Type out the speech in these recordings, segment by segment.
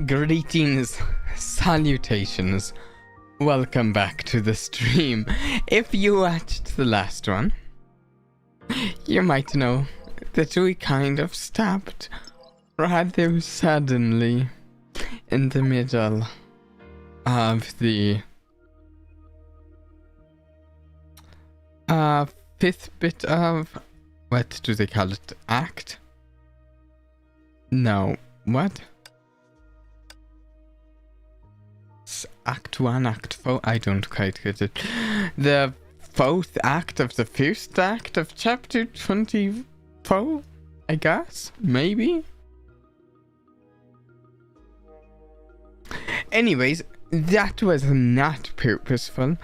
Greetings, salutations, welcome back to the stream. If you watched the last one, you might know that we kind of stopped rather suddenly in the middle of the fifth bit of, what do they call it, act? No, what? Act 1, Act 4, I don't quite get it. The fourth act of the first act of chapter 24, I guess? Maybe? Anyways, that was not purposeful.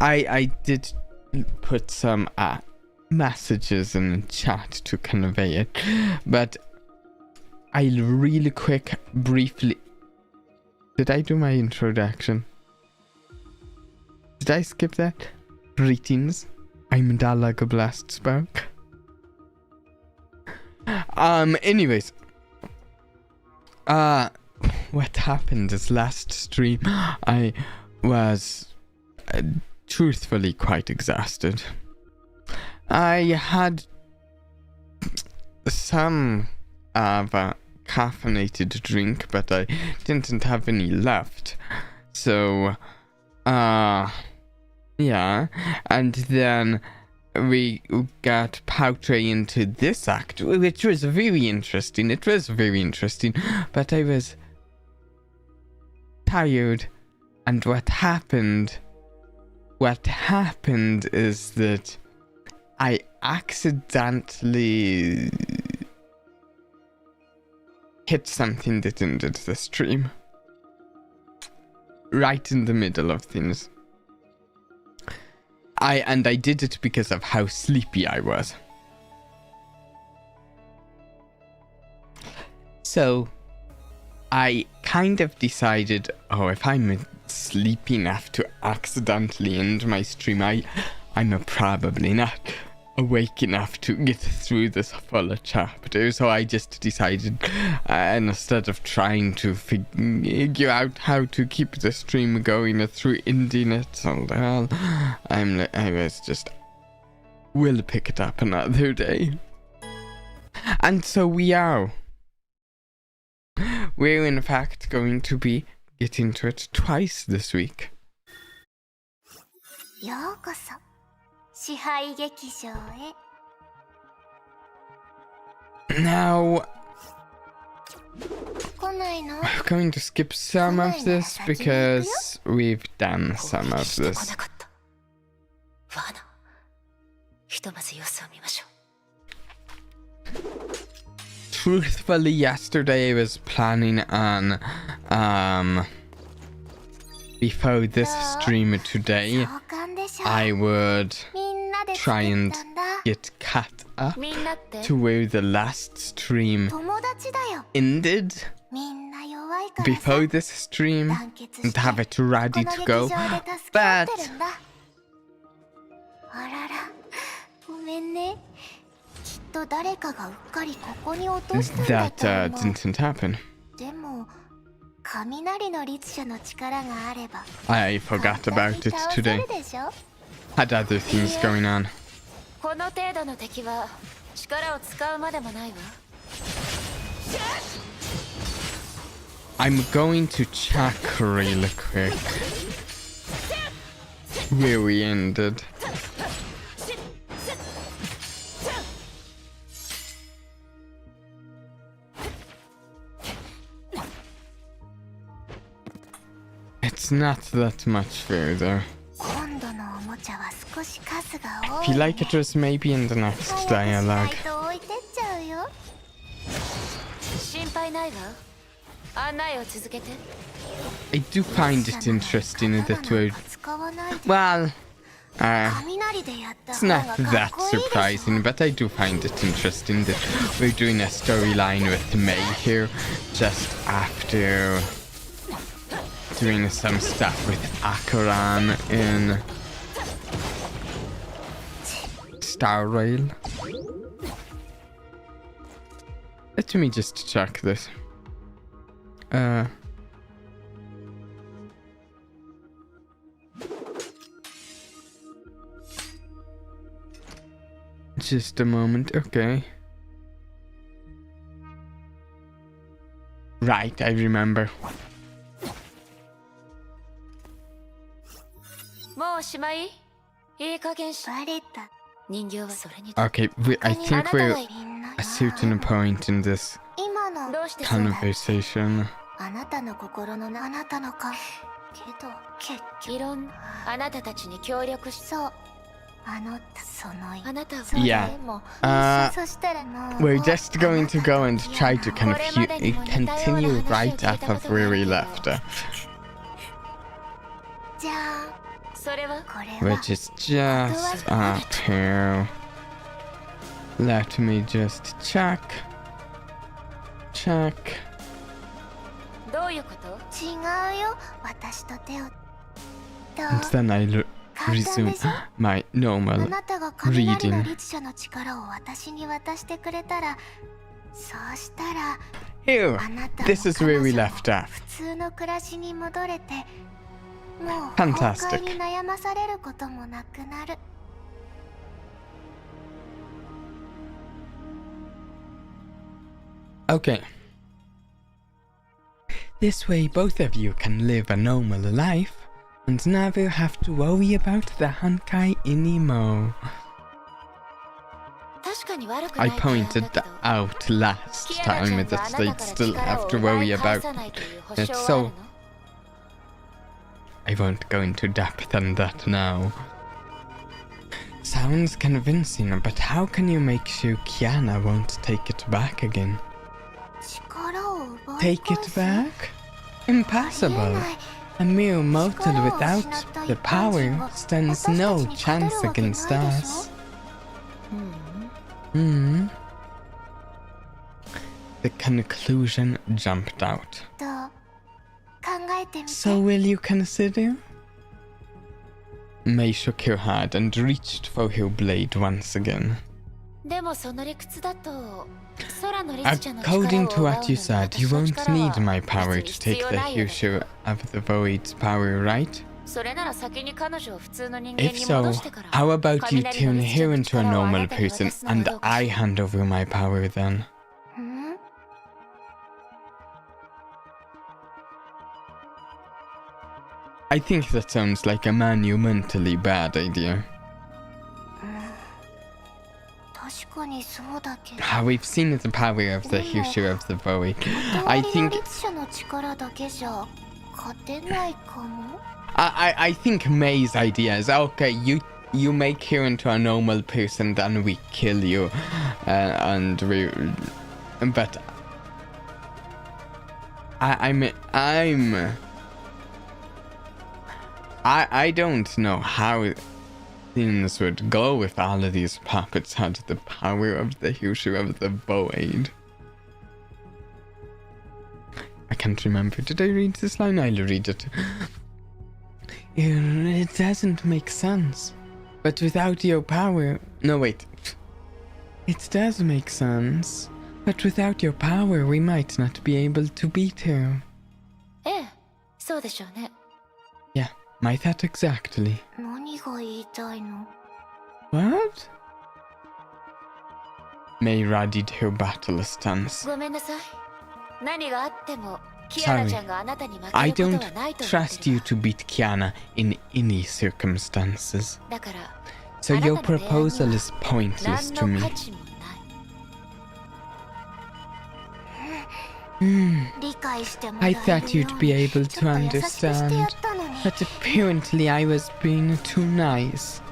I did put some messages in the chat to convey it, but I really quick, briefly... Did I do my introduction? Did I skip that? Greetings, I'm Dellog Blastspark. Anyways. What happened this last stream? I was truthfully quite exhausted. I had some of a caffeinated drink, but I didn't have any left. So, yeah. And then we got partway into this act, which was very interesting. It was very interesting, but I was tired. And what happened is that I accidentally hit something that ended the stream. Right in the middle of things. I did it because of how sleepy I was. So, I kind of decided, oh, if I'm sleepy enough to accidentally end my stream, I'm probably not awake enough to get through this full chapter. So I just decided, instead of trying to figure out how to keep the stream going through ending it and all, I was just, we'll pick it up another day. And so we're in fact going to be getting to it twice this week. Now, I'm going to skip some of this because we've done some of this. Truthfully, yesterday I was planning on, before this stream today, I would try and get caught up to where the last stream ended before this stream and have it ready to go, but that didn't happen. I forgot about it today. Had other things going on. I'm going to check real quick where we ended. It's not that much further. I feel like it was maybe in the next dialogue. I do find it interesting that we're... Well, it's not that surprising, but I do find it interesting that we're doing a storyline with May here just after doing some stuff with Akaran in Star Rail. Let me just check this. Just a moment, okay. Right, I remember. Okay, I think we're a certain point in this conversation. Yeah. We're just going to go and try to continue right off of where we left. Which is just up here. Let me just check. And then I resume my normal reading. Here, this is where we left off. Fantastic. Okay. This way both of you can live a normal life and never have to worry about the Honkai anymore. I pointed out last time that they'd still have to worry about it, so I won't go into depth on that now. Sounds convincing, but how can you make sure Kiana won't take it back again? Take it back? Impossible. A mere mortal without the power stands no chance against us. The conclusion jumped out. So will you consider? Mei shook her head and reached for her blade once again. According to what you said, you won't need my power to take the Herrscher of the Void's power, right? If so, how about you turn her into a normal person and I hand over my power then? I think that sounds like a monumentally bad idea. We've seen the power of the Herrscher of the Void. I think Mei's idea is okay. You make her into a normal person, then we kill you, but I don't know how things would go if all of these puppets had the power of the Herrscher of the Void. I can't remember. Did I read this line? I'll read it. It doesn't make sense. But without your power... No, wait. It does make sense. But without your power, we might not be able to beat her. Yeah, my thought exactly. What? Mei readied her battle stance. Sorry, I don't trust you to beat Kiana in any circumstances. So your proposal is pointless to me. I thought you'd be able to understand, but apparently I was being too nice.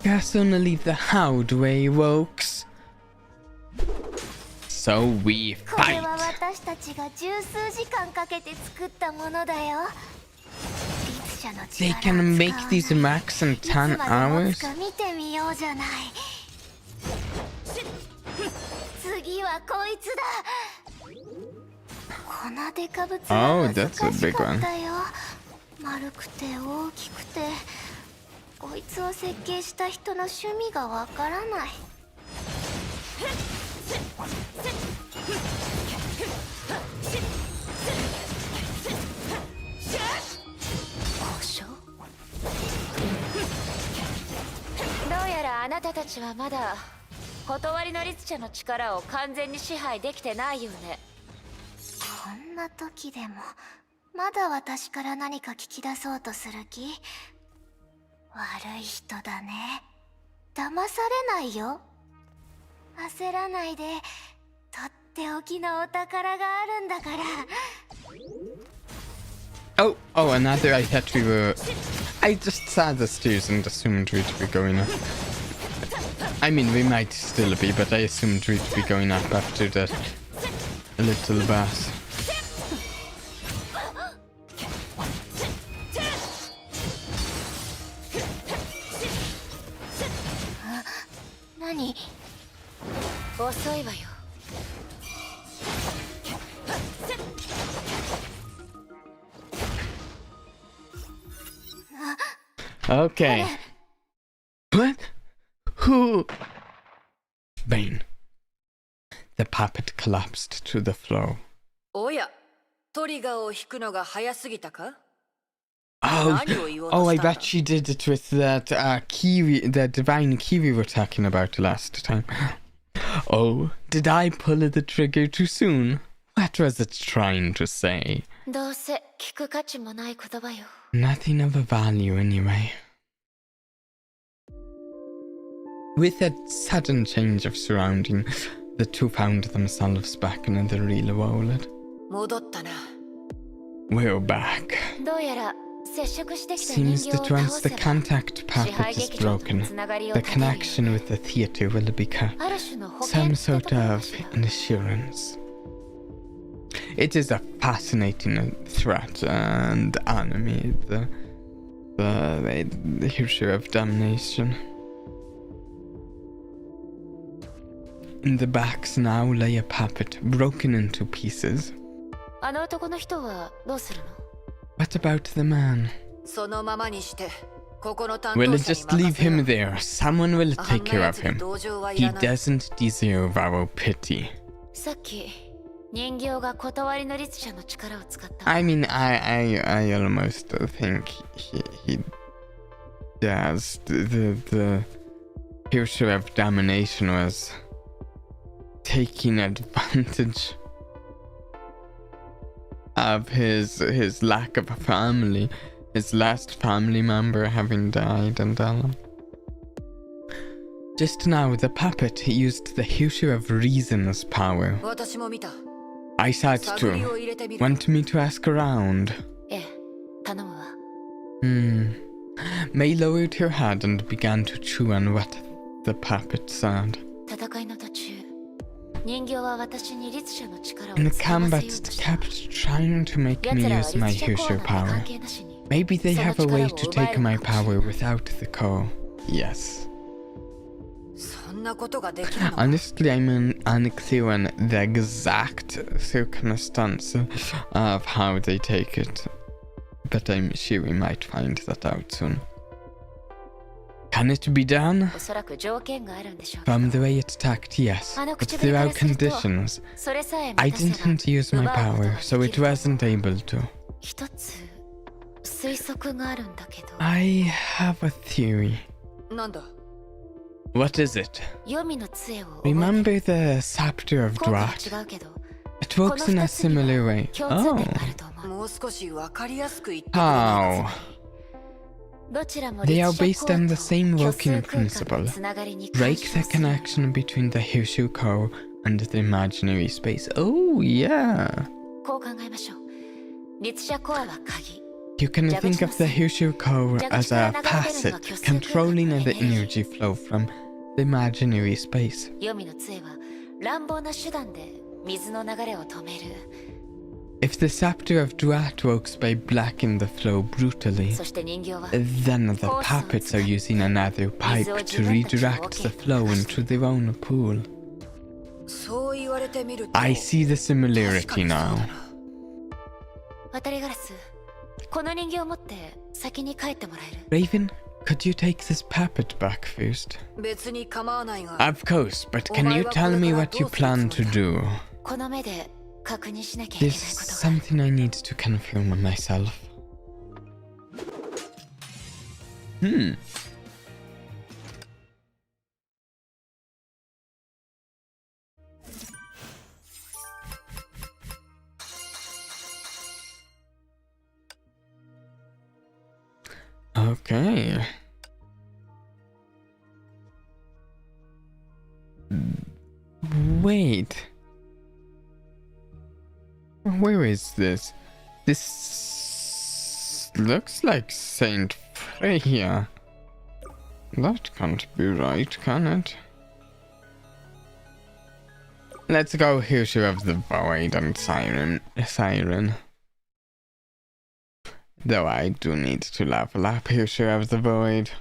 Personally, the hard way works. So we fight. They can make these max in 10 hours? Oh, that's a big one. だあなたたちはまだ断りの律者の力を完全に支配できてないよね。こんな時でもまだ私から何か聞き出そうとする気？悪い人だね。騙されないよ。焦らないで、とっておきのお宝があるんだから。Oh, another. I thought we were. I just saw the stairs and assumed we'd be going up. I mean, we might still be, but I assumed we'd be going up after that little boss. Nani? 遅いわよ。Okay. What? Who? Bane. The puppet collapsed to the floor. おや、トリガーを引くのが早すぎたか? Oh, I bet she did it with that kiwi, that divine kiwi we were talking about last time. Oh, did I pull the trigger too soon? What was it trying to say? どうせ聞く価値もない言葉よ。 Nothing of a value anyway. With a sudden change of surrounding, the two found themselves back in the real world. 戻ったな。 We're back. どうやら接触してきた人 Seems 形を that 倒 once せ the ば contact 支配 puppet is 劇場と broken, のつながりを the 立てるよ。 connection with the theater will be cut. ある種の保険 Some って sort ところか of しら。 insurance. It is a fascinating threat and enemy, the Herrscher of Domination. In the backs now lay a puppet broken into pieces. あの男の人はどうするの? What about the man? そのままにして、ここの担当 We'll 者に just leave 任せよ him there. Someone will あん take な care や of つに him. 同情はい He らない。 doesn't deserve our pity. さっき人形が断りの律者の力を使った。 I mean, I almost think he does. The Herrscher of Domination was taking advantage of his lack of a family, his last family member having died, and just now the puppet used the Herrscher of Reason's power. 私も見た。 I saw it 探り too. を入れてみる。 Want me to ask around? ええ、頼むわ。 May lowered her head and began to chew on what the puppet said. 戦いの途中、人形は私に律者の力を In the 使わせよ combat, うと it した。 kept trying to make 奴 me らは use my 律者コア Herrscher なんて power. 関係なしに。 Maybe they have a way to take my その力を奪えるかもしれない。 power without the core. Yes. そんなことができるの？ Honestly, I'm unclear on the exact circumstance of how they take it, but I'm sure we might find that out soon. Can it be done? おそらく条件があるんでしょう。 From the way it attacked, yes, あの but 口ぶり there か are らすると、 conditions. それさえ I 満たせば didn't use my 奪うことが power, で so き it る。 wasn't able to. 一つ推測があるんだけど。 I have a theory. なんだ? What is it? 黄泉の杖を覚えてる。 Remember the scepter of 効果は Drat? 違うけど、 It works in a similar way. 共通 Oh. 点があると思う。もう少しわかりやすく言ってくれ How? どちらも They 律 are 者 based コア on the と same 虚 working 数空間の principle. つながりに Break 干 the 渉する。 connection between the Herrscher core and the imaginary space. Oh, yeah. こう考えましょう。律者コアは鍵。 You can think of the Herrscher core as a facet controlling the energy flow from the imaginary space. 黄泉の杖は乱暴な手段で水の流れを止める。 If the scepter of Drat works by blocking the flow brutally, そして人形は then the puppets are using another pipe to redirect the flow into their own pool. そう言われてみると I see the similarity now. 渡りガラス、この人形を持って先に帰ってもらえる？ Raven, could you take this puppet back first? 別に構わないが。 Of course, but can you tell me what you plan to do? この目で確認しなきゃいけ There's ないことが。 something I need to confirm myself. Okay. Wait. Where is this? This looks like Saint Freya. That can't be right, can it? Let's go Herrscher of the Void and Siren. Though I do need to level up Herrscher of the Void.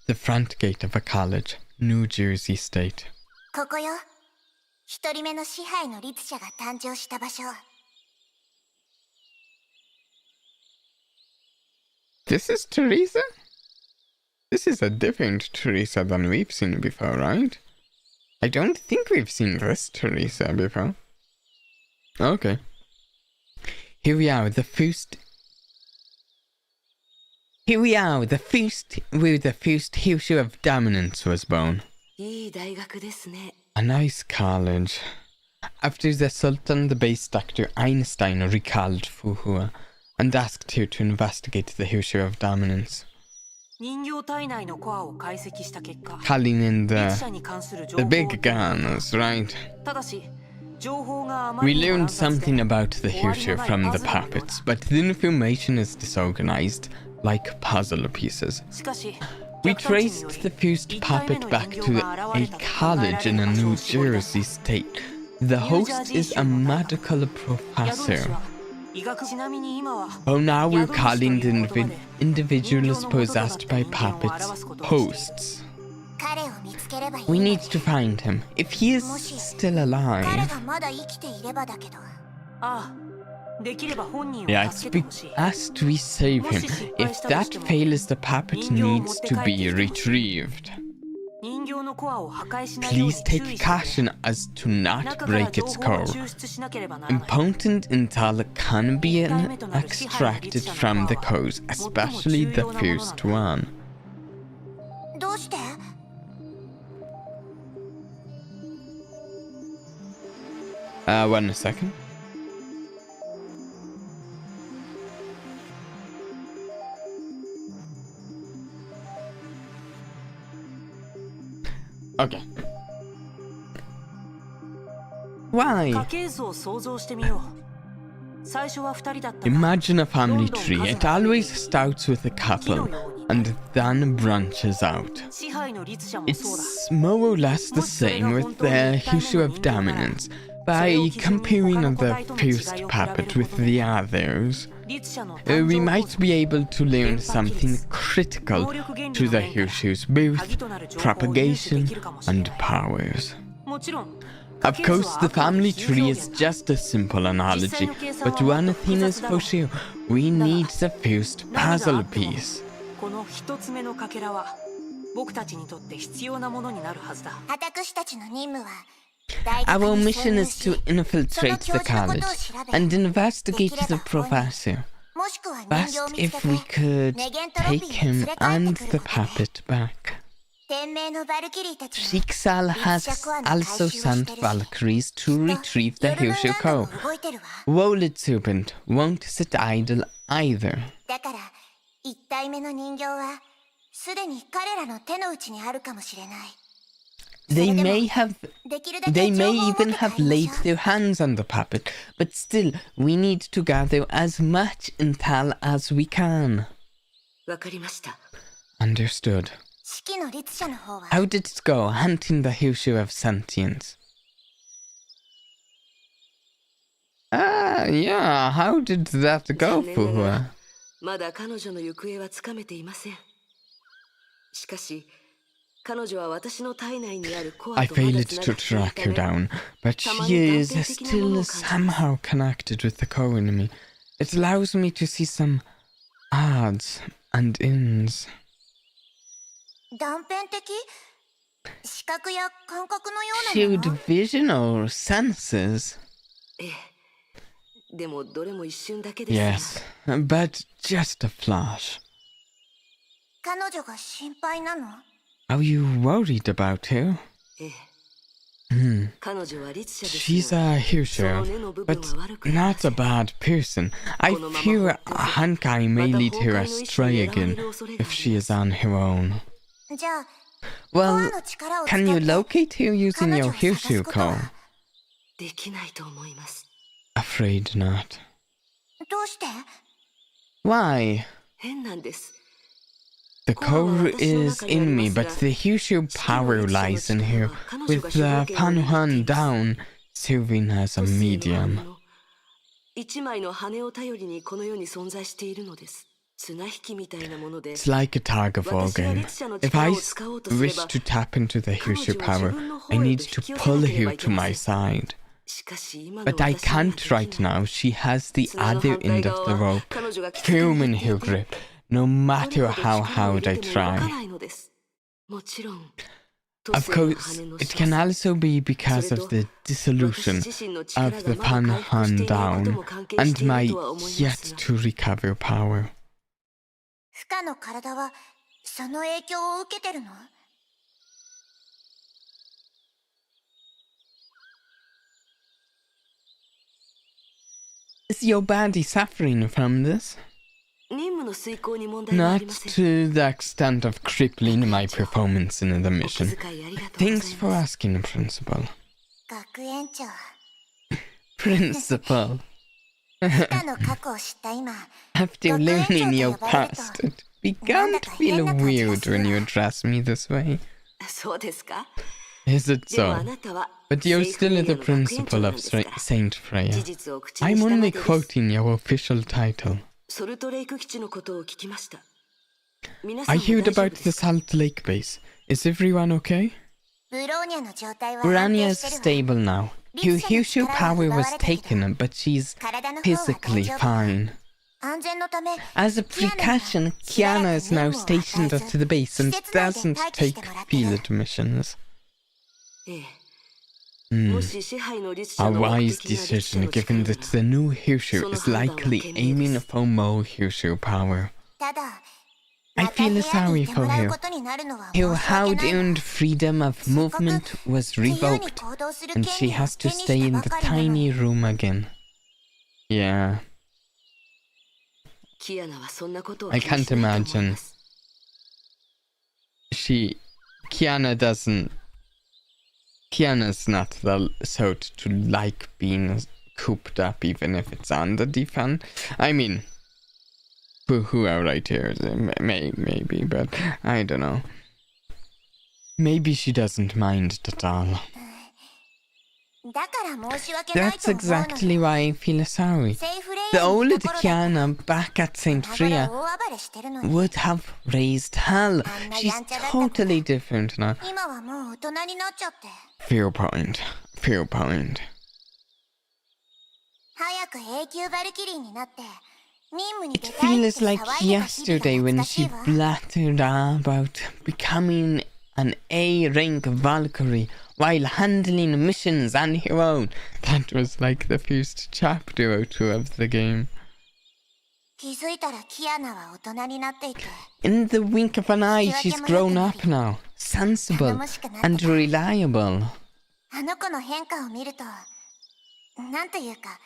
The front gate of a college, New Jersey State. ここよ。一人目の支配の律者が誕生した場所。This is Teresa? This is a different Teresa than we've seen before, right? I don't think we've seen this Teresa before. Okay. Here we are, the first where the first Herrscher of Dominance was born. A nice college. After the Sultan, the base Dr. Einstein recalled Fuhua and asked her to investigate the Herrscher of Dominance. Calling in the big guns, right? We learned something about the Herrscher from the puppets, but the information is disorganized, like puzzle pieces. We traced the first puppet back to a college in a New Jersey state. The host is a medical professor. Oh, now we're calling the individuals possessed by puppets hosts. We need to find him, if he is still alive. Yeah, it's best we save him. If that fails, the puppet needs to be retrieved. Please take caution as to not break its core. Important intel can be extracted from the codes, especially the first one. 1 second. Okay. Why? Imagine a family tree. It always starts with a couple and then branches out. It's more or less the same with the Herrscher of Dominance. By comparing the first puppet with the others, we might be able to learn something critical to the Herrscher's birth, propagation, and powers. Of course, the family tree is just a simple analogy, but one thing is for sure, we need the first puzzle piece. Our mission is to infiltrate the college and investigate the professor. Best if we could take him and the puppet back. Schicksal has also sent Valkyries to retrieve the Herrscher core. Wallet Serpent won't sit idle either. They may even have laid their hands on the puppet, but still, we need to gather as much intel as we can. Understood. How did it go hunting the Herrscher of Sentience? Yeah, how did that go for her? I failed to track her down, but she is still somehow connected with the core enemy. It allows me to see some odds and ends. Shared vision or senses? Yes, but just a flash. Are you worried about her? She's a Herrscher, but not a bad person. I fear Honkai may lead her astray again if she is on her own. じゃあ Well, can you locate her using your Herrscher call? できないと思います。 Afraid not. どうして？ Why? 変なんです。 The core is in me, but the Herrscher power lies in her, with the paramount down, serving as a medium. 一枚の羽を頼りにこの世に存在しているのです。綱引きみたいなもので。 It's like a tug of war game. If I wish to tap into the Herrscher power, I need to pull her to my side. But I can't right now. She has the other end of the rope, firm in her grip, no matter how hard I try. Of course, it can also be because of the dissolution of the paramount down and my yet to recover power. 負荷の体はその影響を受けてるの？ Is your body suffering from this? 任務の遂行に問題はあり Not ません。 to the extent of crippling my performance in the mission. Thanks for asking, Principal. 学園長。 Principal. 負荷の過去を知った今、 After learning your past, it began to feel weird when you address me this way. そうですか？ Is it でも so? あなたは But you're セイフレ still イヤ the の学園長 principal な of んですから。 Saint Freya. 事実を口に I'm しただ only けです。 quoting your official title. ソルトレイク基地のことを聞きました。皆さん I も heard 大丈夫 about で the すか？ Salt Lake base. Is everyone okay? ブローニャの状態は Urania 安 is 定してるわ。 stable now. Her Herrscher power was taken, but she's 体の方は physically 大丈夫。 fine. 安全のため、 As a precaution, Kiana is now stationed at the base and doesn't take field missions. ええ。 Hmm. もし支配の律 A 者の目 wise 的が律者 decision, の力 given なら that the new Herrscher is likely aiming for more Herrscher power. ただ、 I また feel 部屋 sorry にいても for らう her. ことになるのは Her 申し訳ない hard-earned freedom of movement was 自由に revoked, 行動する and 権 she 利を has 手 to に stay した in ば the かりなの tiny に。 room again. Yeah, キアナはそんなことを I 気に can't しないと思い imagine. ます。 Kiana's not the sort to like being cooped up, even if it's on the defense. I mean, who are right here? Maybe, but I don't know. Maybe she doesn't mind at all. だから申し訳ない That's と思うのよ。 exactly why I feel sorry. セイフレイ The ヤにい old た頃だと Kiana back at Saint 今頃 Freya 大暴れしてるのに、 would have raised hell. She's totally different now. 今はもう大人になっちゃって。 Fair point. Fair point. 早く永久バルキリーになって任務に It 出たいって feels like 騒いでた日々 yesterday が when 懐かし she いわ。 blattered about becoming an A-rank Valkyrie while handling missions on her own. That was like the first chapter or two of the game. 気づいたらキアナは大人になっていて、 In the wink of an eye, she's grown up now, sensible and reliable. あの子の変化を見ると、なんというか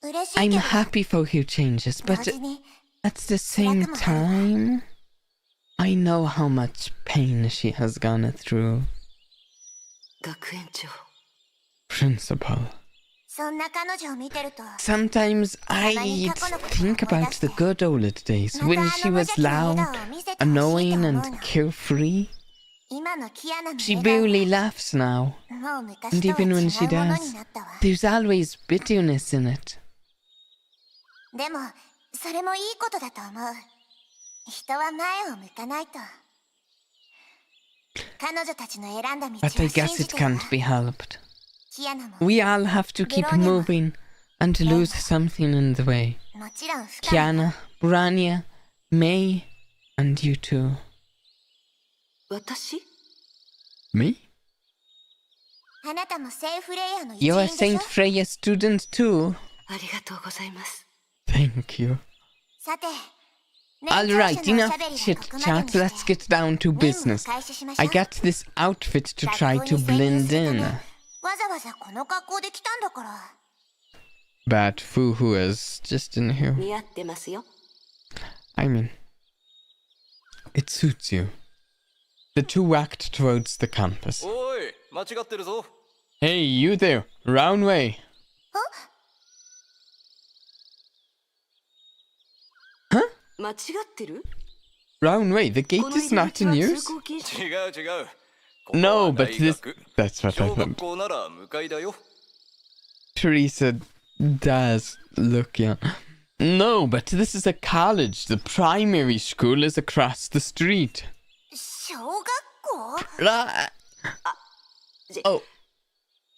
嬉しい I'm けど、 happy for her changes, 同 but 時に at the same time, I know how much pain she has gone through. 学園長。 Principal. そんな彼女を見てると、 Sometimes I think about the good old days when she was loud, annoying, and carefree. 今のキアナの She 笑顔 barely laughs now, もう and 昔とは even 違 when she うもの does, になったわ。 there's always bitterness in it. でもそれもいいことだと思う。人は前を向かないと。彼女たちの選んだ道を But I 信 guess じ it てるわ。 can't be helped. キアナも We all have to keep moving and lose something in the way. もちろん不可能。 Kiana, Brania, May, and you too. 私？ Me? あなたもセイフレイヤの一 You're a 員でし Saint ょ。 Freya student too. ありがとうございます。 Thank you. さて、Alright, enough chit-chat, let's get down to business. I got this outfit to try to blend in. わざわざこの格好で来たんだから。 But Fuhu is just in here. 似合ってますよ。 I mean, it suits you. The two walked towards the campus. おい、間違ってるぞ。 Hey, you there, round way. Huh? 間違ってる？ Round way, the gate is not in この use? 入り口は通行禁止。違う違う。 No, ここは but 大 this... 学 That's what I 小学 thought. 校なら向かいだよ。 Teresa does look young. No, but this is a college. The primary school is across the street. 小学校？ Oh,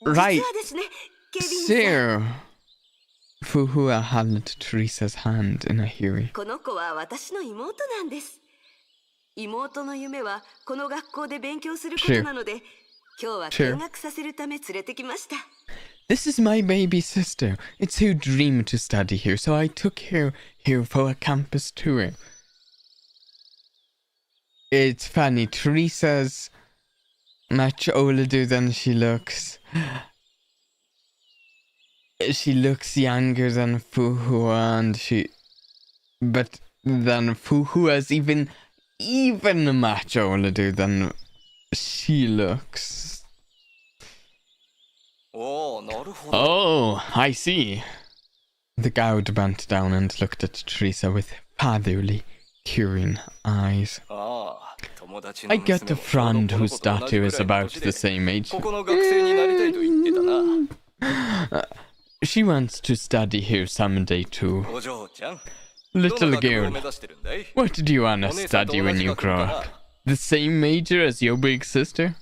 right. 実はですね、警備員さん。 Sir. Fuhua held Teresa's hand in a hurry. この子は私の妹なんです。妹の夢はこの学校で勉強することなので、今日は見学させるため連れてきました。 This is my baby sister. It's her dream to study here, so I took her here for a campus tour. It's funny, Teresa's much older than she looks. She looks younger than Fuhua, and but then Fuhua's even much older than she looks. おお、なるほど。 Oh, I see. The guard bent down and looked at Teresa with fatherly, curing eyes. ああ、友達の I 娘 got a も friend この whose 子と同じ daughter く is らいの about 年 the で same age. ここの学生になりたいと言ってたな。 She wants to study here someday too. お嬢ちゃん、 Little どの学部を girl, 目指してるんだい？ what do you want to study when you grow up? The same major as your big sister?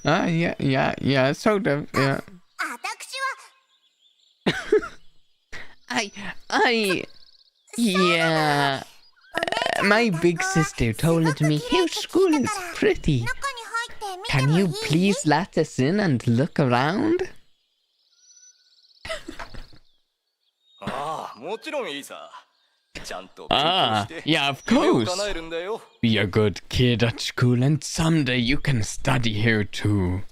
Yeah, sort of, yeah. 私は Yeah. My big sister told me her school is pretty. 中に入って見て Can もい you い？ please let us in and look around? ああ、もちろんいいさ。ちゃんと勉強 Ah, して yeah, of 夢を course. 叶えるんだよ。 Be a good kid at school and someday you can study here too.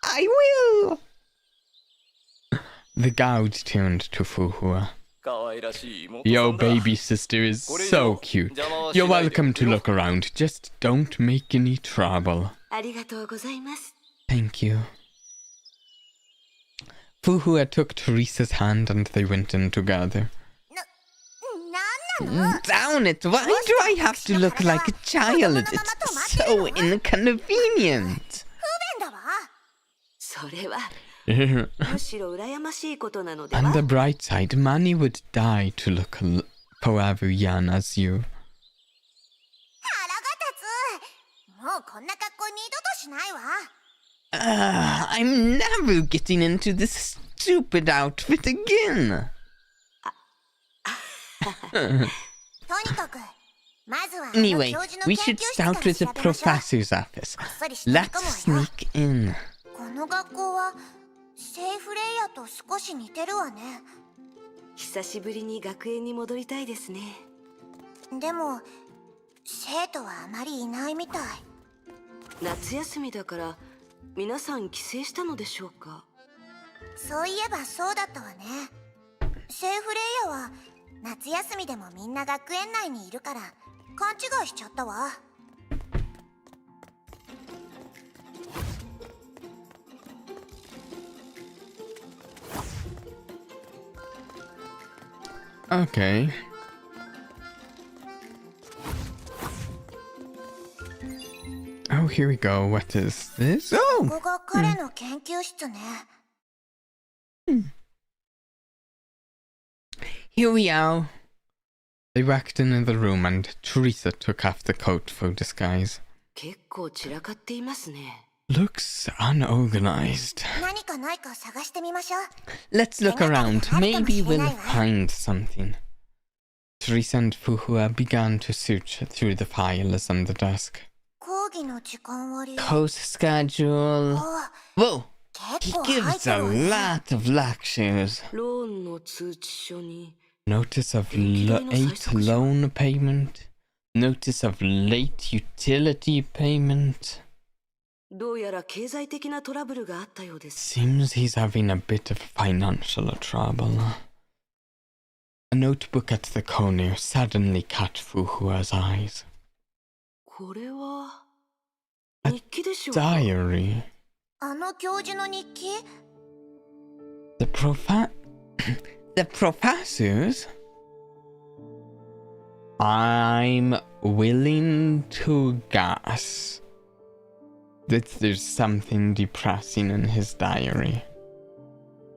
I will. The guard turned to Fuhua. 可愛らしい妹さ Your んだ。 baby sister is これ以 so 上 cute. 邪魔はし You're ないで welcome to よ。 look around. Just don't make any trouble. ありがとうございます。 Thank you. Fuhua took Teresa's hand and they went in together. なんなの？ Down it! Why do I have to look like a child? It's so inconvenient. 不便だわ。それはむしろ羨ましいことなので On は？ the bright side, Manny would die to look forever young as you. 腹が立つ。もうこんな格好二度としないわ。 I'm never getting into this stupid outfit again. とにかくまずは Anyway, 教授の we 研 should 究室から start with the 調べましょう。 professor's office. こっそり忍び Let's 込むわよ。 sneak in. この学校はセーフレイヤーと少し似てるわね。久しぶりに学園に戻りたいですね。でも生徒はあまりいないみたい。夏休みだから皆さん帰省したのでしょうか？そういえばそうだったわね。セーフレイヤーは夏休みでもみんな学園内にいるから勘違いしちゃったわ。 Okay. Oh, here we go. What is this? こ Oh! こが彼の研究室ね。 Here we are. They walked into the room and Teresa took off the coat for disguise. 結構散らかっていますね。 Looks unorganized. 何かないか探してみましょう。 Let's look around. Maybe we'll find something. Teresa and Fuhua began to search through the files on the desk. 講義の時間割。 Course schedule. お Whoa! 結 He gives a lot of lectures. ローンの通知書に Notice of late loan payment. Notice of late utility payment. どうやら経済的なトラブルがあったようです。 Seems he's having a bit of financial trouble. A notebook at the corner suddenly caught Fuhua's eyes. これは A 日記でしょうか。 diary. あの教授の日記？ The professors? I'm willing to guess that there's something depressing in his diary.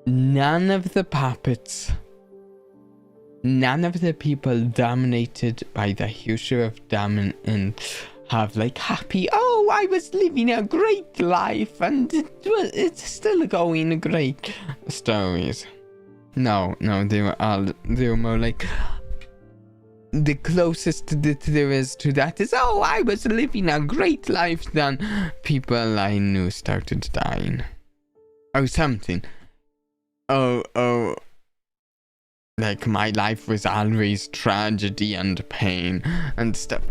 None of the puppets, none of the people dominated by the Herrscher of Domination have like happy, oh, I was living a great life and it's still going great stories. No, they were more like, the closest that there is to that is, oh, I was living a great life, then people I knew started dying. Or something. Oh, like my life was always tragedy and pain and stuff.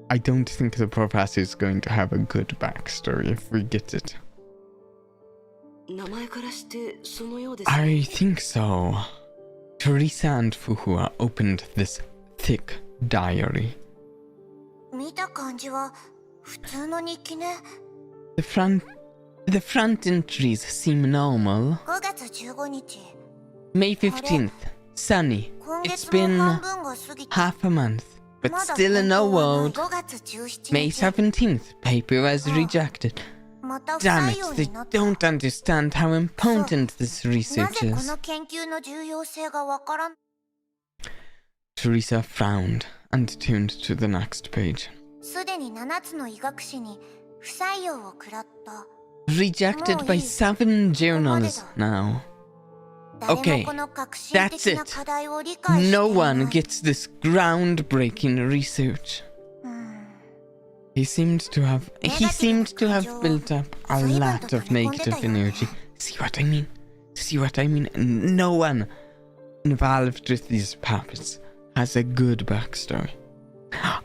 I don't think the professor is going to have a good backstory if we get it. 名前からしてそのようです。 I think so. Teresa and Fuhua opened this thick diary. 見た感じは普通の日記ね。 The front entries seem normal. 5月15日。 May 15th, sunny. 今 It's 月も been 半分が過ぎて。 half a month, but まだ still in a 本当はない world. 5月17 May 日。 17th, paper was rejected. また不 Damn 採 it, 用 they になった。 don't understand how important this な research ぜこ is. の研究の重要性がわからん。 Teresa frowned and turned to the next page. すでに7つの医学誌に不採用を食らった。 Rejected by 7 journals now. 誰 Okay, もこの革新 that's 的な it. 課題を理解してい No ない。 one gets this groundbreaking research. うん He seemed to have built up a lot of negative energy. See what I mean? No one involved with these puppets has a good backstory.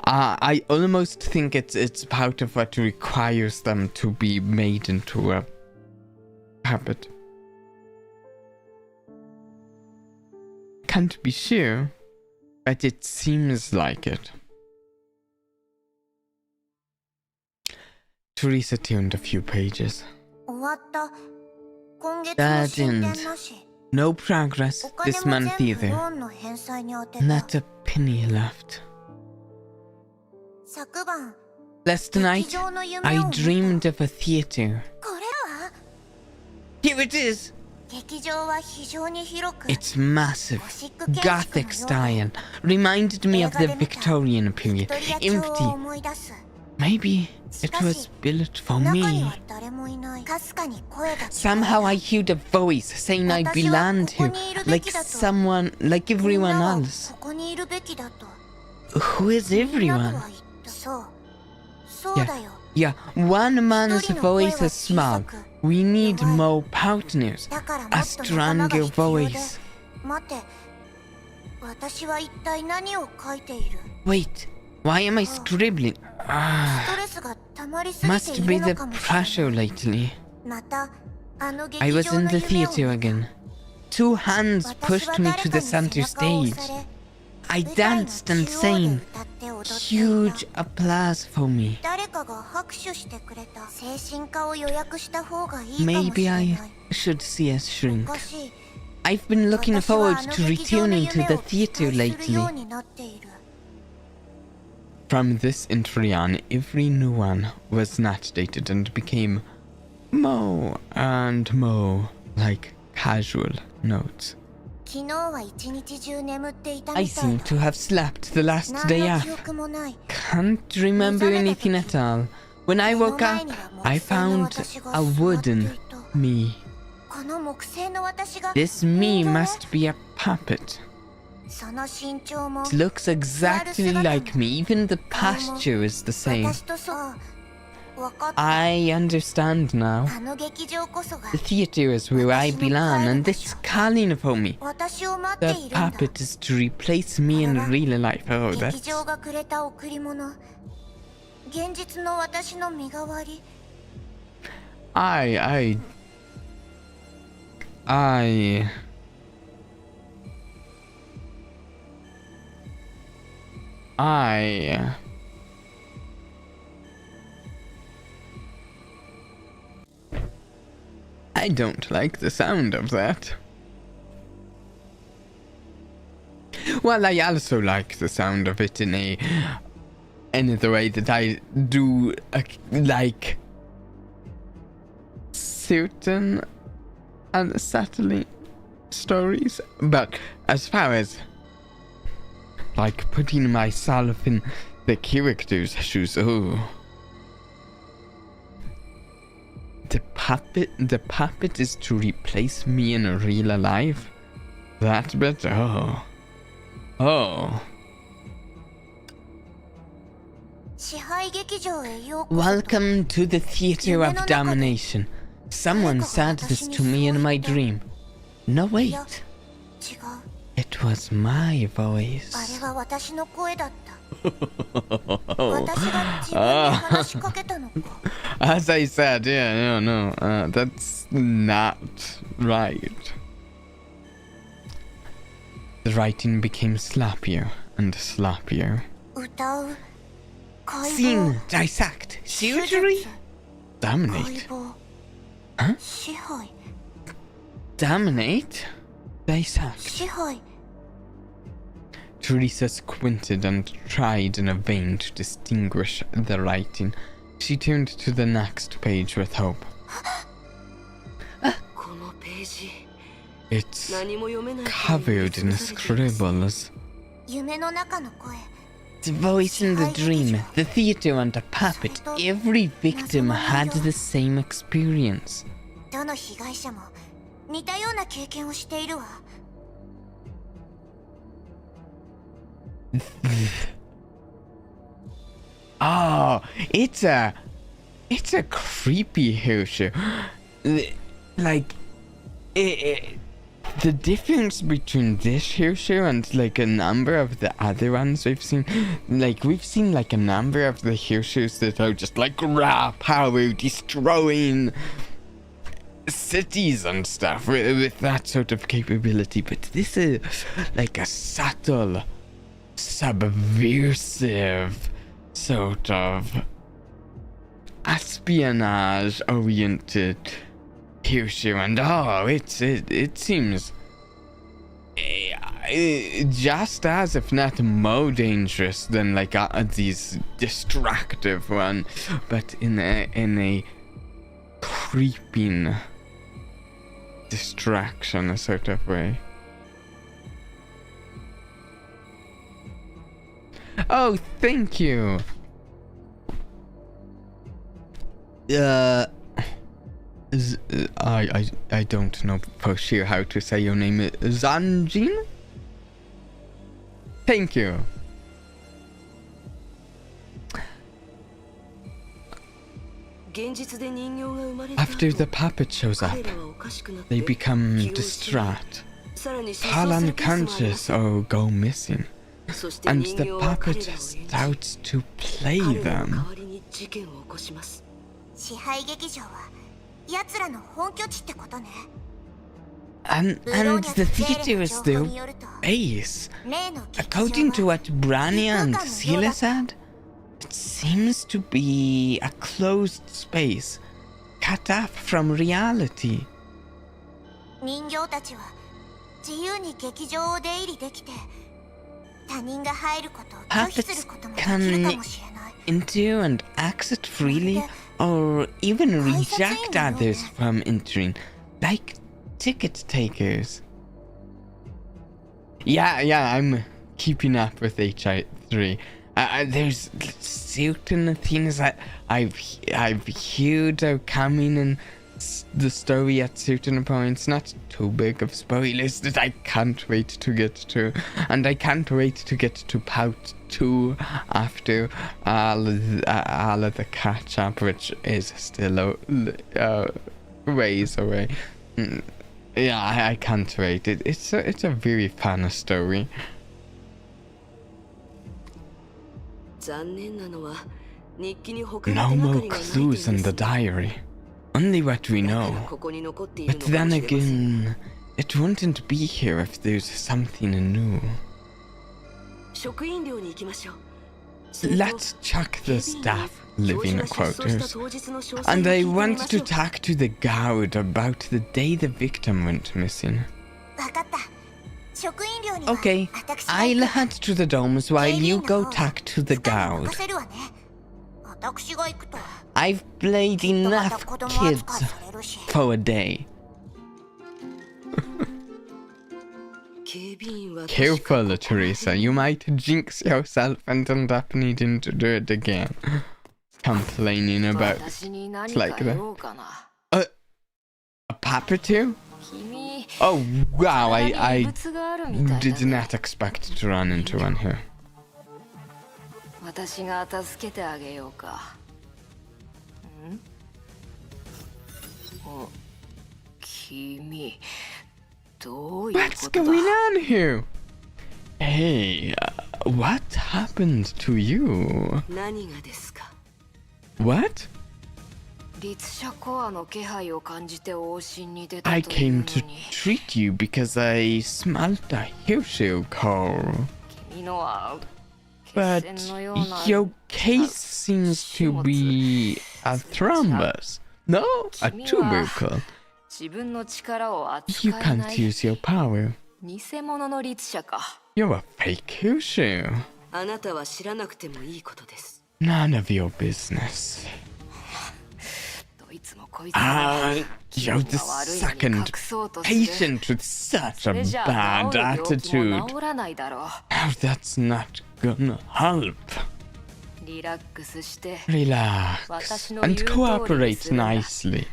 I almost think it's part of what requires them to be made into a puppet. Can't be sure, but it seems like it. Teresa turned a few pages. 終わった。今月も進展なし。 No progress お金 this も month 全部ロ either. ーンの返済に充てた。 Not a penny left. 昨晩、 Last 劇 night, 場の夢 I を見た。 dreamed of a theater. これは Here it is! 劇場は非常に広く、 It's massive, ゴシック建築のよう Gothic で style. Reminded me of the Victorian ビ period. クトリア朝を Empty. 思い出す。 Maybe it was built for 中に me. は誰もいない。かすかに声が聞こえた。 Somehow I heard a voice saying I belonged here, like someone, like みん everyone なは else. ここにいるべきだと。 Who is みんなと everyone? は言った。そう。そうだよ。 Yeah, one man's voice is small. We need more partners. だからも A っと仲間が stronger 必要で。 voice. 待って。私は一体何を書いている？ Wait, why am I scribbling? ス Ah, トレスが溜まりすぎて must い be る the のかもしれない。 pressure lately. また、あの I 劇 was 場 in の the 夢を theater 見た。 again. Two hands 私 pushed は me 誰 to か the に center 背中を stage. 押され、 I 舞台の danced and 中央で sang. 歌って踊っていた。 Huge applause for me. 誰かが拍手してくれた。精神科を予約した方がいいかもしれ Maybe な I い。 should see a お shrink. かしい。 I've been looking 私は forward あの to 劇場の returning 夢 to を the 期 theater 待するよう lately. になっている。 From this entry on, every new one was not dated and became more and more like casual notes. 昨日は一日中眠っていた I みたい seem だ。 to have slept the last 何 day の記 off. 憶もない。 Can't remember anything at all. When I woke up, I found a wooden me. この木製の私が This me 人形ね must be a puppet. その身長も It looks exactly like me. Even the posture is the same. 私とそう I understand now. あの劇場こそが The theater is where I belong, and it's calling for me. 私を待って The いるんだ。 puppet is to replace me in real life. Oh, 劇 that's... 場がくれた贈り物。現実の私の身代わり。I don't like the sound of that. Well, I also like the sound of it in the way that I do like certain unsettling stories, but as far as like putting myself in the character's shoes, oh. The puppet is to replace me in real life? That bit? Oh. Oh. 支配劇場へようこそ。 Welcome to the theater of domination. Someone said this to me in my dream. No, wait. 違う。 It was my あれ voice. は私の声だった。私が自分に話しかけたのか。 As I said, yeah, no, that's not right. The writing became sloppier and sloppier. 歌う。解剖。 Scene, dissect, 手 surgery, 術。 dominate, 解剖。 Huh? 支配。 dominate, dissect. 支配。 Teresa squinted and tried in a vain to distinguish the writing. She turned to the next page with hope. このページ It's 何も読めない covered in scribbles. 夢の中の声。 The voice in the dream, the theater and a puppet. Every victim had the same experience. どの被害者も似たような経験をしているわ。 Oh, it's a creepy Herrscher. Like, the difference between this Herrscher and like a number of the other ones we've seen like a number of the Herrschers that are just like raw power destroying cities and stuff with that sort of capability. But this is like a subtle, subversive sort of espionage oriented Herrscher, and it seems just as, if not more dangerous than like these destructive one, but in a creeping distraction sort of way. Oh, thank you. I don't know for sure how to say your name. Zanjin? Thank you. After the puppet shows up, they become distraught, fall unconscious or go missing, and the puppet starts to play them. 支配劇場は奴らの本拠地ってことね。 And the theater is their base. According to what Brania and Sila said, it seems to be a closed space, cut off from reality. 人形たちは自由に劇場を出入りできて、他人が入ることを拒否することもできるかもしれない。 Enter and exit freely, or even reject others from entering, like ticket takers. Yeah, I'm keeping up with HI3. There's certain things that I've heard are coming in the story at certain points. Not too big of spoilers that I can't wait to get to. And I can't wait to get to part 2 after all of the catch up, which is still ways away. Yeah, I can't wait. It's a very fun story. No more clues in the diary. Only what we know. But then again, it wouldn't be here if there's something new. Let's check the staff living quarters. And I want to talk to the guard about the day the victim went missing. Okay, I'll head to the domes while you go talk to the guard. I've played enough kids for a day. Careful, Teresa. You might jinx yourself and end up needing to do it again. Complaining about like that. A puppeteer? Oh wow, I did not expect to run into one here. What's going on here? Hey, what happened to you? What? I came to treat you because I smelled a Herrscher core. But your case seems to be a thrombus. No, a tubercle. You can't use your power. You're a fake Herrscher. None of your business. You're the second patient with such a bad attitude. Oh, that's not gonna help. Relax and cooperate nicely.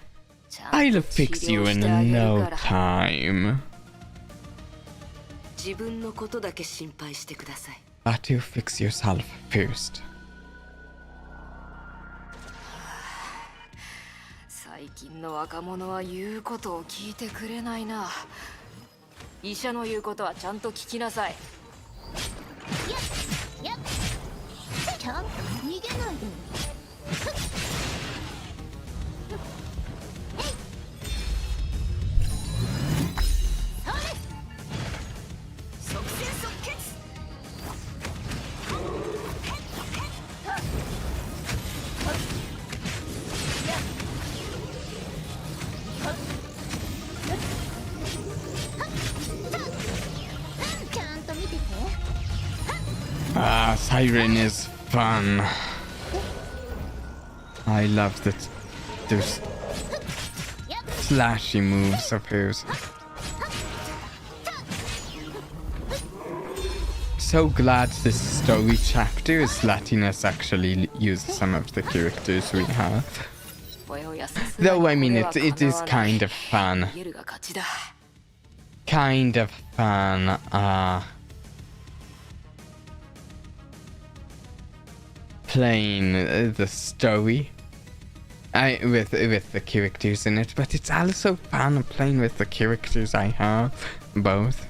I'll fix you in no time. But you fix yourself first. 最近の若者は言うことを聞いてくれないな。医者の言うことはちゃんと聞きなさい。ちゃんと逃げないで。Siren is fun. I love that there's slashy moves of hers. So glad this story chapter is letting us actually use some of the characters we have. Though I mean it is kind of fun. Kind of fun. Playing the story with the characters in it, but it's also fun playing with the characters I have, both.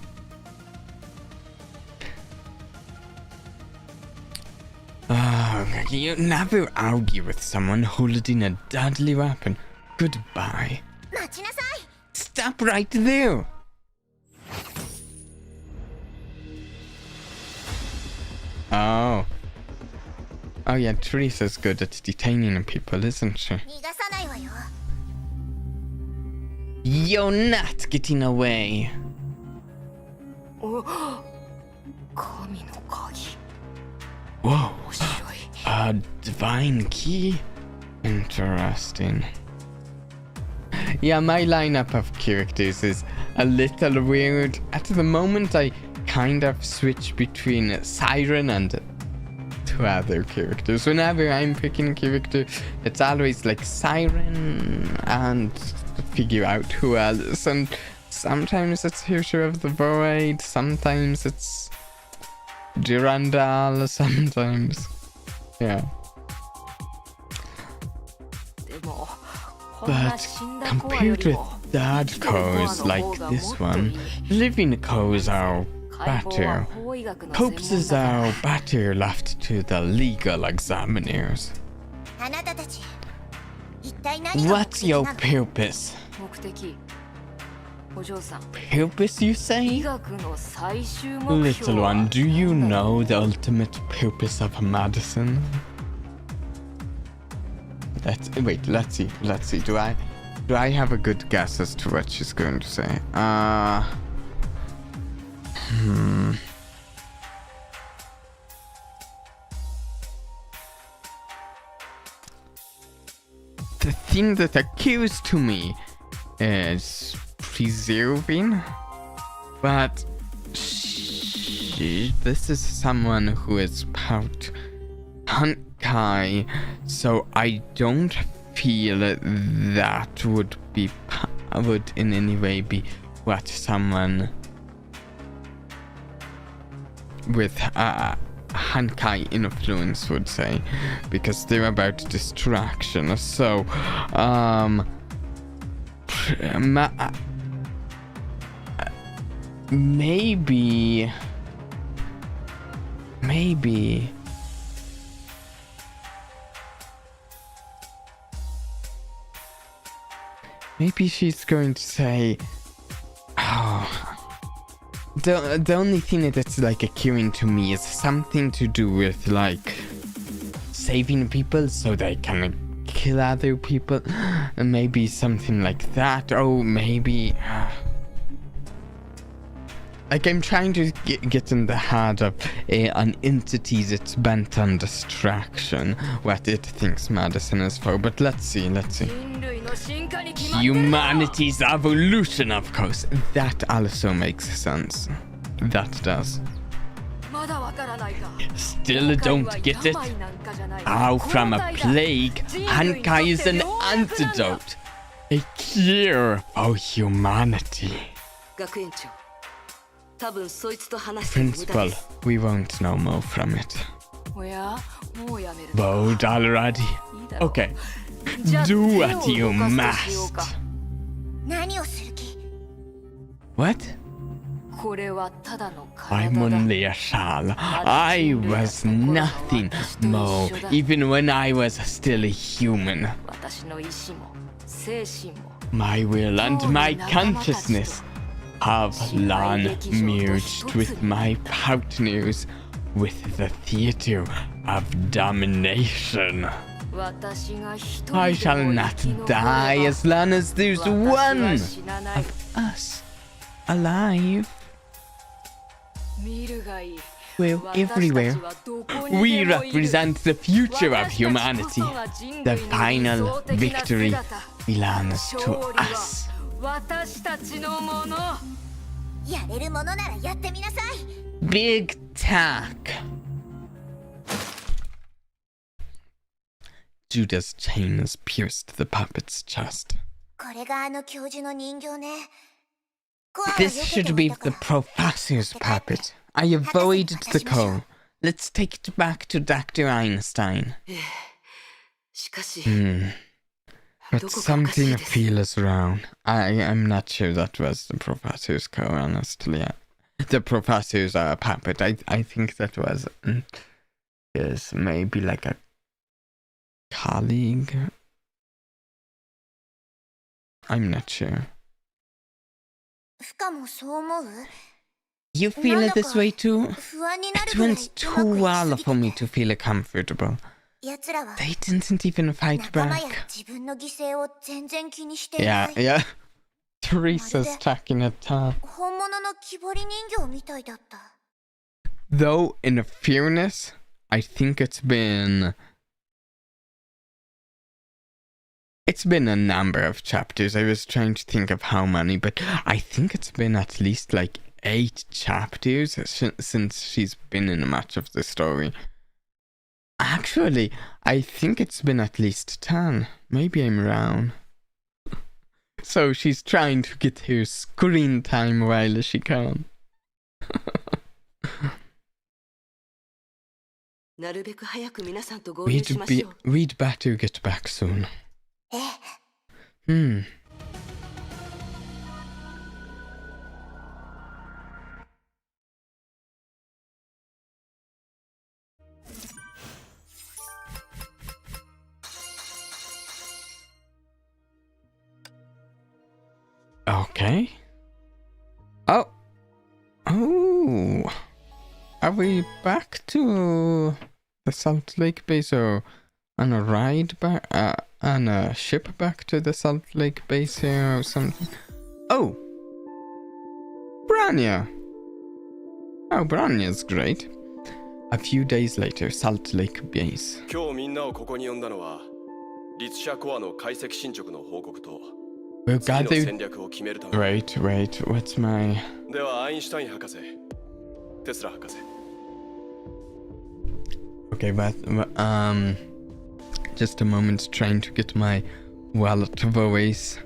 You never argue with someone holding a deadly weapon. Goodbye. Stop right there! Oh. Oh yeah, Teresa's good at detaining people, isn't she? You're not getting away. Whoa. A divine key? Interesting. Yeah, my lineup of characters is a little weird. At the moment, I kind of switch between Siren and to other characters. Whenever I'm picking a character, it's always like Siren and figure out who else. And sometimes it's Herrscher of the Void, sometimes it's Durandal, sometimes. Yeah. But compared with dead cows like this one, living cows are better. Corpses are better left to the legal examiners. What's your purpose? Purpose, you say? Little one, do you know the ultimate purpose of medicine? Let's see. Do I have a good guess as to what she's going to say? The thing that occurs to me is preserving, but this is someone who is part Honkai, so I don't feel that would in any way be what someone with Honkai influence would say, because they're about distraction. So maybe she's going to say, the only thing that's like occurring to me is something to do with like saving people so they can kill other people, and maybe something like that. Oh, maybe like I'm trying to get in the head of an entity that's bent on distraction, what it thinks medicine is for. But let's see. Humanity's evolution, of course. That also makes sense. That does. Still don't get it? How from a plague, Honkai is an antidote. A cure for humanity. Principal, we won't know more from it. Bold already? Okay. Do what you must. What? I'm only a shell. I was nothing more, even when I was still a human. My will and my consciousness have long merged with my partners with the theater of domination. I shall not die as long as there's one of us alive. Well, everywhere. We represent the future of humanity. The final victory belongs to us. Big Tack. Judah's chains pierced the puppet's chest. This should be the professor's puppet. I avoided the call. Let's take it back to Dr. Einstein. But something feels wrong. I'm not sure that was the professor's call, honestly. The professor's puppet. I think that was is maybe like a colleague. I'm not sure. You feel it this way too? It went too well for me to feel comfortable. They didn't even fight back. Yeah. Teresa's taking a time. Though, in fairness, I think it's been a number of chapters. I was trying to think of how many, but I think it's been at least like 8 chapters since she's been in much of the story. Actually, I think it's been at least 10. Maybe I'm wrong. So she's trying to get her screen time while she can. We'd better get back soon. Okay. Oh. Are we back to the Salt Lake base, or on a ride back, on a ship back to the Salt Lake base here or something? Oh. Branya. Oh, Branya's great. A few days later, Salt Lake base. We'll gather... Wait, what's my... Okay, but just a moment, trying to get my wallet voice.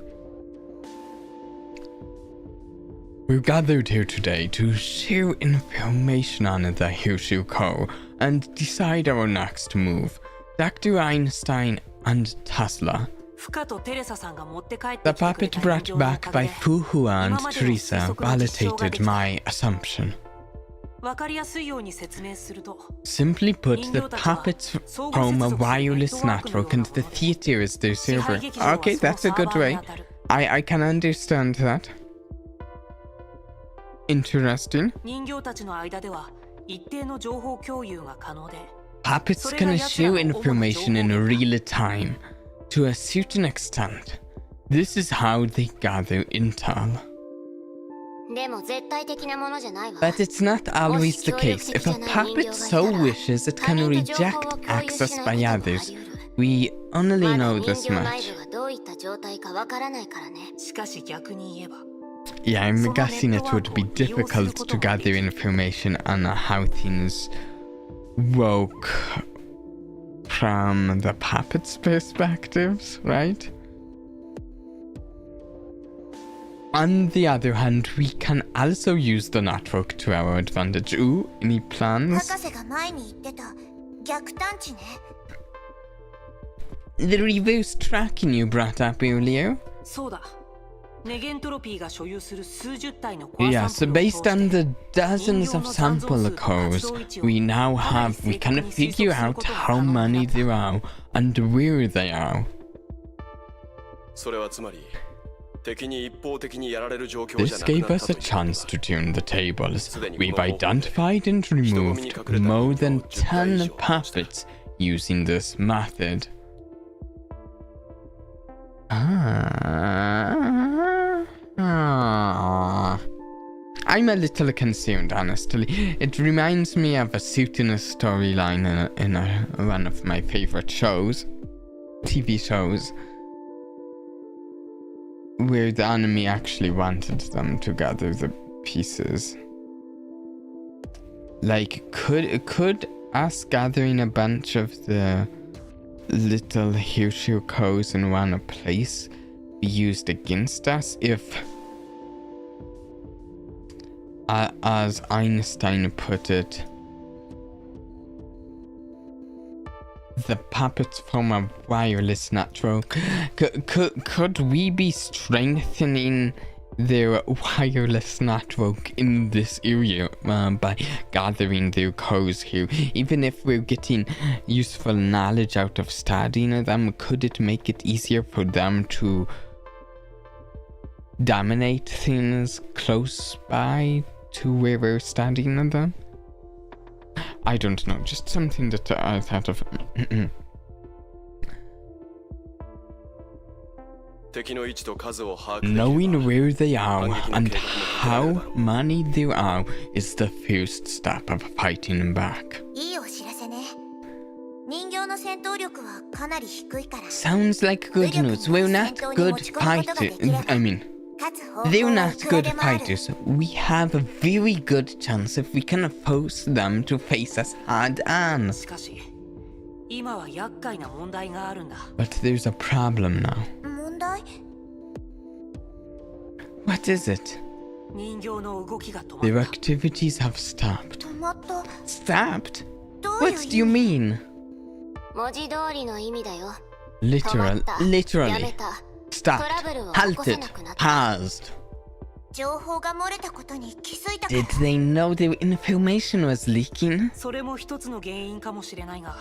We're gathered here today to share information on the Herrscher Co. and decide our next move. Dr. Einstein and Tesla. The puppet brought back by Fuhu and Teresa validated my assumption. Simply put, the puppets from a wireless network and the theater is their server. Okay, that's a good way. I can understand that. Interesting. Puppets can share information in real time. To a certain extent, this is how they gather intel. But it's not always the case. If a puppet so wishes, it can reject access by others. We only know this much. Yeah, I'm guessing it would be difficult to gather information on how things woke from the puppet's perspectives, right? On the other hand, we can also use the network to our advantage. Ooh, any plans? The reverse tracking you brought up earlier? Yeah, so based on the dozens of sample cores we now have, we can figure out how many there are and where they are. This gave us a chance to turn the tables. We've identified and removed more than 10 puppets using this method. I'm a little concerned, honestly. It reminds me of a certain storyline in one of my favorite shows, TV shows, where the enemy actually wanted them to gather the pieces. Like, could us gathering a bunch of the little Herrscher codes in one place be used against us if, as Einstein put it, the puppets from a wireless network? Could we be strengthening their wireless network in this area by gathering their codes here? Even if we're getting useful knowledge out of studying them, could it make it easier for them to dominate things close by to where we're studying them? I don't know, just something that I thought of. Knowing where they are and how many there are is the first step of fighting back. Sounds like good news. We're not good fighters. They're not good fighters. We have a very good chance if we can force them to face us head on. 今は厄介な問題があるんだ。 But there's a problem now. 問題？ What is it? 人形の動きが止ま Their った。 activities have stopped. 止まった。 Stopped? どういう What 意 do you 味？ mean? 文字通りの意味だよ。 Literal, 止まった。や literally. めた。 Stopped. トラブルを起こせ Halted. なくなった。 Paused. 情報が漏れたことに気づいたか Did ら。 they know their information was leaking? それも一つの原因かもしれないが、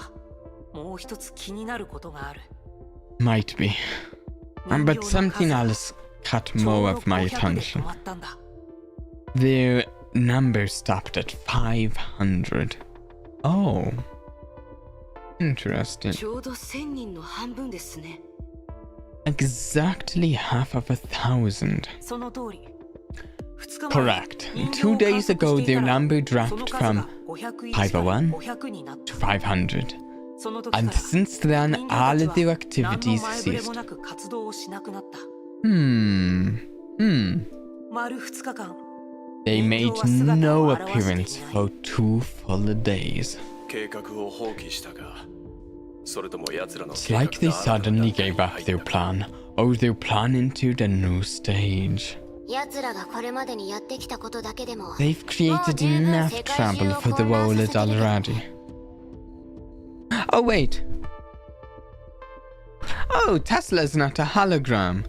もう一つ気になることがある。 Might be. 人 But 形の something 数 else caught ちょう more ど of my 500で止 attention. まったんだ。 Their number stopped at 500. Oh. Interesting. ちょうど1000人の半分ですね。 Exactly half of 1,000. その通り。2日前 Correct. 人形を 2 days 観 ago, 測してい their たら number その dropped 数 from が501から501 500になった to 500. その時か And ら since then, 人形た all ち of は their 何の activities 前触れ ceased. もなく活動をしなくなった。 丸2日間 They 人 made 形は姿 no を現してい appearance ない。 for 2 full days. 計画を放棄したか、それとも奴らの It's 計画 like they が新たな suddenly 段階 gave に up 入った their か。 plan, or their plan entered a new stage. 奴らがこれまでにやってきたことだけでも They've created enough trouble for the world already. Oh, wait. Oh, Tesla's not a hologram.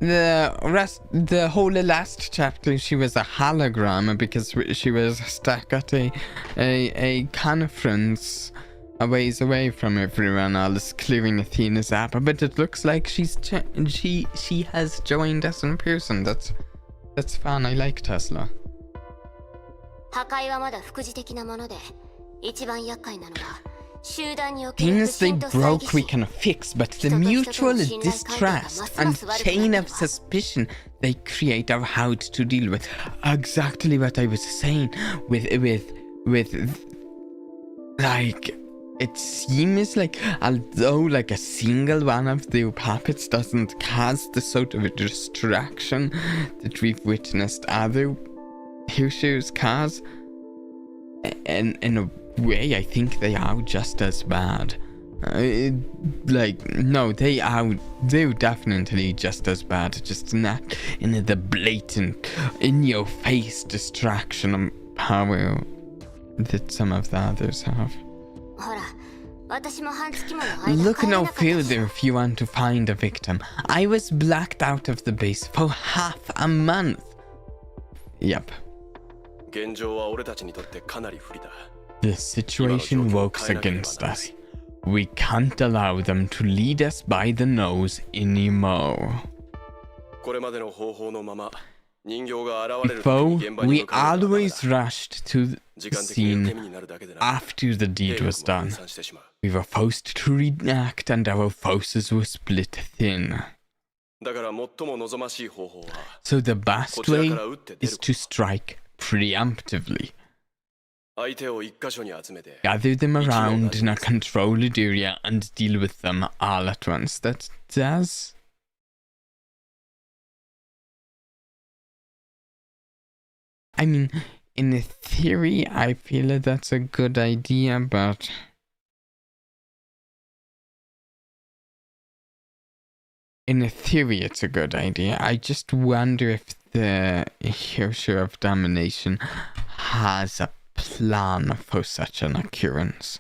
The whole last chapter, she was a hologram because she was stuck at a conference a ways away from everyone else, clearing Athena's app. But it looks like she has joined us in person. That's fun. I like Tesla. 破壊はまだ副次的なもので、一番厄介なのは集団における不 Things they 信と猜疑 broke we 心。 can fix, but the mutual distrust and chain of suspicion they create are hard to deal with. Exactly what I was saying with like, it seems like although like a single one of the puppets doesn't cause the sort of a distraction that we've witnessed other Herrschers cause, and in a way I think they are just as bad. They're definitely just as bad, just not in the blatant, in-your-face distraction and power that some of the others have. ほら、私も半月もの間 Look 帰れ no なかったし further if you want to find a victim. I was blacked out of the base for half a month. Yep. 現状は俺たちにとってかなり不利だ。 The situation works against us. We can't allow them to lead us by the nose anymore. これまでの方法のまま、人形が現れる時 Before, に現場に we 向かうのがダメだ。 always rushed to the 時間的に受け scene 身になるだけでな。 after the 兵 deed 力 was も分 done. 散してしまう。 We were forced to react and our forces were split thin. だから最も望ましい方法は、 So the best こちら way から撃って出 is るこ to strike preemptively. と。相手を一箇所に集めて、 Gather them around in a controlled area and deal with them all at once. That does. I mean, in theory, I feel that that's a good idea, but... In theory, it's a good idea. I just wonder if the Herrscher of Domination has a plan for such an occurrence.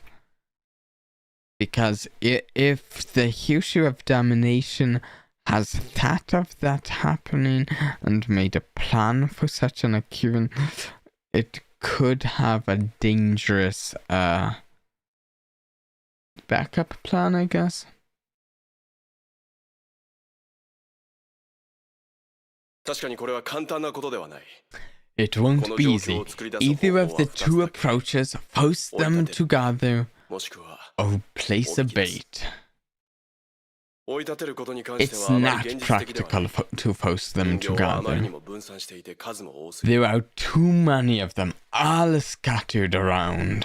Because if the Herrscher of Domination has thought of that happening and made a plan for such an occurrence, it could have a dangerous backup plan, I guess. 確かにこれは簡単なことではない。 It won't be easy. Either of the two approaches, force them together, もしくは、 or place a bait. 追い立てることに関して It's はあま not り現実的ではない practical to force them 人形はあまりに together. も分散していて数も多すぎる。 There are too many of them, all scattered around.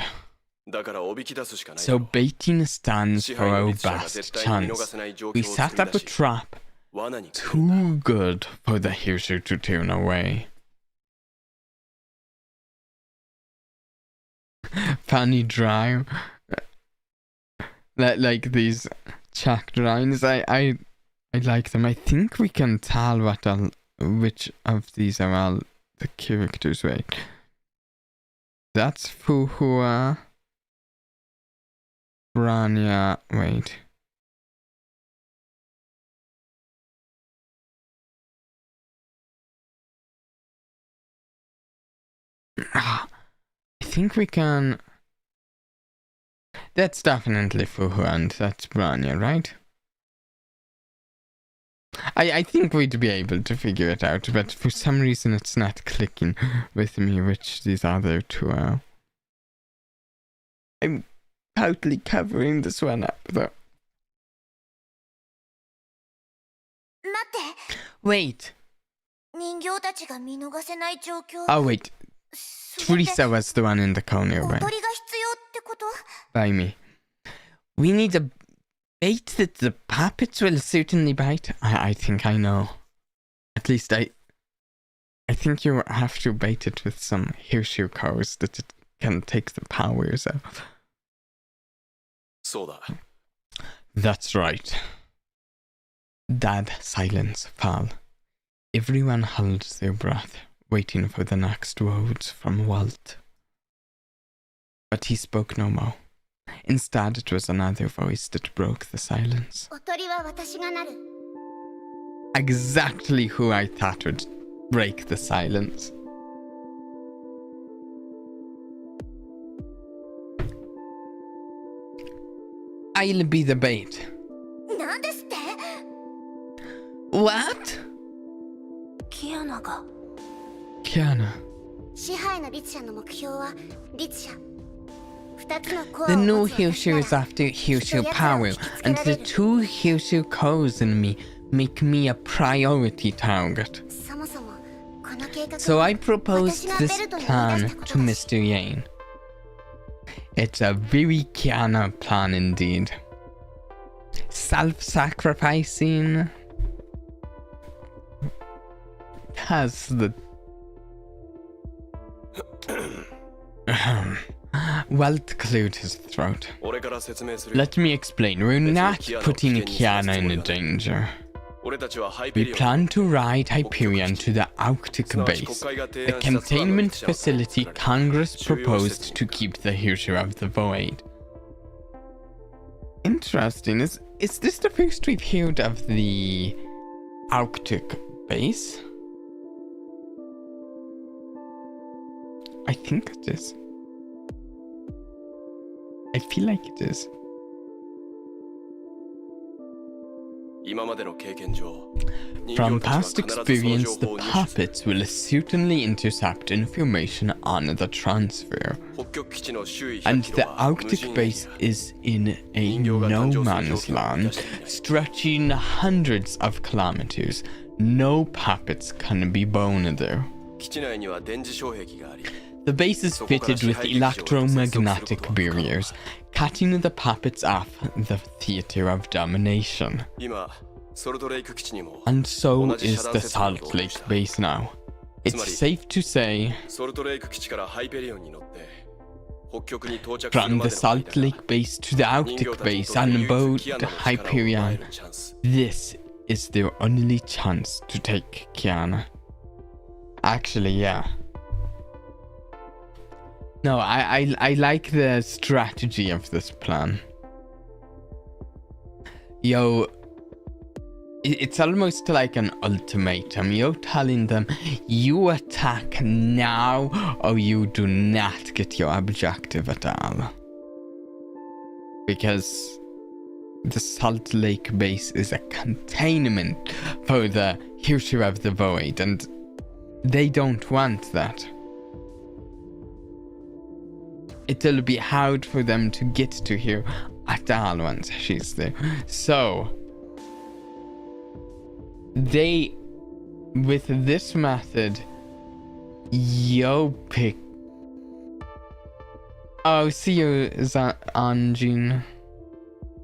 だからおびき出すしかない。 So baiting stands 支 for 配の our 律者が best 絶対に見逃 chance. せない状 We 況を set 作り up a 出し、 trap 罠にかかるんだ。 too good for the Herrscher to turn away. Funny drive. Like these chat lines, I like them. I think we can tell which of these are all the characters, right? That's Fuhua, Branya, wait. I think we can... That's definitely Fuhua and that's Branya, right? I think we'd be able to figure it out, but for some reason it's not clicking with me which these other two are. I'm totally covering this one up, though. Wait. Oh, wait. Teresa was the one in the corner, right? By me. We need a bait that the puppets will certainly bite. I think I know. At least I think you have to bait it with some horseshoe cows that it can take the powers of. That's right. Dead silence fell. Everyone held their breath, waiting for the next words from Walt. But he spoke no more. Instead, it was another voice that broke the silence. Exactly who I thought would break the silence. I'll be the bait. What? Kiana. The new Horseshoe is after Horseshoe power, and the two Horseshoe cows in me make me a priority target. So I proposed this plan to Mr. Yane. It's a very Kiana plan indeed. Self-sacrificing has the... Welt cleared his throat. Let me explain. We're not putting Kiana in danger. We plan to ride Hyperion to the Arctic base, the containment facility Congress proposed to keep the Herrscher of the Void. Interesting. Is this the first we've heard of the Arctic base? I think it is. I feel like it is. From past experience, the puppets will certainly intercept information on the transfer. And the Arctic base is in a no-man's land, stretching hundreds of kilometers. No puppets can be born there. The base is fitted with electromagnetic barriers, cutting the puppets off the theater of domination. And so is the Salt Lake base now. It's safe to say, from the Salt Lake base to the Arctic base on board Hyperion, this is their only chance to take Kiana. Actually, yeah. No, I like the strategy of this plan. Yo, it's almost like an ultimatum. You're telling them, you attack now or you do not get your objective at all. Because the Salt Lake base is a containment for the Herrscher of the Void, and they don't want that. It'll be hard for them to get to here at all once she's there. So, they, with this method, yo pick. Oh, see you, Anjin.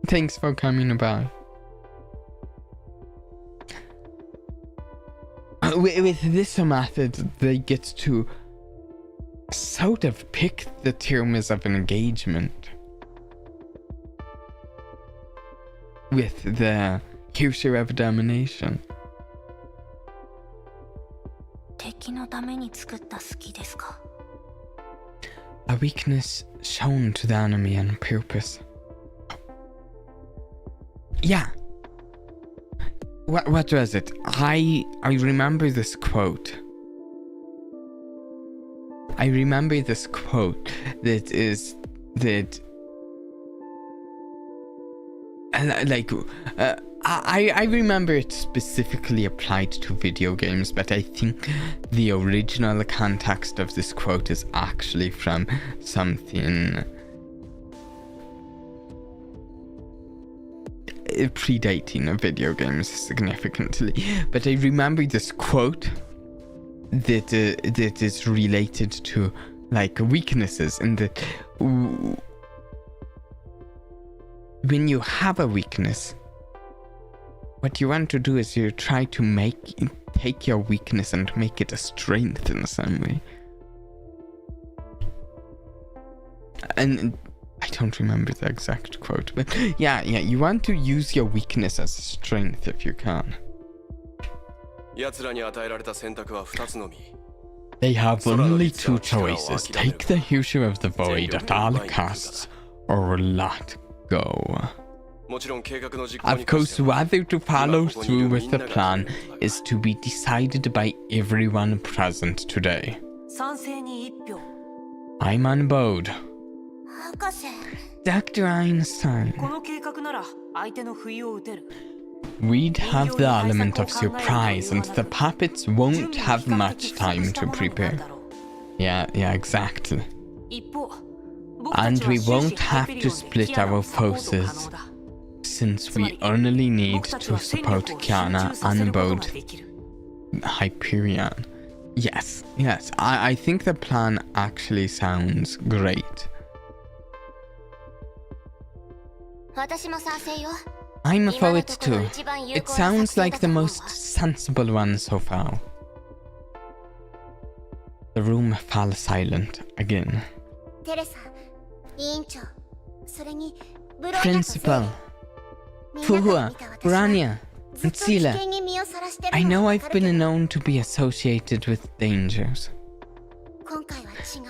Thanks for coming by. With this method, they get to sort of pick the terms of engagement. with the Herrscher of Domination. 敵のために作った好きですか? A weakness shown to the enemy on purpose. Yeah. What was it? I remember this quote. I remember this quote that is that I remember it specifically applied to video games, but I think the original context of this quote is actually from something predating video games significantly. But I remember this quote that is related to like weaknesses, and that when you have a weakness, what you want to do is you try to take your weakness and make it a strength in some way. And I don't remember the exact quote, but yeah, you want to use your weakness as a strength if you can. They have only two choices: take the Herrscher of the Void at all costs, or let go. Of course, whether to follow through with the plan is to be decided by everyone present today. I'm on board. Dr. Einstein. We'd have the element of surprise, and the puppets won't have much time to prepare. Yeah, exactly. And we won't have to split our forces, since we only need to support Kiana on board Hyperion. Yes, I think the plan actually sounds great. I'm for it too. It sounds like the most sensible one so far. The room fell silent again. Principal, Fuhua, Rania, and Sila. I know I've been known to be associated with dangers,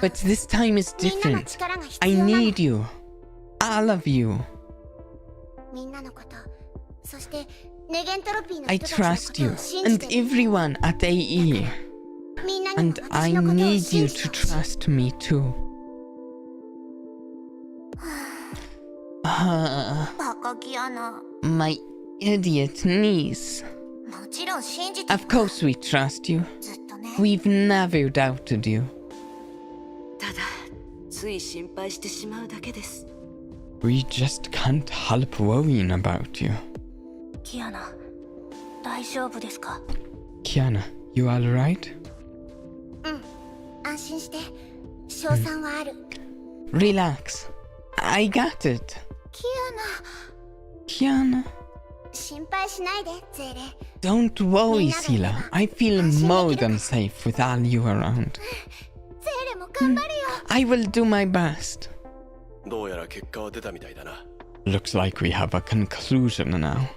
but this time is different. I need you. All of you. I trust you, and everyone at AE. And I need you to trust me too. My idiot niece. Of course we trust you. We've never doubted you. We just can't help worrying about you. Kiana, you alright? Relax. I got it. Kiana. Don't worry, Sila. I feel more than safe with all you around. I will do my best. Looks like we have a conclusion now.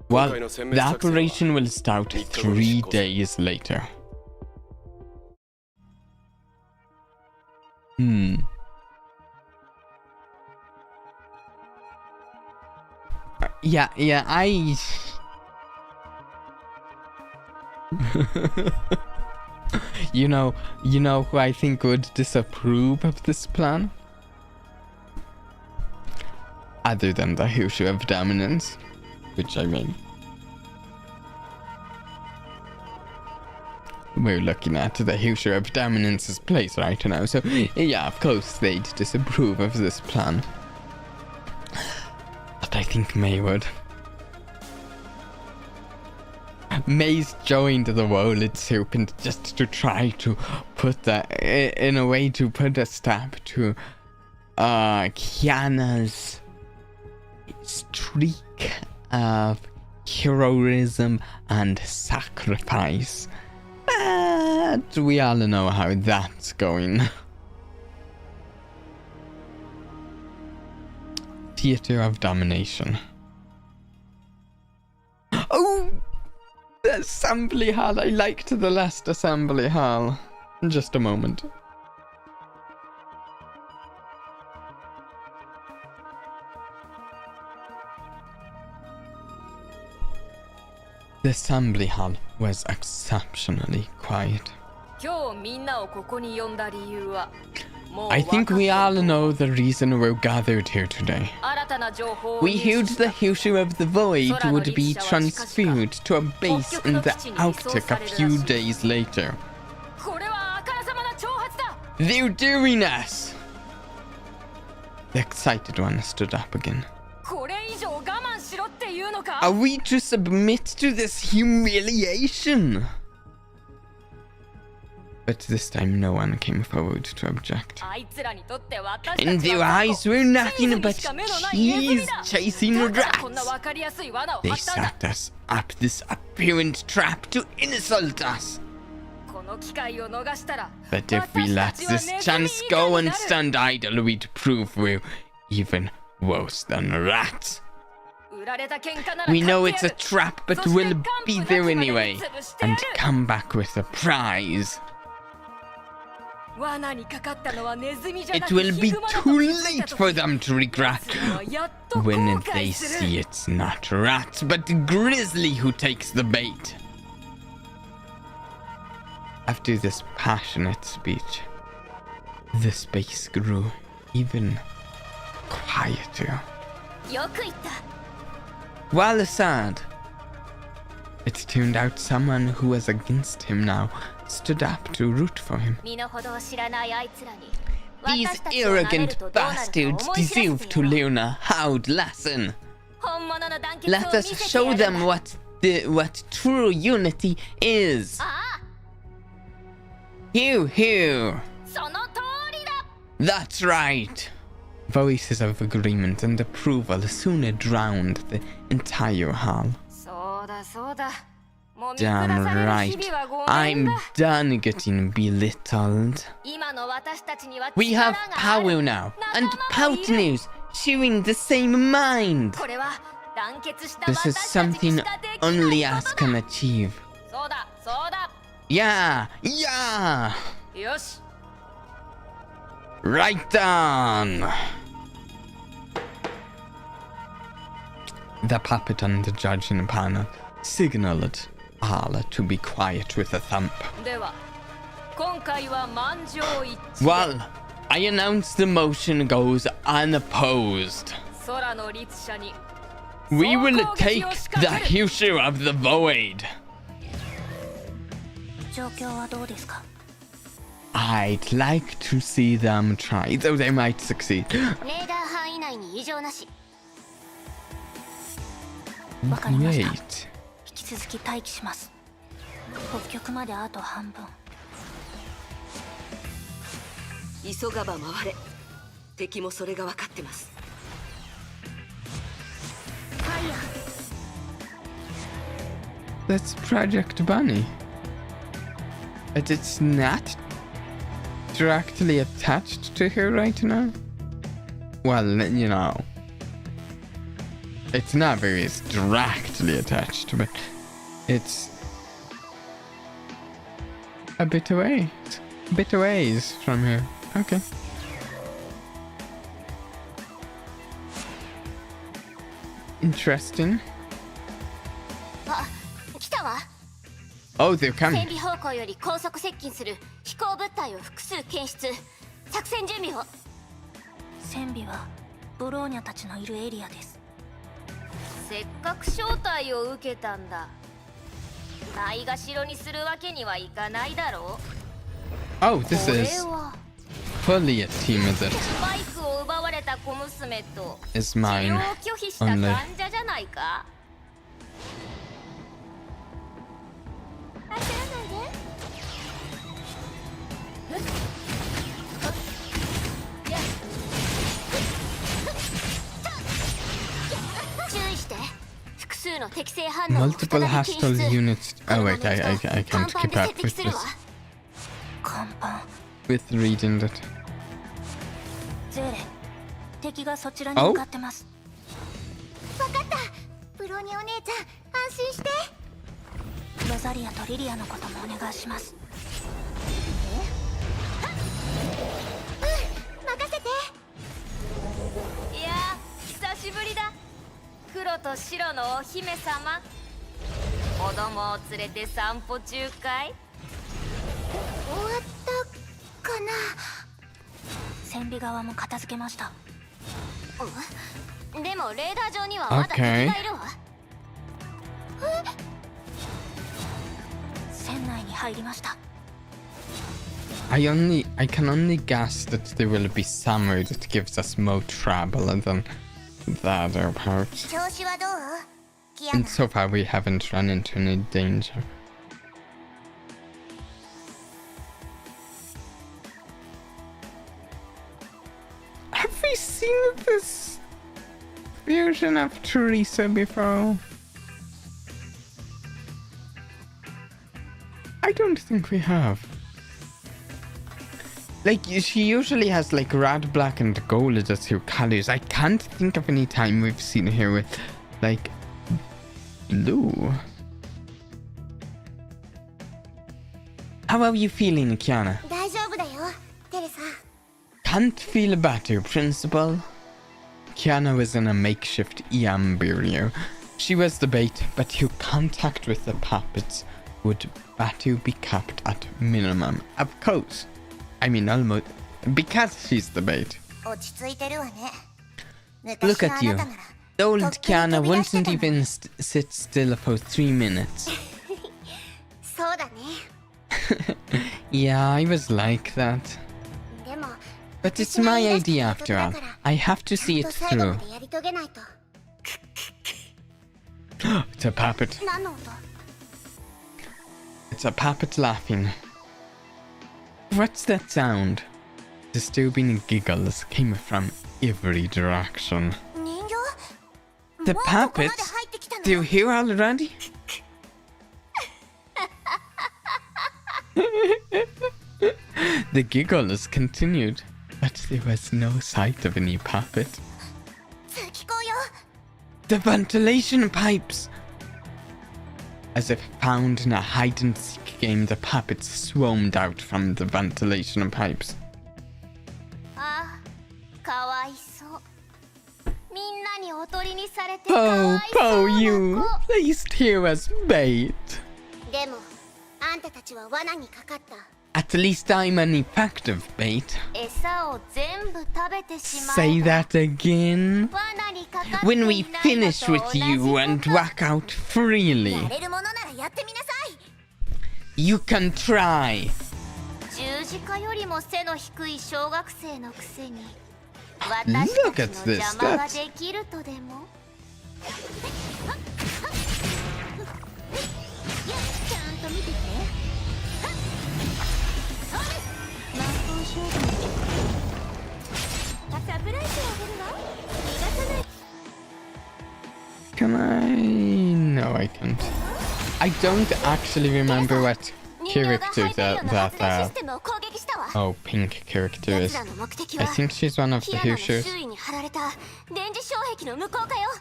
Well, the operation will start 3 days later. Yeah, I... You know who I think would disapprove of this plan? Other than the Herrscher of Dominance, which I mean, we're looking at the Herrscher of Dominance's place right now, so yeah, of course they'd disapprove of this plan. But I think May would. May's joined the Wallet Serpent just to try to put in a way to put a stop to Kiana's streak of heroism and sacrifice. But we all know how that's going. Theater of Domination. The assembly hall. I liked the last assembly hall. Just a moment. The assembly hall was exceptionally quiet. I think we all know the reason we're gathered here today. We heard the Herrscher of the Void would be transferred to a base in the Arctic a few days later. They're doing us! The excited one stood up again. Are we to submit to this humiliation? But this time no one came forward to object. In their eyes were nothing but cheese chasing rats. They set us up this apparent trap to insult us. But if we let this chance go and stand idle, we'd prove we're even worse than rats. We know it's a trap, but we'll be there anyway and come back with a prize. It will be too late for them to regret when they see it's not rats, but Grizzly who takes the bait. After this passionate speech, the space grew even quieter. Well said. It turned out someone who was against him now stood up to root for him. These arrogant bastards deserve to learn a hard lesson. Let us show them what true unity is. Hear, hear. That's right. Voices of agreement and approval soon drowned the entire hall. Damn right. I'm done getting belittled. We have power now, and partners sharing the same mind. This is something only us can achieve. Yeah, yeah. Right on. The puppet and the judge in the panel signaled Hala to be quiet with a thump. Well, I announce the motion goes unopposed. We will take the Herrscher of the Void. I'd like to see them try, though they might succeed. Wait. 続き待機します。北極まであと半分。急がば回れ。敵もそれが分かってます。That's Project Bunny. But it's not directly attached to her right now? Well, you know. It's not very directly attached, but it's a bit away. A bit ways from here. Okay. Interesting. Oh, they're coming. 船尾方向より高速接近する飛行物体を複数検出。作戦準備を。船尾はブローニャたちのいるエリアです。せっかく招待を受けたんだ。ないがしろにするわけにはいかないだろう。Oh, this is fully a team that バイクを奪われた小娘と is mine 治療を拒否した患 only. 者じゃないか。焦らないで。注意して。複数の適正反応を Multiple 再び検 hostile 出。 units. Oh wait, I can't keep up with this. 看板。 With reading that. ゼーレ、敵がそちらに向かってます。わかった。ブローニャお姉ちゃん、安心して。ザリアとリリアのこともお願いします。任せて。いや久しぶりだ。黒と白のお姫様、子供を連れて散歩中かい？終わったかな。船尾側も片付けました。でもレーダー上にはまだ敵がいるわ。船内に入りました。I can only guess that there will be somewhere that gives us more trouble than the other part. 調子はどう？キア And ナ。 so far we haven't run into any danger. Have we seen this version of Teresa before? I don't think we have. Like, she usually has like red, black and gold as the two colors. I can't think of any time we've seen her with like blue. How are you feeling, Kiana? 大丈夫だよ、テレサ。 Can't feel better, Principal. Kiana was in a makeshift Iambirio. She was the bait, but her contact with the puppets would Batu be kept at minimum. Of course. I mean almost, because she's the bait. 落ち着いてるわね。 Look 昔 at の you. あなたなら The old とっくに Kiana 飛び出して wouldn't たの。 even sit still for 3 minutes. そうだね。 Yeah, I was like that. でも But it's my idea after all. I have to see ちゃ it んと最後ま through. でやり遂げないと。 It's a puppet. 何の音？ It's a puppet laughing. What's that sound? Disturbing giggles came from every direction. 人形？ The もうここまで puppets? 入ってきたの？ Do you hear already? The giggles continued, but there was no sight of any puppet. 通気口よ。 The ventilation pipes! As if found in a hide-and-seek game, the puppets swarmed out from the ventilation pipes. ああ、かわいそう。みんなにおとりにされてか Oh, わいそう Poe, な you 子。 placed here as bait. でも、あんたたちは罠にかかった。 At least I'm an effective bait. 餌を全部食べてしま Say えば。 that again. 罠にかかって When い we ないの finish と with 同じ you こ and と。 walk out freely, やれるものならやってみなさい。 you can try. 十字架よりも背の低い小学生のくせに Look 私た at ちの this. 邪魔が That's できるとでも。ちゃんと見てて。マント勝負のサプライズをあげるわ。逃がさない。 Can I? No, I can't. I don't actually remember what 人形がハ character イペリオン that の発電シ that ステムを攻撃したわ。 oh pink character 奴 is. らの目的 I は think she's one of キ the アナの Hershers. 周囲に張られた電磁障壁の向こうかよ。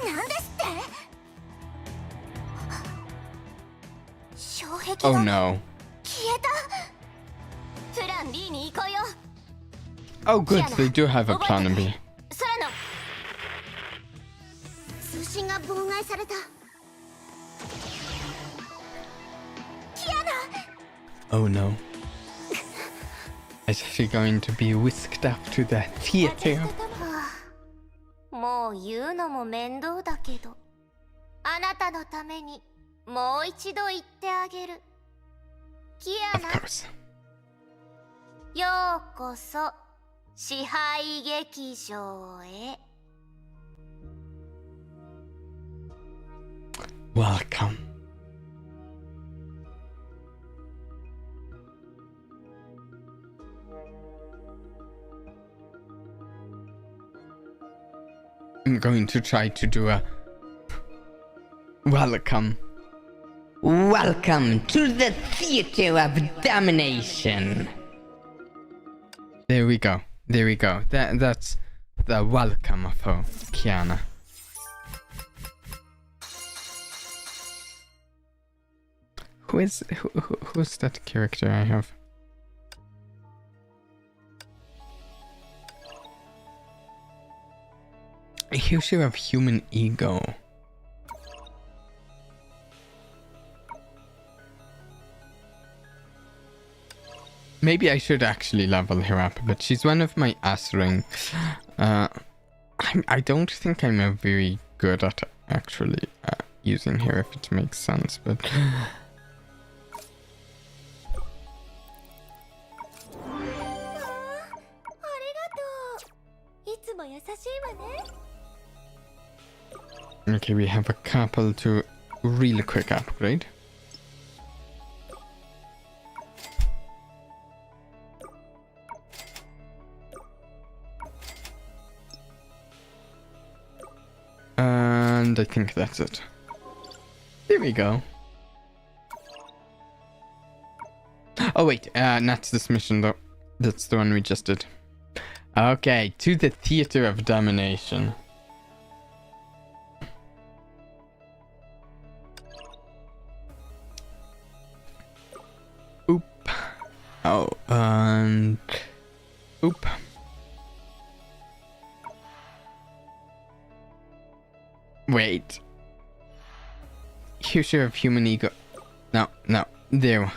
なんですって？障壁 Oh が no. 消えた。プラン B に行こうよ。 Oh good, they do have a plan B. 空の通信が妨害された。キアナ。 Oh no. Is she going to be whisked up to the theater? もう言うのも面倒だけど、あなたのためにもう一度言ってあげる。キア Of ナ、 course. ようこそ支配劇場へ。 Welcome. I'm going to try to do a welcome. Welcome to the theater of domination. There we go. There we go. That's the welcome for Kiana. Who's that character I have? Herrscher of Human Ego. Maybe I should actually level her up, but she's one of my ass ranks. I don't think I'm very good at actually using her, if it makes sense, but... Okay, we have a couple to really quick upgrade. And I think that's it. There we go. Oh wait, not this mission though. That's the one we just did. Okay, to the Theater of Domination. Oop. Oh, and... Oop. Wait. Herrscher of Human Ego. No, there.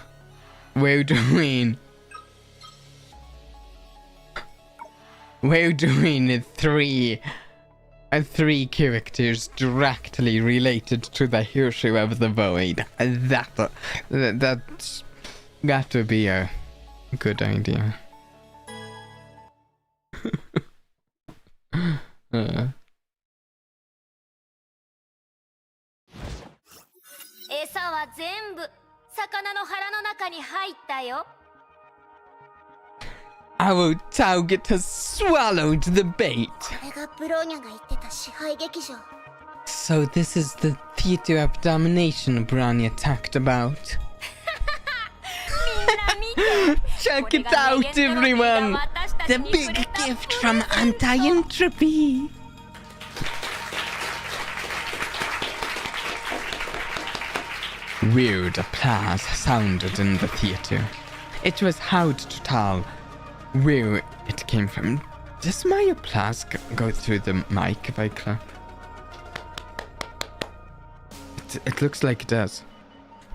We're doing three characters directly related to the Herrscher of the Void. That's got to be a good idea. 餌は全部魚の腹の中に入ったよ。 Our target has swallowed the bait. これがブローニャが言ってた支配劇場。 So this is the Theater of Domination Branya talked about. みんな見て。 Check it out, everyone! The big gift from Anti-Entropy! Weird applause sounded in the theater. It was hard to tell where it came from. Does my applause go through the mic if I clap? It looks like it does.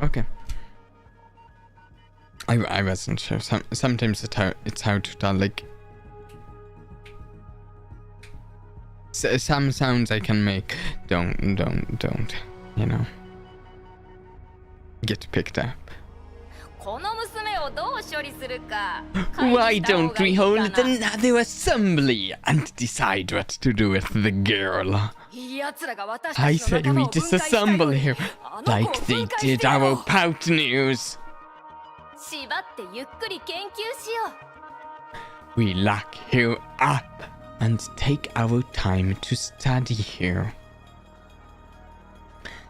Okay. I wasn't sure. Sometimes it's hard to tell. Like some sounds I can make don't. You know. Get picked up. Why don't we hold another assembly and decide what to do with the girl? I say we disassemble her like they did our partners. We lock her up and take our time to study her.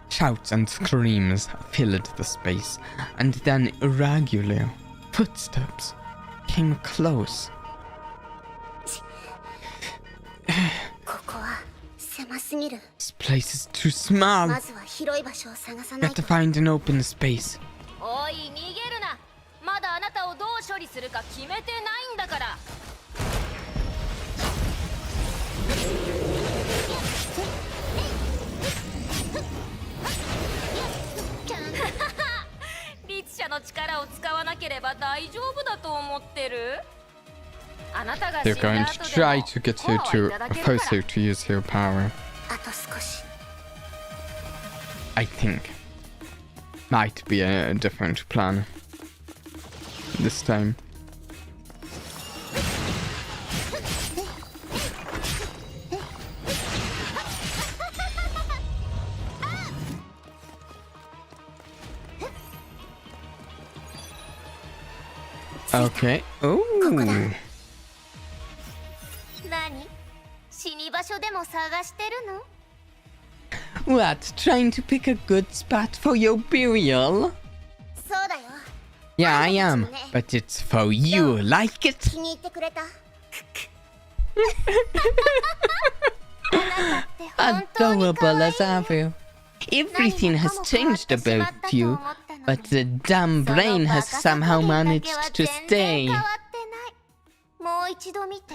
Shouts and screams filled the space, and then irregular footsteps came close. This place is too small. Got to find an open space. おい逃げるな。まだあなたをどう処理するか決めてないんだから。律者の力を使わなければ大丈夫だと思ってる？あなたが死んだ後でも They're going to try to get her to force her to use her power. あと少し。 I think might be a different plan this time. Okay. Oh. 何？死に場所でも探してるの？ What? Trying to pick a good spot for your burial? そうだよ。 Yeah, I am. But it's for you. Like it? 気に入ってくれた。 Adorable as ever. Everything has changed about you. But the damn brain has somehow managed to stay. もう一度見て。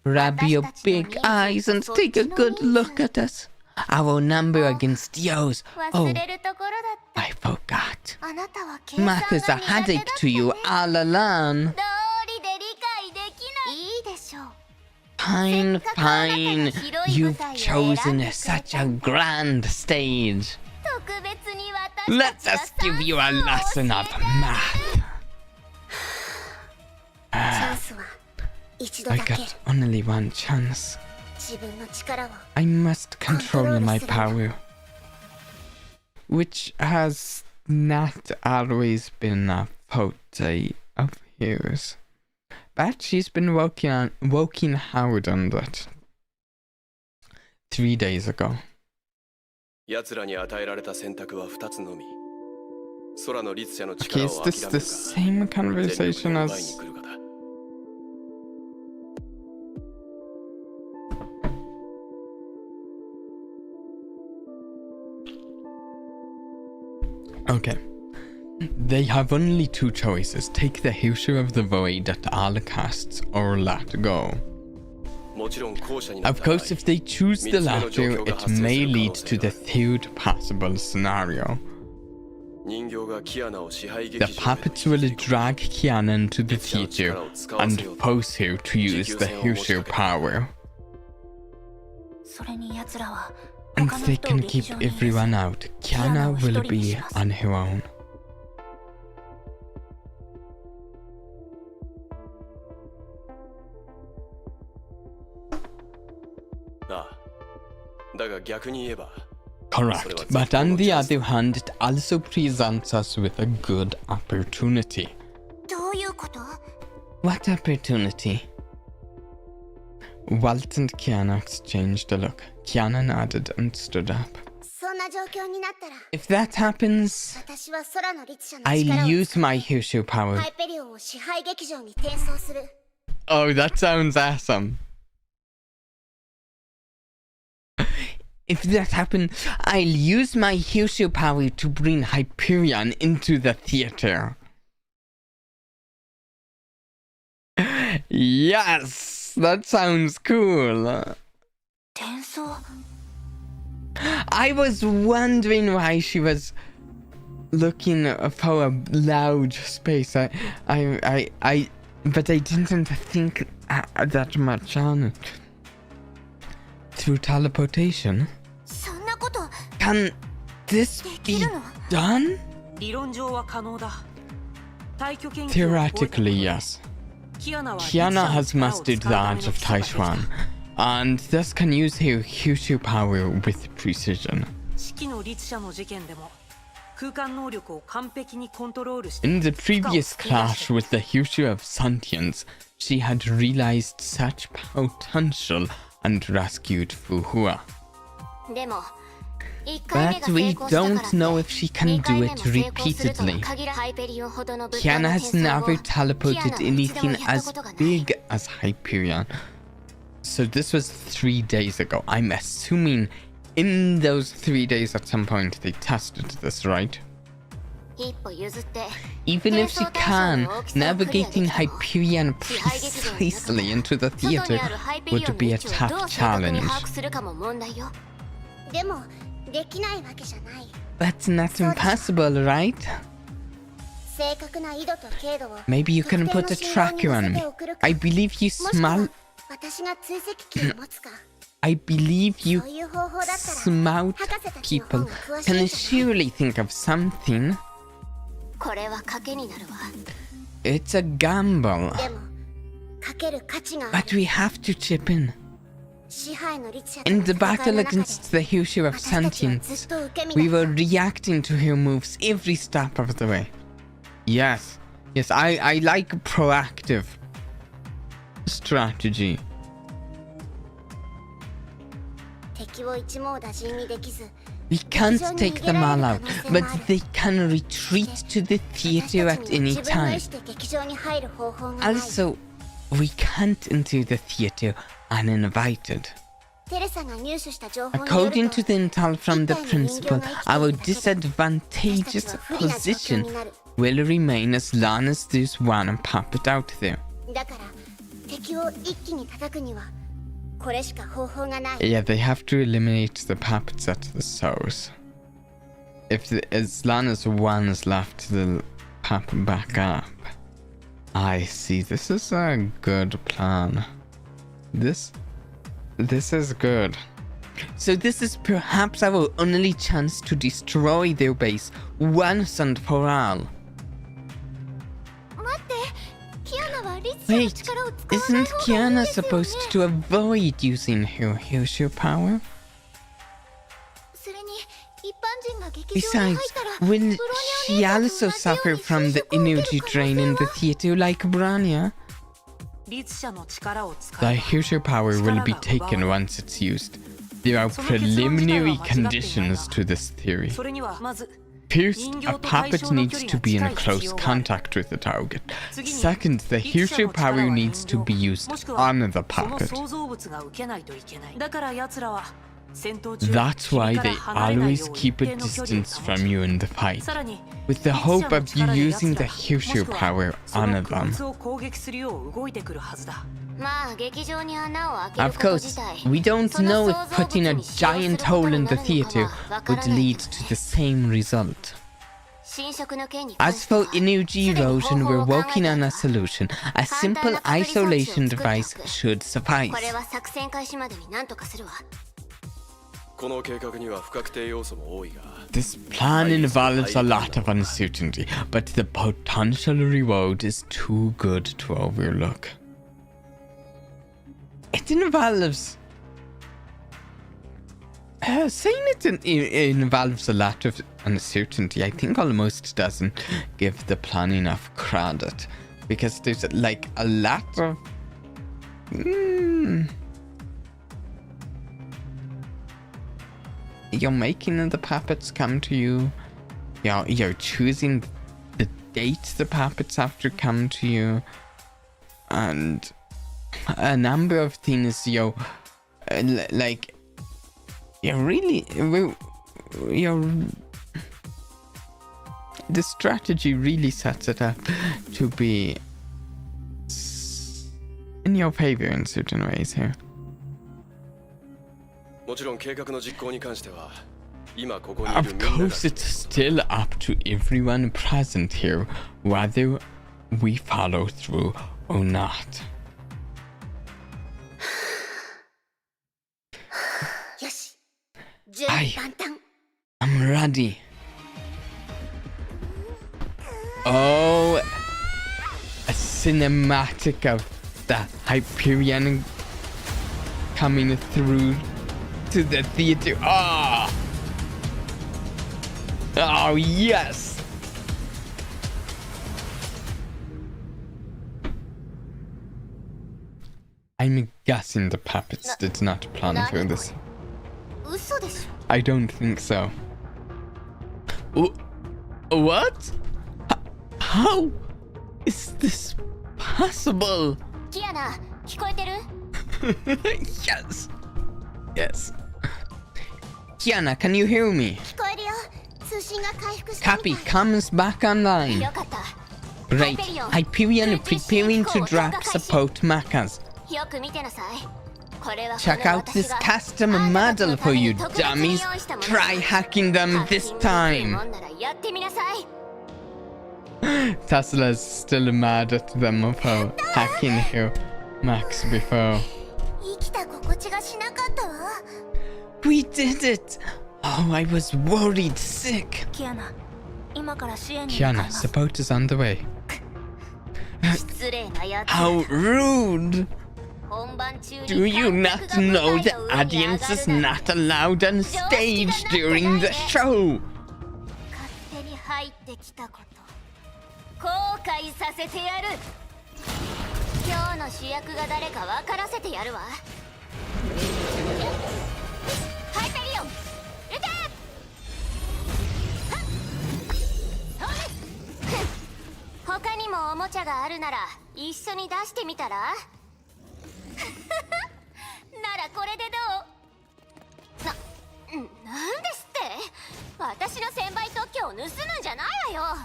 Rub your big eyes and take a good look at us. Our number against yours. Oh, 忘れるところだった。 I forgot. あなたは計算が Math is a 苦手 headache だった to you ね。 all along. 道理で理解できない。いいでしょう。 Fine, fine. You've chosen such a grand stage. 特別に私 Let たちは us give you a lesson of math. チャンスは一度 I だけ。 got only one chance. 自分の力を I must control my power. Which has not always been a forte of hers. But she's been working hard on that. 3 days ago. 奴らに与えられた選択は2つのみ。空の律者の Okay, 力 is を this 諦め the るか、 same 全力 conversation で奪いに as... 来るかだ。Okay. They have only two choices. Take the Herrscher of the Void at all costs or let go. もちろん後者になっ Of た場合、 course, if they choose the 三つ目の状 latter, 況が it 発生 may する可 lead 能 to 性 the がある。 third possible scenario. 人形がキアナを支配 The 劇場へと puppets will 引きずり込 drag Kiana into the 律者の theater 力を使わ and せようと force her to use the Herrscher power. それに奴らは And 他の they 人を can 劇 keep 場に入れず everyone out. Kiana will be on her own. ああ、だが逆に言えば、 Correct. But on the other hand, it also presents us with a good opportunity. どういうこと？ What opportunity? Walt and Kiana exchanged a look. Kiana nodded and stood up. そんな状況になったら If that happens, 私は空の律者の I'll 力を use my Herrscher power. ハイペリオンを支配劇場に転送する。 Oh, that sounds awesome. If that happens, I'll use my Herrscher power to bring Hyperion into the theater. Yes, that sounds cool. 転送？ I was wondering why she was looking for a loud space. But I didn't think that much on it. Through teleportation? そんなこと Can this で be きるの？ done? 理論上は可能だ。退去研究を終えた Theoretically, yes. キアナは Kiana 律 has 者の力を mastered 使 the うため art の of 基礎ができた Taishuan, and thus can use her Herrscher power with precision. 四季の律者の事件でも空間能力を完璧にコントロールして In the previous clash with the Herrscher of Sentience, she had realized such potential and rescued Fuhua. でも1回目が But 成 we 功したから don't って know if she can 2 do 回目 it も成功するとは repeatedly. 限らハイペリオンほどの物体 Kiana の has 転送を never teleported キアナは一度も anything やった as ことがない。 big as Hyperion. So this was 3 days ago. I'm assuming in those 3 days at some point they tested this, right? 一歩譲って Even if she can, navigating Hyperion precisely into the 外に theater あるハイペリオン would の be 位 a 置をど tough う正確に challenge. 把握するかも問題よ。でもできないわけじゃない。 That's not impossible, right? 正確な緯度と経度を Maybe you can 特 put 定 a の信号に tracker 乗 on せ me. て送るか I believe you もしくは smell. 私が追跡機を持つか I believe you そういう方法だったら smart 博士たちの方 people が詳しい can んじゃない？ surely think of something. これは賭けになるわ。 It's a gamble. でもかける価値があ But る。 we have to chip in. 支配の律者と In の the 戦い battle の中で against the Herrscher of 私たちはずっ Sentience, と受け身 we だっ were reacting to her moves every step of the way. Yes. Yes, I like proactive strategy. た。敵を一網打尽にできず We can't take them all out, but they can retreat to the 私 theater た at ちには any 自分の意 time. 思で劇場に入る方法がない。 Also, we can't enter the theater uninvited. According to the intel from the principal, our disadvantageous position will remain as long as there's one puppet out there. Yeah, they have to eliminate the puppets at the source. As long as one is left, they'll pop back up. I see. This is a good plan. This is good. So this is perhaps our only chance to destroy their base once and for all. Wait, isn't Kiana supposed to avoid using her Herrscher power? Besides, will she also suffer from the energy drain in the theater like Branya? The Herrscher power will be taken once it's used. There are preliminary conditions to this theory. First, a puppet needs to be in close contact with the target. Second, the Herrscher power needs to be used on the puppet. That's why they always keep a distance from you in the fight, with the hope of you using the Herrscher power on them. Of course, we don't know if putting a giant hole in the theater would lead to the same result. As for energy erosion, we're working on a solution. A simple isolation device should suffice. This plan involves a lot of uncertainty, but the potential reward is too good to overlook. It involves... saying it involves a lot of uncertainty, I think almost doesn't give the plan enough credit. Because there's like a lot of... You're making the puppets come to you. You're choosing the date the puppets have to come to you. And a number of things, like... The strategy really sets it up to be in your favor in certain ways here. Of course, it's still up to everyone present here whether we follow through or not. I'm ready. Oh, a cinematic of the Hyperion coming through to the theater. Oh yes. I'm guessing the puppets did not plan for this. I don't think so. What? How is this possible? Yes. Yes. Kiana, can you hear me? Copy, comms back online. Great. Hyperion preparing to drop support mechas. Check out this custom model for you dummies. Try hacking them this time. Tesla's still mad at them for hacking her Max before. We did it! Oh, I was worried sick. Kiana, support is on the way. How rude! Do you not know the audience is not allowed on stage during the show? なんですって？私の1000倍特許を盗むんじゃないわよ。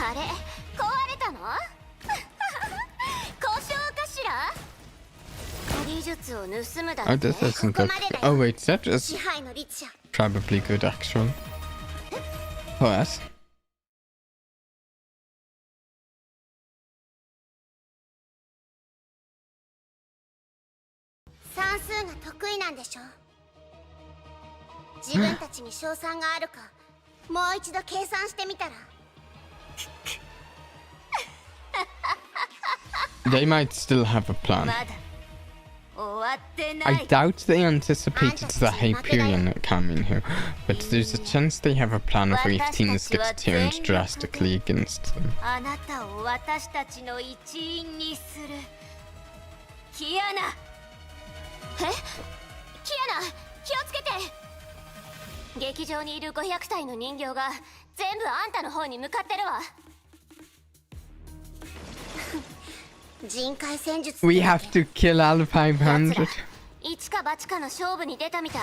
あれ、壊れたの？故障かしら？技術を盗むだって。 Oh, this isn't good. Oh wait, that is 支配の律者。 probably good actually. What? 算数が得意なんでしょ。自分たちに賞賛があるかもう一度計算してみたら。They might still have a plan. まだ終わってな I い。 doubt they anticipated the Hyperion coming here, but there's a chance they have a plan if Things get turned drastically against them. あなたを私たちの一員にする。キアナ。キアナ、気をつけて。劇場にいる500体の人形が全部あんたの方に向かってるわ。人海戦術。 We have to kill all 500. 一か八かの勝負に出たみたい。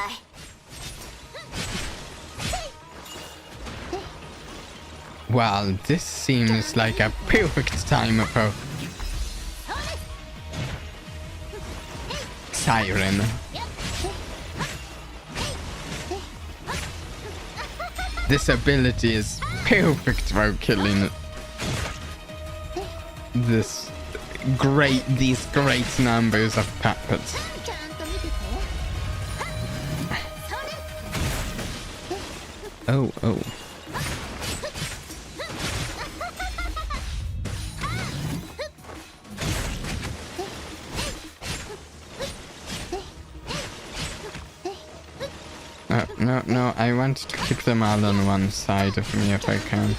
Well, this seems like a perfect time for Siren. This ability is perfect for killing these great numbers of puppets. Oh. No, I want to keep them all on one side of me if I can.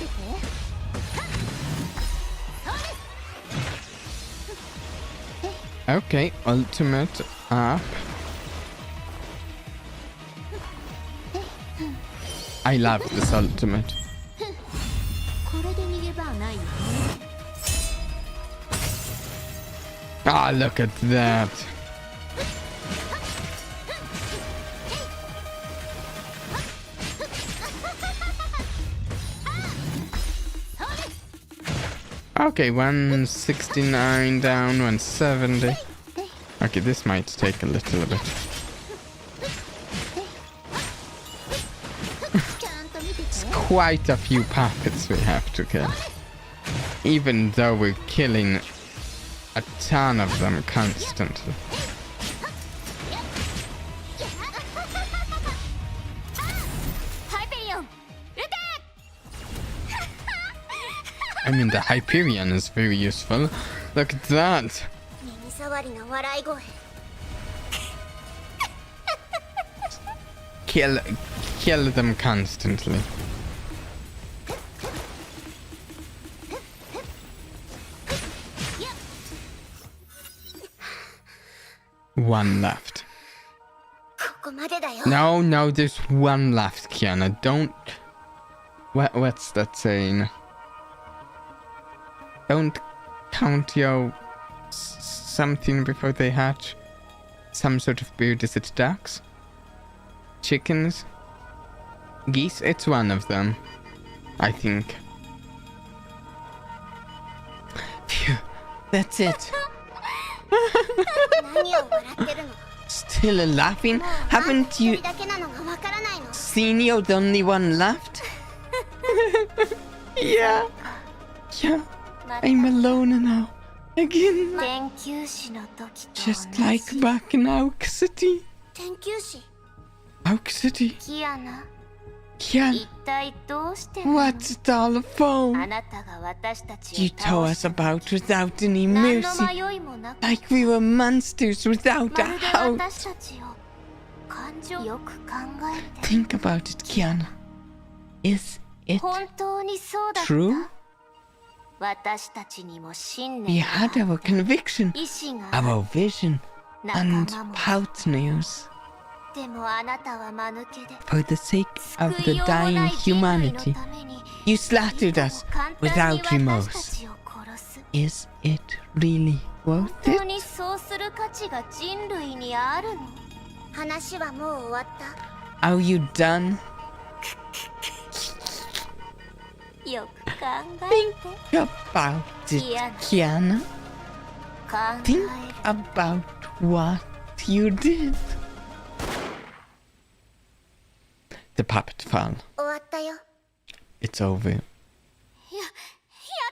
Okay, ultimate up. I love this ultimate. Ah, look at that. Okay, 169 down, 170. Okay, this might take a little bit. It's quite a few puppets we have to kill. Even though we're killing a ton of them constantly. I mean, the Hyperion is very useful. Look at that. Kill them constantly. One left. No, there's one left, Kiana. Don't... What's that saying? Don't count your something before they hatch. Some sort of bird. Is it ducks? Chickens? Geese? It's one of them, I think. Phew, that's it. Still laughing? Haven't you seen you're the only one left? Yeah. I'm alone now. Again. Just like back in Auk City. Auk City. Kiana. What's it all for? You tore us about without any mercy. Like we were monsters without a house. Think about it, Kiana. Is it true? We had our conviction, our vision, and partners. For the sake of the dying humanity, you slaughtered us without remorse. Is it really worth 本 it? 当にそうする価値が人類にあるの？話はもう終わった。 Are you done? よく考え Think about it, Kiana. 考 Think える。 about what you did. The puppet fell. 終わったよ。 It's over. やっ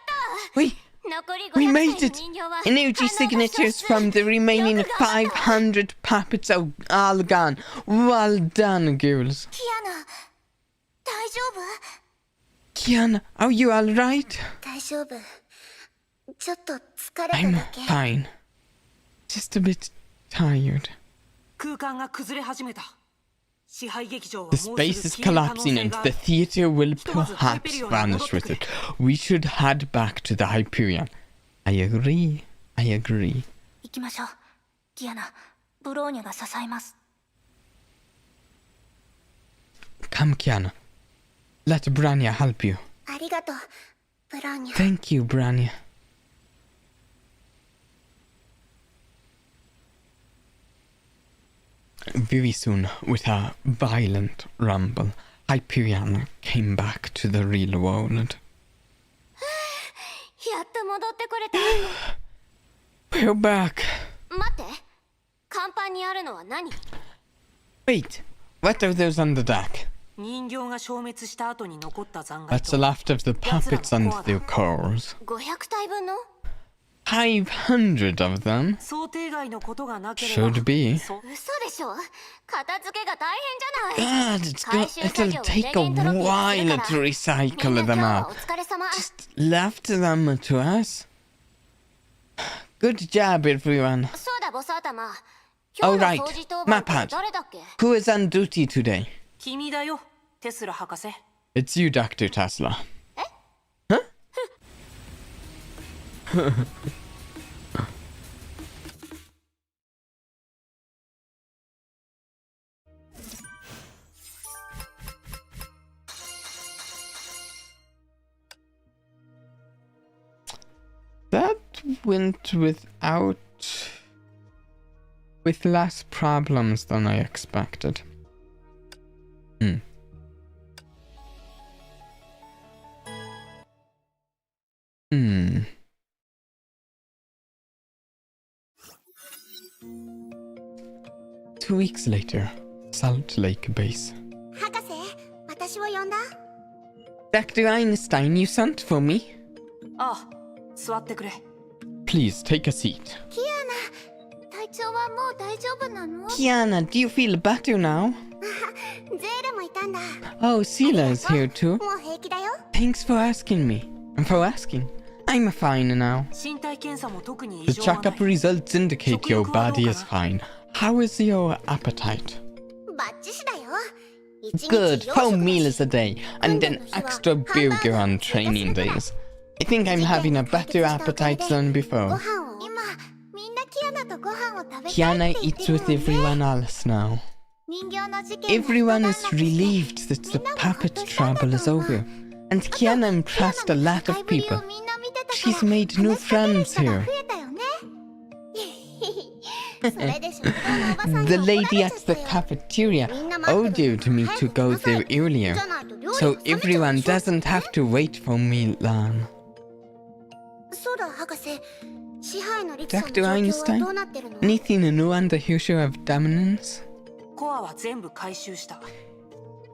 たわ。 Wait, 残り we 500 made 体 it! の人形は Energy signatures from the remaining 500 puppets are all gone. Well done, girls. キアナ、大丈夫？ Kiana, are you alright? 大丈夫。ちょっと疲れた I'm だけ。 fine. Just a bit tired. 空間が崩れ始めた。支配劇場は The もうすぐ space is 消える可能 collapsing 性 and があ the る。 theater will perhaps vanish with it. We should head back to the Hyperion. I agree. I agree. 行きましょう。キアナ、ブローニャが支えます。 Come, Kiana. Let Branya help you. ありがとう、ブローニャ。 Thank you, Branya. Very soon, with a violent rumble, Hyperion came back to the real world. やっと戻ってこれた。 We're back. 待って、甲板にあるのは何？ Wait, what are those on the deck? 人形が消滅した後に残った残骸 That's と the left of the puppets and their cores. 500体分の？ 500 of them? 想定外のことがなければ Should be. そう嘘でしょ？片付けが大変じゃない。 God, it'll take a while to recycle them みんな今日は out. お疲れ様。 Just left them to us. Good job, everyone. そうだ、ボス頭。今日の Alright, 掃除当番って Mapad. 誰だっけ？ Who is on duty today? 君だよ、テスラ博士。 It's you, Dr. Tesla. That went with less problems than I expected. Two weeks later, Salt Lake Base. 博士、私を呼んだ？ Dr. Einstein, you sent for me? ああ、座ってくれ。 Please take a seat. キアナ、体調はもう大丈夫なの？ Kiana, do you feel better now? ゼールもいたんだ。 Oh, Sela is here too. もう平気だよ。 Thanks for asking me. And for asking. I'm fine now. 身体検査も特に The 異常はない。 checkup results indicate your body is fine. How is your appetite? バッチシだよ。一日 Good, 4 4 食だし meals a day, and an extra burger on training days. I think I'm having a better appetite than ご before. 飯を今みんなキアナとご飯を食べたいって Kiana 言って eats る with のね。 everyone else now. 人形の事件が Everyone 一 is 段落して relieved that the puppet trouble is over. And Kiana impressed a lot of people. She's made new friends here. The lady at the cafeteria ordered me to go there earlier, so everyone doesn't have to wait for me long. そうだ、博士。支配の律さんの Dr. 状況は Einstein, どうなってるの？ anything new on the Herrscher of Dominance? コアは全部回収した。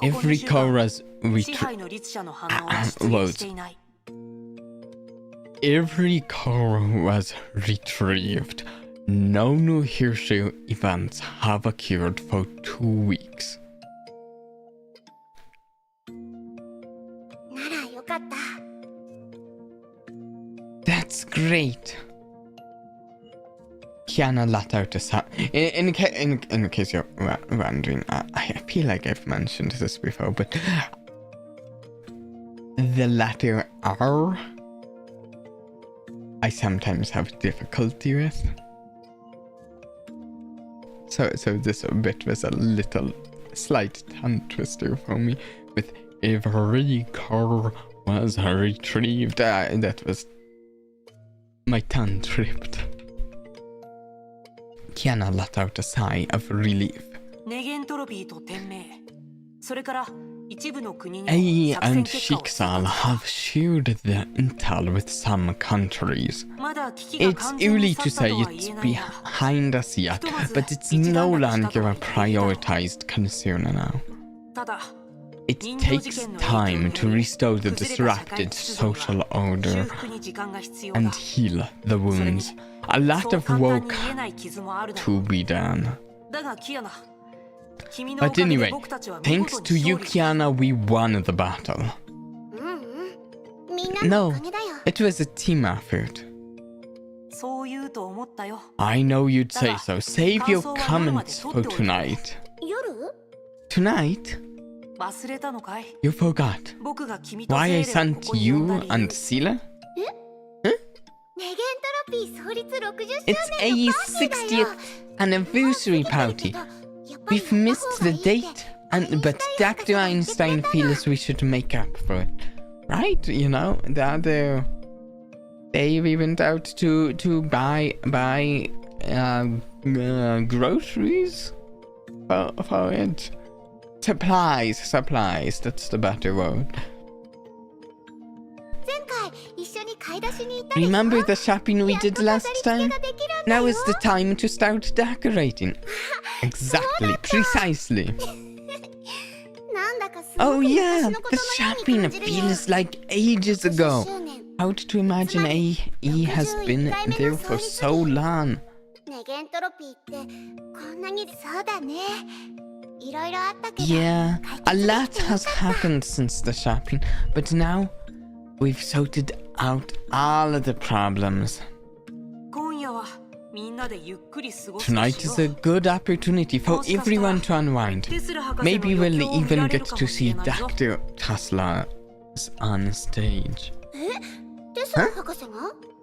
Every core was 支配の律者の反応は出現していない。 Every core was retrieved. No new Herrscher events have occurred for 2 weeks. ならよかった。 That's great. Kiana let out a sound. In case you're wondering, I feel like I've mentioned this before, but the letter R I sometimes have difficulty with. So this bit was a little slight tongue twister for me. With every core was retrieved. That was my tongue tripped. Kiana let out a sigh of relief. ネゲントロピーと天命、それから一部の国にも A 作戦 and 結果を Shiksal have shared their intel with some countries. まだ危機が It's 完全 early に to 去った say とは it's 言えないが、 behind us yet, but it's no longer a prioritized concern now. ただ It takes time to restore the disrupted social 修 order 復に時間が必要 and だ。 heal the wounds. A そ lot う of 簡単に work 言えない傷もあるだろう。 to be done. だがキアナ、君のお But かげで anyway, 僕たちは見 thanks 事 to に you, 勝利した。 Kiana, we won the battle. みんなのお No, かげだよ。 it was a team effort. そう言うと思ったよ。 I know you'd say so. Save your comments for tonight. 夜 Tonight? 忘れたのかい？ You forgot 僕が君と why セ I ーレを sent ここに呼ん you だ理由 and Sila? ネゲントロピー創立60周 It's 年 a のパーティーだよ。 60th anniversary party. We've missed the date, but Dr. Einstein feels we should make up for it. Right? You know, the other day we went out to buy groceries for it. Supplies, that's the better word. 前回一緒に買い出しに行ったでしょ。 Remember the shopping we did last 飾り time? 付けができるんだよ。 Now is the time to start decorating. Exactly, precisely. なんだかす Oh ごく yeah, 昔のこと the のように shopping 感じるよ。 feels like ages ago. 60周年 How to imagine AE has been there for so long. ネゲントロピーってこんなにそうだね。いろいろあったけど。 Yeah, a lot has happened since the shopping, but now we've sorted out all of the problems. 今夜はみんなでゆっくり過ごすと Tonight し is よ a good opportunity for everyone to unwind. テスラ博士の Maybe 余 we'll 興を見 even られ get るか to もしれ see ないぞ。 Dr. Tesla on stage. テスラ博士が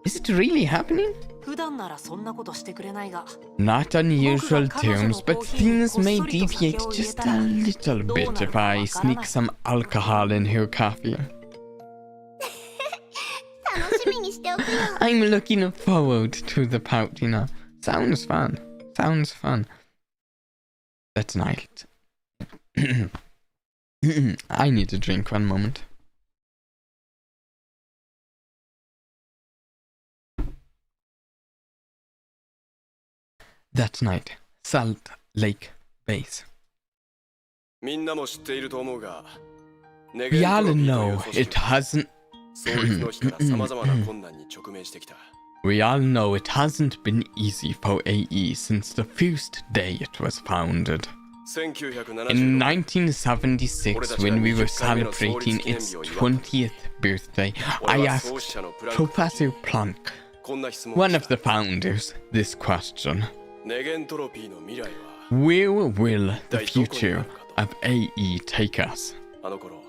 Is it really happening? 普段ならそんなことしてくれないが、 Not unusual terms, but things may deviate just a little bit if I sneak some alcohol in her coffee. 楽しみにしておくよ。 I'm looking forward to the party now. Sounds fun. Sounds fun. That night. I need a drink, one moment. That night, Salt Lake Base. みんなも知っていると思うが、ネ We ゲント all ロピーという know 組織 it hasn't. 創立の日から様々な困難に直面してきた。 We all know it hasn't been easy for AE since the first day it was founded. In 1976, when we were celebrating its 20th birthday, I asked Professor Planck, one of the founders, this question. ネゲントロピーの未来は Where will the future of AE take us? あの頃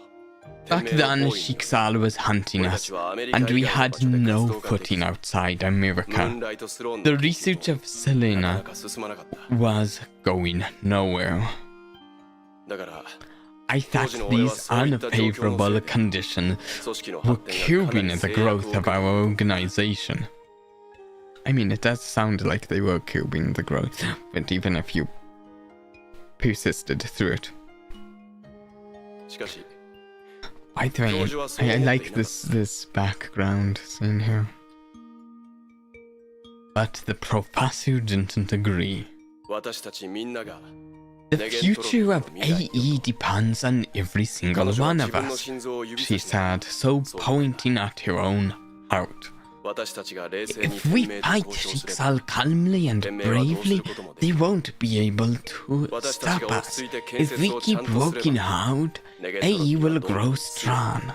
Back then, Shiksal was hunting us, and we had no footing outside America. The research of Selena was going nowhere. I thought these unfavorable conditions were curbing the growth of our organization. I mean, it does sound like they were curbing the growth, but even if you persisted through it. By the way, I like this background scene here. But the professor didn't agree. The future of AE depends on every single one of us, she said, so pointing at her own heart. If we fight Shiksal calmly and bravely, they won't be able to stop us. If we keep working hard, AE will grow strong.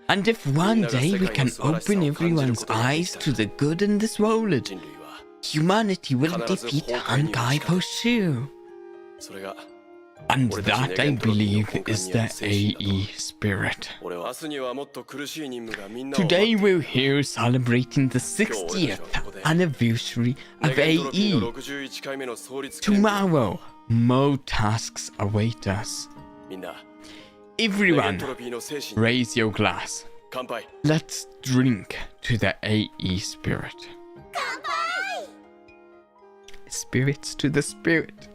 And if one day we can open everyone's eyes to the good in this world, humanity will defeat Honkai for sure. And that, I believe, is the AE spirit. Today we're here celebrating the 60th anniversary of AE. Tomorrow, more tasks await us. Everyone, raise your glass. Let's drink to the AE spirit. spirits to the spirit.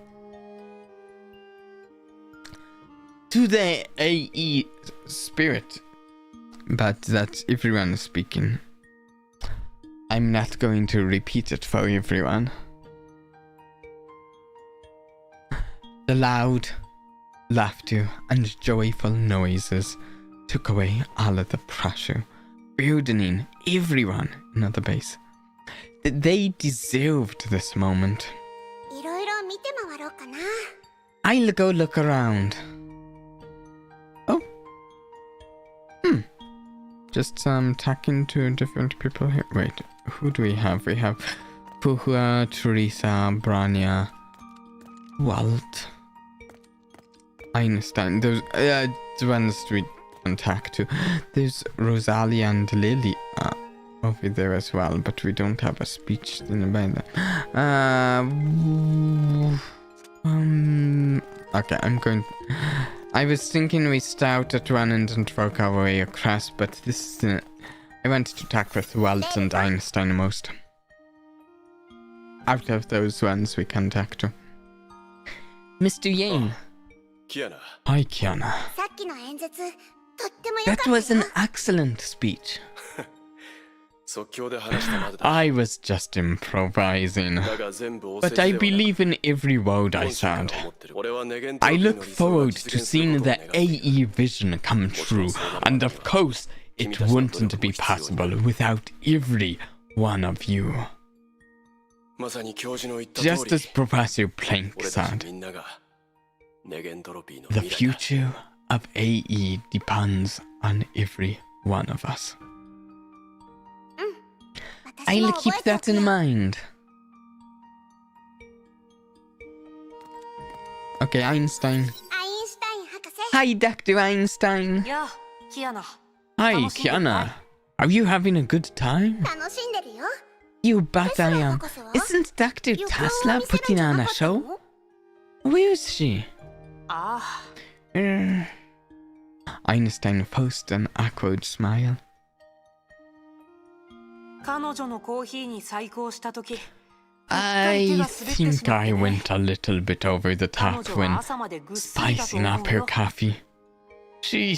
To the AE spirit. But that's everyone speaking. I'm not going to repeat it for everyone. The loud laughter and joyful noises took away all of the pressure, burdening everyone in the base. They deserved this moment. いろいろ見て回ろうかな。 I'll go look around. Oh. Just talking to different people here. Wait, who do we have? We have Puhua, Teresa, Branya, Walt, Einstein. Those the ones we can talk to. There's Rosalia and Lily over there as well, but we don't have a speech thing about that. Okay, I'm going. I was thinking we start at one end and work our way across, but this is. I wanted to talk with Walt and Einstein most. Out of those ones we can talk to. Mr. Yang. Kiana. Hi, Kiana. さっきの演説、とっても良かった That よ。 was an excellent speech. 即興で話したまでだ。 I was just improvising. だが全部お But I believe in every word I said. I look forward to seeing the AE vision come true, and of course, it wouldn't be possible without every one of you. まさに教授の言った通り Just as Professor Plank 俺たち said, みんながネゲントロピーの the 未来だ future of AE depends on every one of us. 私も I'll 覚 keep えてお that く in よ。 mind. Okay, Einstein. アインシュタイン博士。 Hi, Dr. Einstein. やあ、キアナ。 Hi, 楽しんでるかい？ Kiana. Are you having a good time? 楽しんでるよ。 You bet I am. 博士は Isn't Dr. 旅行を Tesla 見せる putting んじゃ on な a かった show? の？ Where is she? ああ、 Einstein forced an awkward smile. 彼女のコーヒーに細工したとき、 I think I went a little bit over the 彼 top 女は when 朝までぐっすりだと spicing 思 up う her よ。 coffee. She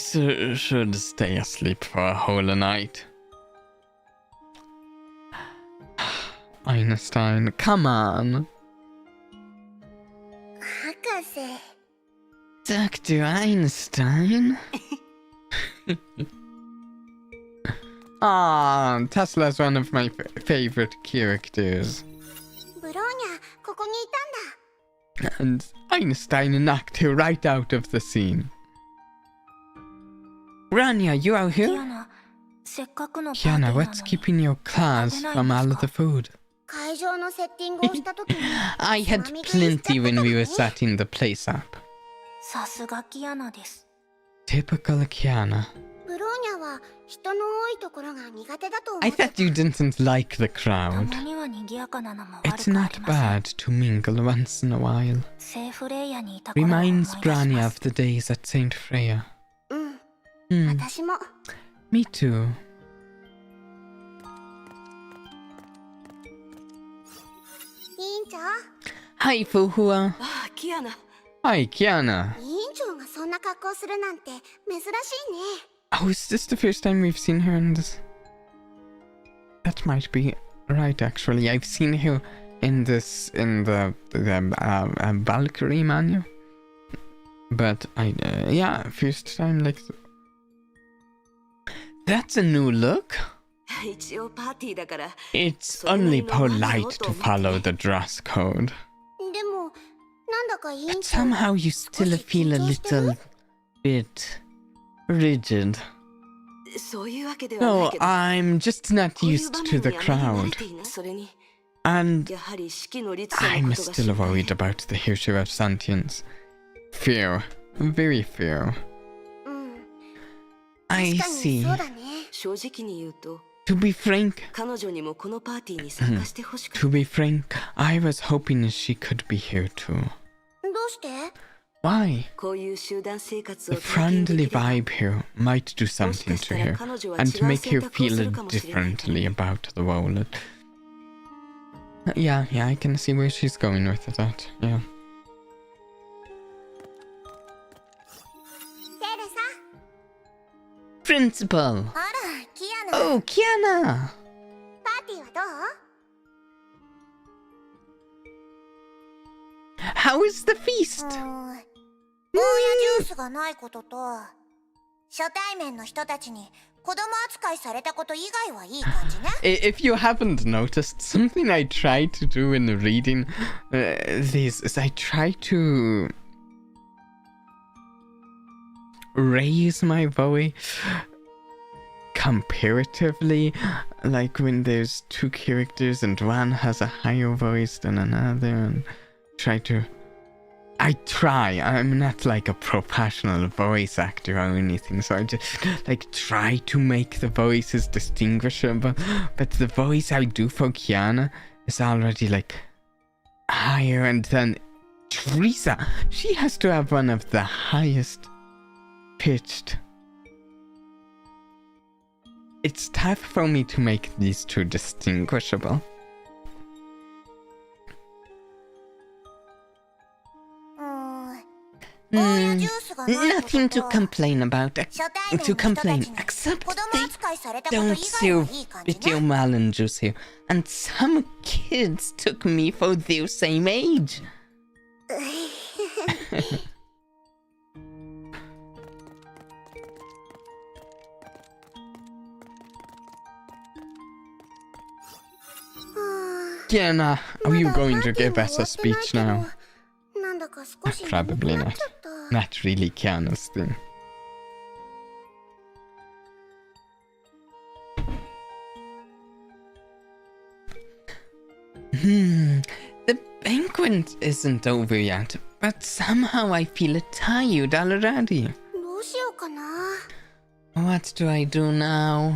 should stay asleep for a whole night. Einstein, come on. 博士。 Dr. Einstein? Ah, Tesla's one of my favorite characters. ブローニャ、ここにいたんだ。 And Einstein knocked her right out of the scene. Rania, you out キア here? ナ、せっかくのパーティー Kiana, なの what's に keeping your class from all of the food? 会場のセッティングをしたときに I had plenty when we were setting the place up. さすがキアナです。 Typical Kiana. ブローニャは人の多いところが苦手だと思 I ってた。 thought you didn't like the た crowd. まには賑やかなのも悪 It's くあり not ません。 bad to mingle once in a while. セーフレイヤにいた頃を思い Reminds 出し Brania ま of す。 the days at St. Freya. うん、 Hmm, 私も。 me too. 委員長、 Hi, Fuhua. ああ、キアナ。 Hi, Kiana. 委員長がそんな格好するなんて珍しいね。 Oh, is this the first time we've seen her in this? That might be right, actually. I've seen her in this, in the Valkyrie manual. But yeah, first time like... That's a new look. 一応パーティーだから。 It's only polite to follow the dress code. でも、なんだか委員 But 長 somehow you still feel a little bit rigid. そういうわけではない No, けど。 I'm just not こういう used 場 to 面 the にあまり慣れ crowd. ていない。それに、 And やはり式の律さの I'm ことが still worried about the Herrscher of Sentience. Fear. Very fear. うん、 I 確かに see. そうだね。正直に言うと、 To be frank, 彼女にもこのパーティーに参加してほしく to be frank, I was hoping she could be here too. どうして？ Why? こういう集団生活を The 体験で friendly きれば vibe here might do もし something かした to ら her 彼女は違う and 選 make her 択をす feel るかもしれないから differently about the world. Yeah, I can see where she's going with that. Yeah. テレサ Principal! あらキアナ Oh, Kiana! パーティーはどう How is the feast? ゴーヤジュースがないことと初対面の人たちに子供扱いされたこと以外はいい感じね If you haven't noticed, something I try to do in reading these is I try to raise my voice comparatively, like when there's two characters and one has a higher voice than another, and I'm not like a professional voice actor or anything, so I just like try to make the voices distinguishable, but the voice I do for Kiana is already like higher, and then Teresa, she has to have one of the highest pitched. It's tough for me to make these two distinguishable. Nothing to complain about, except they don't serve bitter melon juice here, and some kids took me for their same age. Kiana, are you going to give us a speech now? Probably not. Not really Kiana's thing. The banquet isn't over yet, but somehow I feel tired already. どうしようかな What do I do now?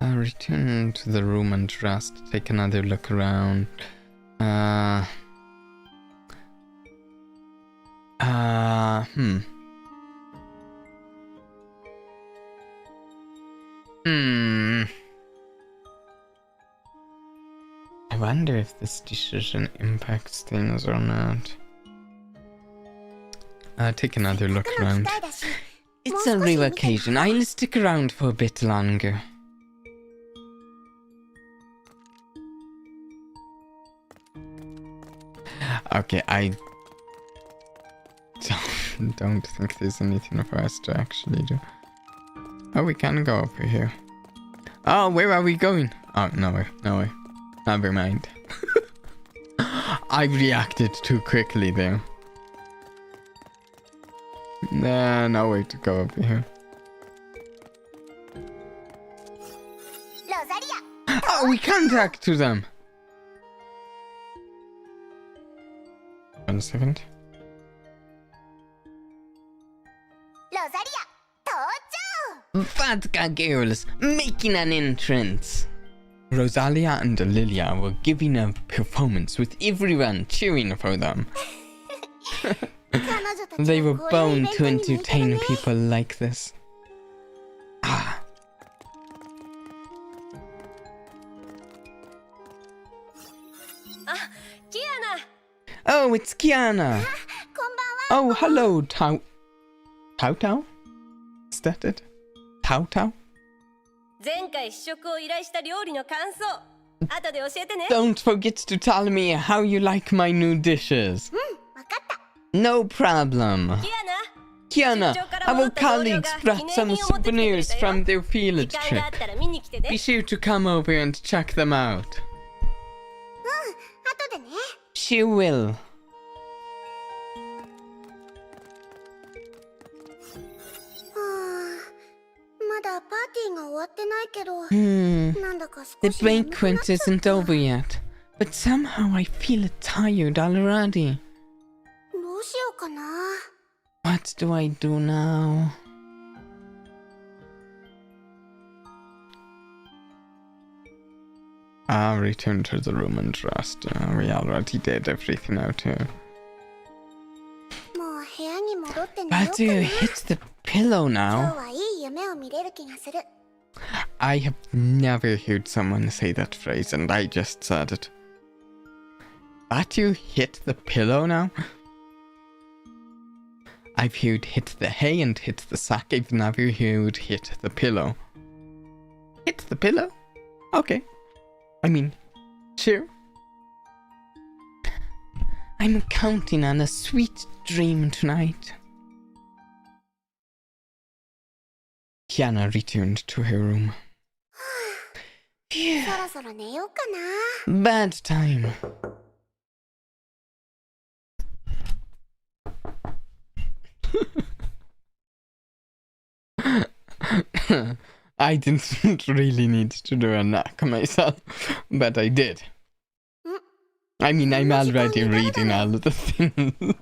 I'll return to the room and rest, take another look around. I wonder if this decision impacts things or not. Take another look around. It's a real occasion. I'll stick around for a bit longer. Okay, I don't think there's anything for us to actually do. Oh, we can go over here. Oh, where are we going? Oh, no way. Never mind. I reacted too quickly there. Nah, no way to go over here. Oh, we can talk to them. 1 second. Vodka girls making an entrance. Rosalia and Lilia were giving a performance with everyone cheering for them. They were born to entertain people like this. Ah. Oh, it's Kiana. Oh, hello, Tao. Tao? Is that it? Tao? 前回試食を依頼した料理の感想後で教えてね Don't forget to tell me how you like my new dishes. No problem. Kiana, our colleagues brought some souvenirs from their field trip. Be sure to come over and check them out. She will. The banquet isn't over yet, but somehow I feel tired already. What do I do now? I'll return to the room and rest. We already did everything out here. But to hit the pillow now. I have never heard someone say that phrase, and I just said it. That you hit the pillow now? I've heard hit the hay and hit the sack. I've never heard hit the pillow. Hit the pillow? Okay. I mean, sure. I'm counting on a sweet dream tonight. Kiana returned to her room. Phew. Bad time. I didn't really need to do a nap myself, but I did. I mean, I'm already reading all of the things.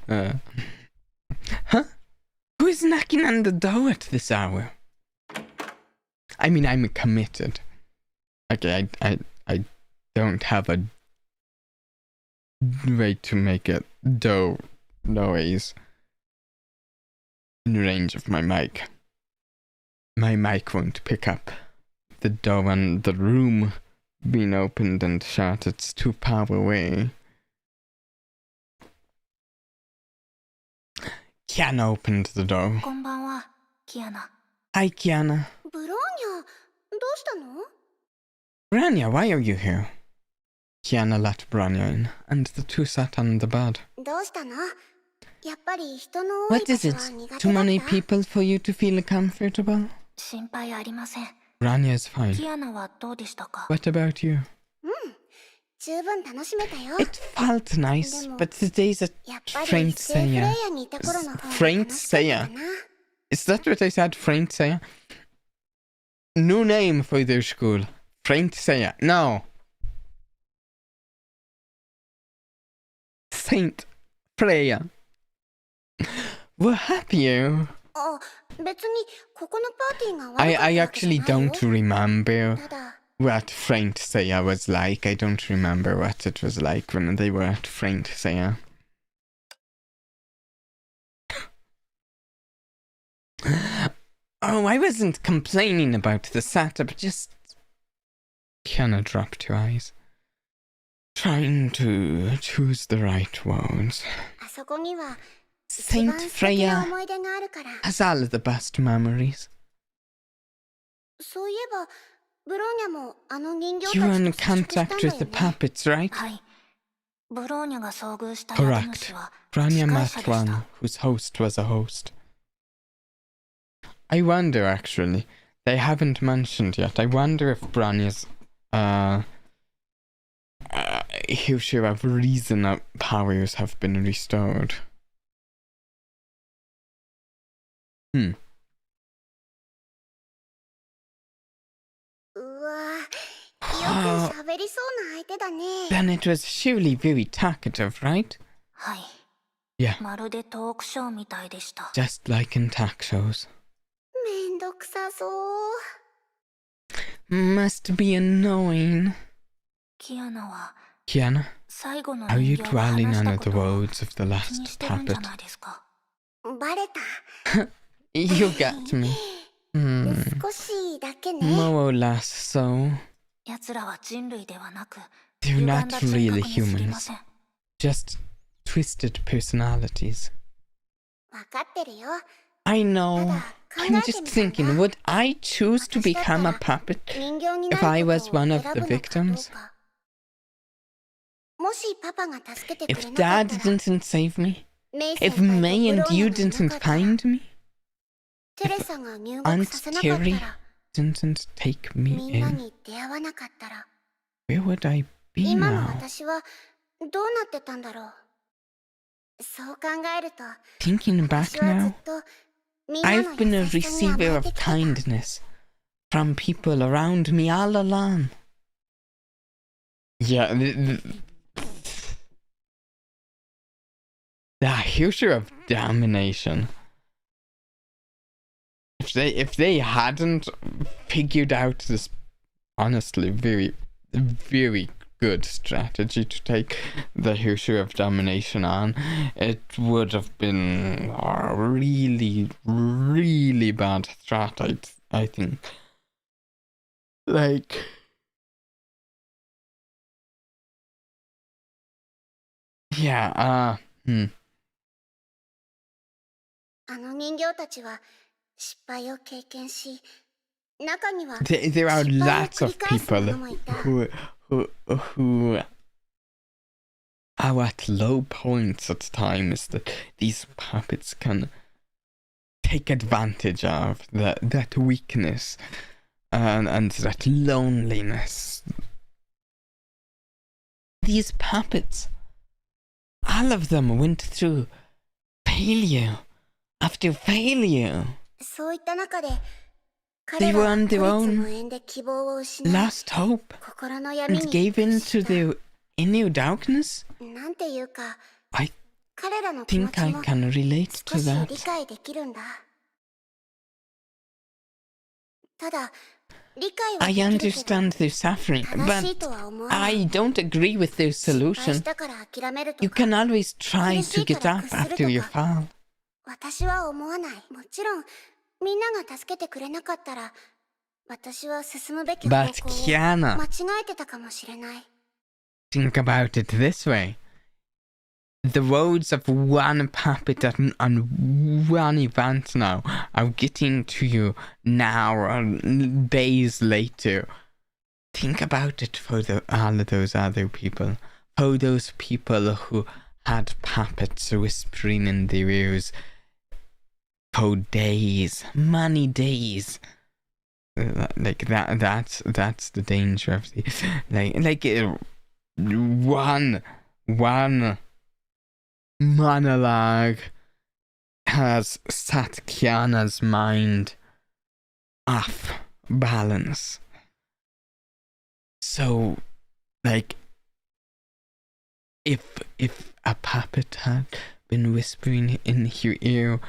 Huh? Who is knocking on the door at this hour? I mean, I'm committed. Okay, I don't have a way to make a dough noise in range of my mic. My mic won't pick up the door in the room being opened and shut. It's too far away. Kiana opened the door. こんばんは、キアナ。 Hi, Kiana. ブローニャ、どうしたの？ Branya, why are you here? Kiana let Branya in, and the two sat on the bed. どうしたの？やっぱり人の多い What 場 is 所 it? は苦手だ Too った？ many people for you to feel comfortable? 心配ありません。 Branya is fine. キアナはどうでしたか？ What about you? 十分楽しめたよ。 It felt nice, but today's a やっぱり Faint セーフレイ Seiya. ヤにいた頃の方が Faint 楽しかったか Seiya. な。 Is that what I said? Faint Seiya? New name for their school. Faint Seiya. No. Saint Freya. What happened? あ、別にここのパーティーが悪かったわけじゃ I ないよ。 actually don't remember ただ、 what Faint Seiya was like. I don't remember what it was like when they were at Faint Seiya. Oh, I wasn't complaining about the setup, just... Kiana dropped her eyes. Trying to choose the right words. あそこには Saint 一番素敵な Freya 思い出があるから。 has all of the best memories. そういえば、ブローニャもあの人形たち You と were in 接触したん contact だ with よ the ね。 puppets, right? はい。ブローニャが遭遇した宿 Correct. 主は Branya 司会 met 者でし one た。 whose host was a host. I wonder, actually. They haven't mentioned yet. I wonder if Branya's Herrscher of Reason powers have been restored. うわぁ、よく喋りそうな相手だね。 Then it was surely very talkative, right? はい。 Yeah, まるでトークショーみたいでした。 just like in talk shows. めんどくさそう。 Must be annoying. キアナは Kiana, 最後の are you 人形が dwelling 話し on た the ことを words of the 気に last してるんじゃ puppet? ないですか。バレた。 You got me. 少しだけね。 More or less so. 奴らは人類ではなく、 They're 歪ん not だ性 really 格にすぎま humans. せん。 Just twisted personalities. わかってるよ。 I know. ただ、考 I'm えて just みたら thinking, would I choose to 私だった become a ら puppet 人形にな if る I ことを was one of 選 the ぶのかどう victims? か。もしパパが助けてく If れなかっ Dad たら、 didn't save me? メイ If 先輩 May と and ブローニ you ャがいな didn't かったら、 find me? テレサが入 Aunt 学させなかった Terry ら、 didn't take み me んな in? に出会わなかったら、 Where would I be 今の now? 私はどうなってたんだろう。そう考えると、 Thinking 私 back はずっ now, とみんなの I've been a 優しさに甘 receiver え of てきてた。 kindness from people around me all along. Yeah, the Herrscher of Domination. If they hadn't figured out this honestly very good strategy to take the Herrscher of Domination on, it would have been a really bad threat. I think. Like, yeah, あの人形たちは失敗を経験し、中には there are 失敗を lots 繰 of り返す people 者もいた。 who are at low points at times that these puppets can take advantage of, that weakness and that loneliness. These puppets, all of them went through failure after failure. そういった中で They 彼ら were は on 孤 their 立 own 無縁で希望を失い、 lost hope 心の闇 and に gave 屈 in し to た。 their inner darkness. なんていうか、 I 彼らの気持 think ち I も can relate 少 to し that. 理解できるんだ。ただ、理解は I できるけど、 understand their suffering, 正しい but とは思わない。 I don't agree with their 失敗 solution. したから諦めると You か、 can always try to get up after you fall. 私は思わない。もちろん、みんなが助けてくれなかったら、私は進むべき方 But 向を Kiana, 間違えてたかもしれない。 think about it this way. The roads of one puppet on one event now are getting to you now or days later. Think about it for all of those other people. For those people who had puppets whispering in their ears for days, many days. Like that's the danger of the one monologue has set Kiana's mind off balance. So, like, if a puppet had been whispering in her ear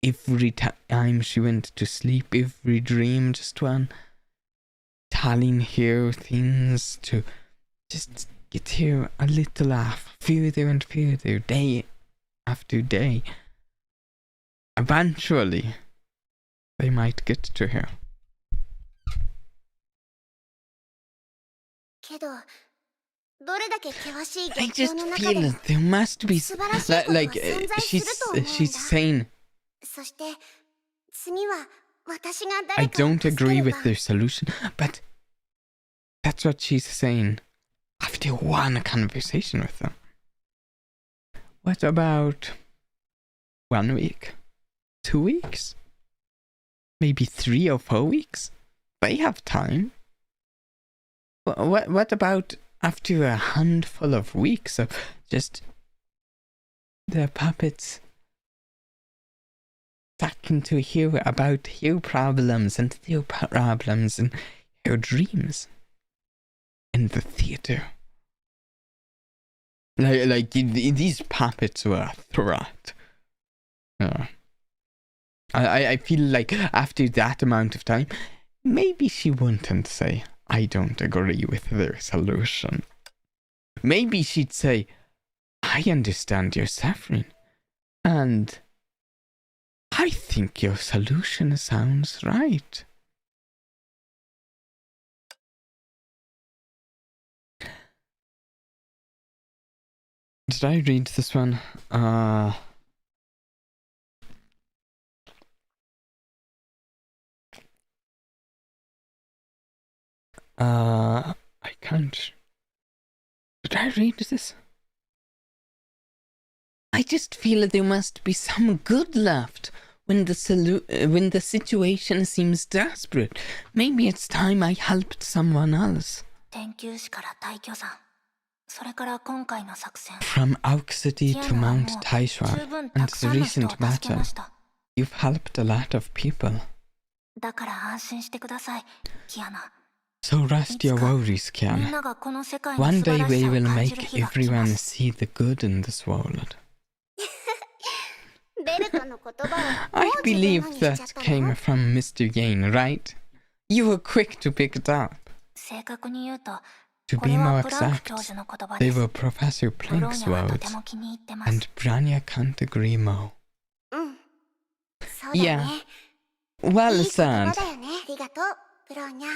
every time she went to sleep, every dream, just one, telling her things to just get her a little off, further and further, day after day. Eventually, they might get to her. けど、どれだけ険しい I 逆境 just の中 feel で、 that there must be 素晴らしいことは like 存在すると思うんだ。 she's saying そして、次は私が I 誰かを don't 助け agree る with 番。 their solution, but that's what she's saying after one conversation with them. What about 1 week? 2 weeks? Maybe 3 or 4 weeks? They have time. What about after a handful of weeks of just the puppets starting to hear about her problems and their problems and her dreams in the theater? Like these puppets were a threat. I feel like after that amount of time, maybe she wouldn't say, I don't agree with their solution. Maybe she'd say, I understand your suffering, and I think your solution sounds right. Did I read this one? I can't. Did I read this? I just feel there must be some good left when the situation seems desperate. Maybe it's time I helped someone else. 天球市から大巨山、それから今回の作戦。 From Auk City to キアナは Mount もう Taishwan 十分 and たく the さんの人 recent を助け battle, ました。 you've helped a lot of people. だから安心してください、キアナ。 So rest your worries, みん Kiana. ながこの世界の One 素晴 day らし we さを will 感じ make る日が来 everyone ます。 see the good in this world. ベルトの言葉を I もう自分 believe のにしちゃっ that た came の。 from Mr. Yane, right? You were quick to pick it up. 正確に言うと、 To こ be れ more はプランク教 exact, 授の言葉 they です。 were Professor ブロー Planck's ニャはとて words, も気に入ってます。 and Branya can't agree more. うん。そうだね。 Yeah. Well いい言葉 said. だよね。りがとう、ブローニャ。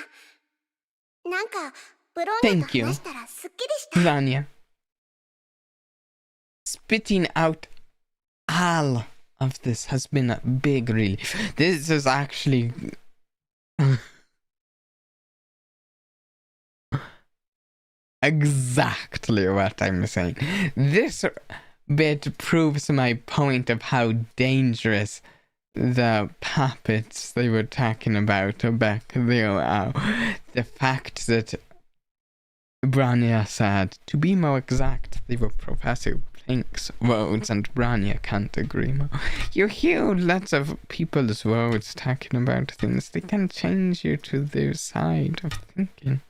なんか、ブローニャと Thank you, 話したらすっきりした。 Rania. Spitting out all of this has been a big relief. This is actually exactly what I'm saying. This bit proves my point of how dangerous the puppets they were talking about back there. The fact that Brania said, to be more exact, they were Professor Pink's words, and Brania can't agree more. You hear lots of people's words talking about things. They can change you to their side of thinking.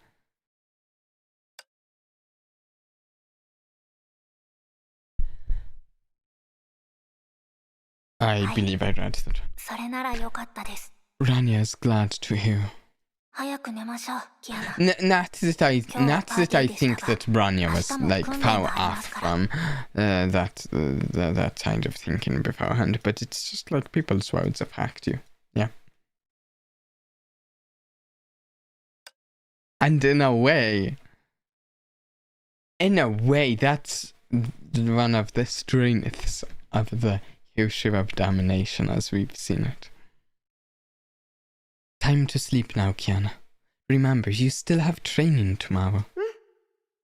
I believe I read that. それならよかったです。 Rania is glad to hear. 早く寝ましょう、キアナ。 Not that I think that Brania was like far off from that kind of thinking beforehand, but it's just like people's words affect you. Yeah. And in a way, that's one of the strengths of the Herrscher of Domination as we've seen it. Time to sleep now, Kiana. Remember, you still have training tomorrow.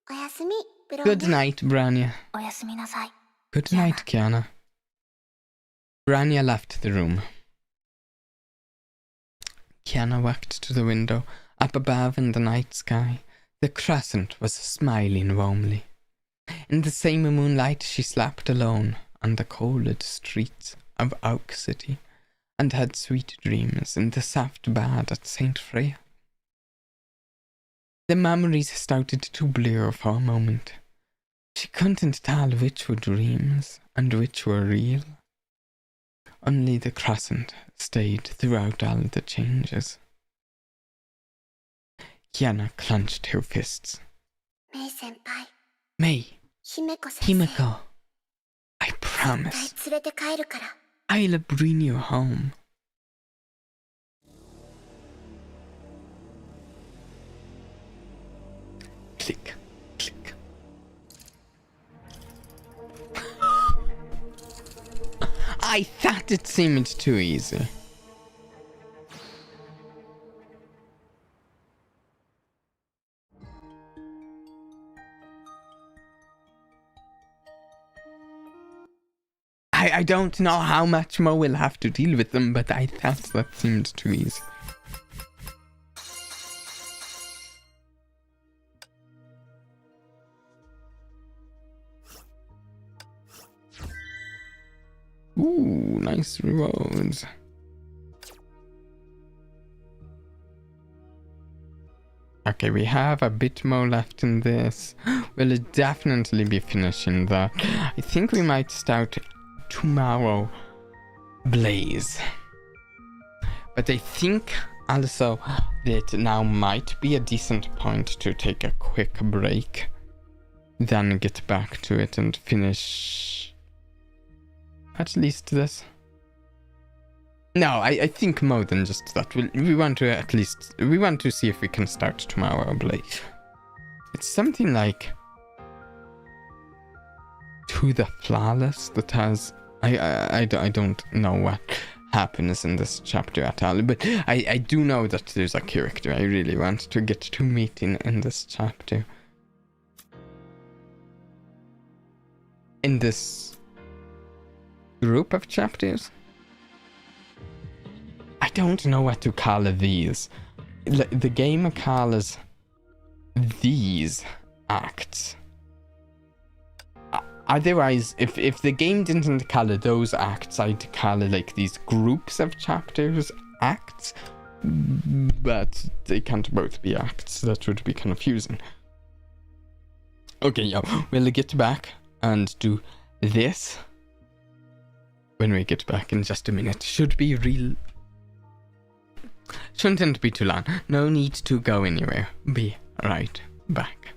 おやすみ、ブローニャ。 Good night, Brania. おやすみなさい。 Good night, Kiana. Brania left the room. Kiana walked to the window. Up above in the night sky, the crescent was smiling warmly. In the same moonlight, she slept alone on the cold streets of Oak City, and had sweet dreams in the soft bed at St. Freya. The memories started to blur for a moment. She couldn't tell which were dreams and which were real. Only the crescent stayed throughout all the changes. Kiana clenched her fists. メイ先輩。 Mei, 姫子先生。 Himeko, I 絶 promise 対連れて帰るから。 I'll bring you home. Click, click. I thought it seemed too easy. I don't know how much more we'll have to deal with them, but I thought that seemed too easy. Ooh, nice rewards. Okay, we have a bit more left in this. We'll definitely be finishing that. I think we might start tomorrow Blaze. But I think also that now might be a decent point to take a quick break. Then get back to it and finish at least this. No, I think more than just that. We want to see if we can start tomorrow Blaze. It's something like To the Flawless that has I don't know what happens in this chapter at all, but I do know that there's a character I really want to get to meet in this chapter. In this group of chapters? I don't know what to call these. The game calls these acts. Otherwise, if the game didn't call those acts, I'd call it like these groups of chapters acts. But they can't both be acts. That would be confusing. Okay, yeah, we'll get back and do this when we get back in just a minute. Shouldn't be too long. No need to go anywhere. Be right back.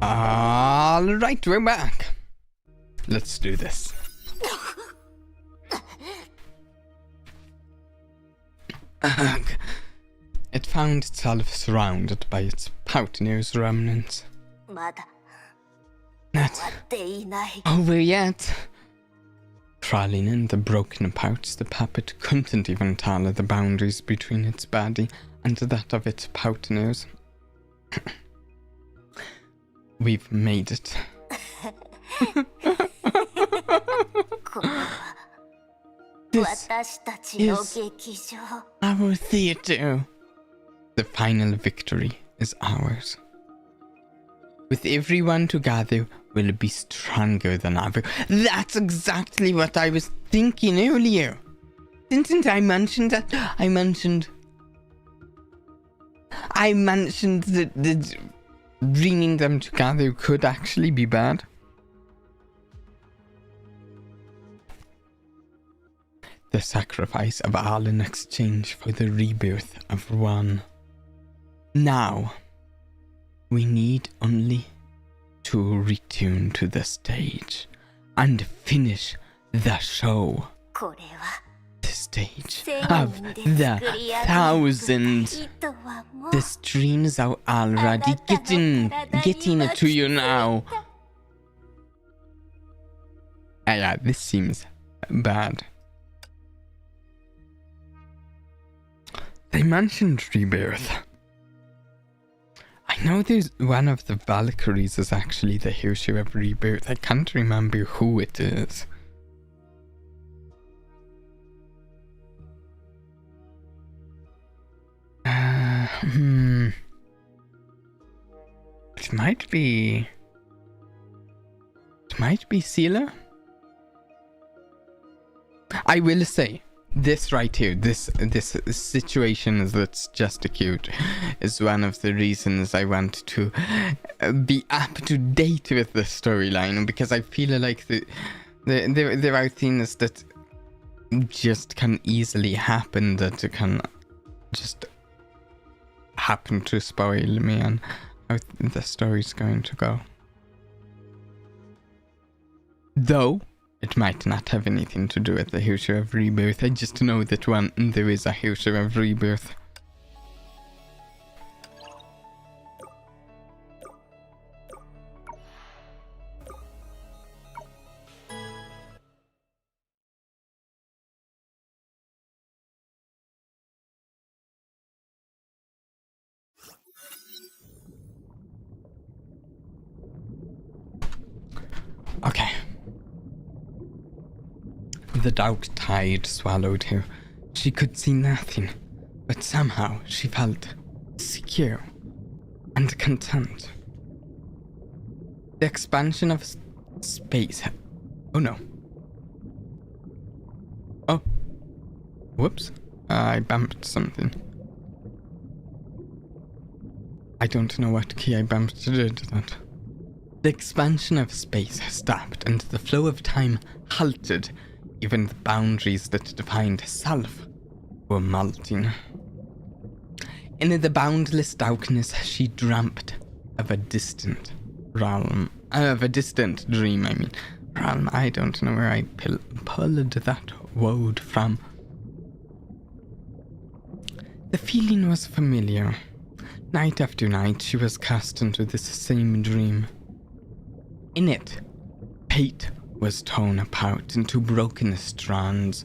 Alright, we're back. Let's do this. It found itself surrounded by its Poutinier's remnants. まだ Not 終わっていない over yet. Crawling in the broken pouch, the puppet couldn't even tell the boundaries between its body and that of its Poutinier's. We've made it. これは This 私たちの is 劇場 our theater. The final victory is ours. With everyone together, we'll be stronger than ever. That's exactly what I was thinking earlier. Didn't I mention that? I mentioned that bringing them together could actually be bad. The sacrifice of all in exchange for the rebirth of one. Now, we need only to return to the stage and finish the show. これは The stage 1000 of 人で the 作り上げる thousand. 糸はもう The streams are already getting to you now. Yeah, this seems bad. They mentioned rebirth. I know there's one of the Valkyries is actually the Herrscher of Rebirth. I can't remember who it is. It might be Seela. I will say this right here, this situation that's just acute, is one of the reasons I want to be up to date with the storyline, because I feel like there are things that just can easily happen that can just happen to spoil me and how the story's going to go. Though it might not have anything to do with the Herrscher of Rebirth. I just know that there is a Herrscher of Rebirth. Okay. The dark tide swallowed her. She could see nothing, but somehow she felt secure and content. The expansion of space. Oh no. Oh. Whoops. I bumped something. I don't know what key I bumped to do that. The expansion of space stopped and the flow of time halted. Even the boundaries that defined self were melting. In the boundless darkness, she dreamt of a distant realm. Of a distant dream, I mean. Realm, I don't know where I pulled that word from. The feeling was familiar. Night after night, she was cast into this same dream. In it, fate was torn apart into broken strands,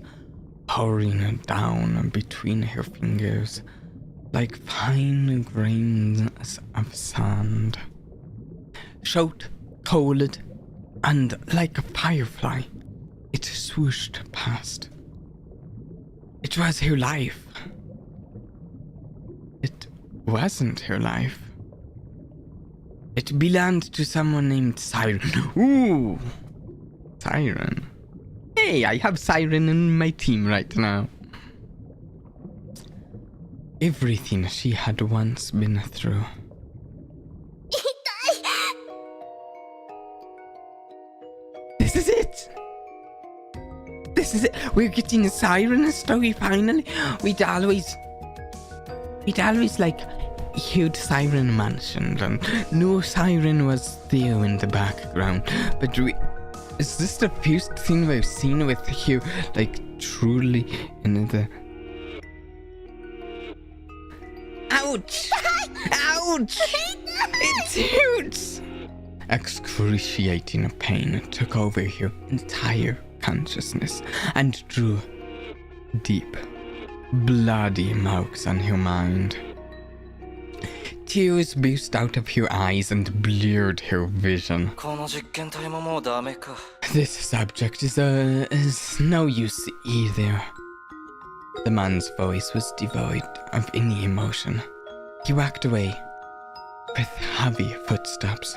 pouring down between her fingers like fine grains of sand. Short, cold, and like a firefly, it swooshed past. It was her life. It wasn't her life. It belonged to someone named Siren. Ooh! Siren. Hey, I have Siren in my team right now. Everything she had once been through. This is it! This is it! We're getting a Siren story finally! We'd always like heard Siren mentioned, and no Siren was there in the background. But is this the first thing we've seen with you, like, truly in the... Ouch! Ouch! It hurts! Excruciating pain took over her entire consciousness and drew deep, bloody marks on her mind. Tears burst out of her eyes and blurred her vision. This subject is no use either. The man's voice was devoid of any emotion. He walked away with heavy footsteps.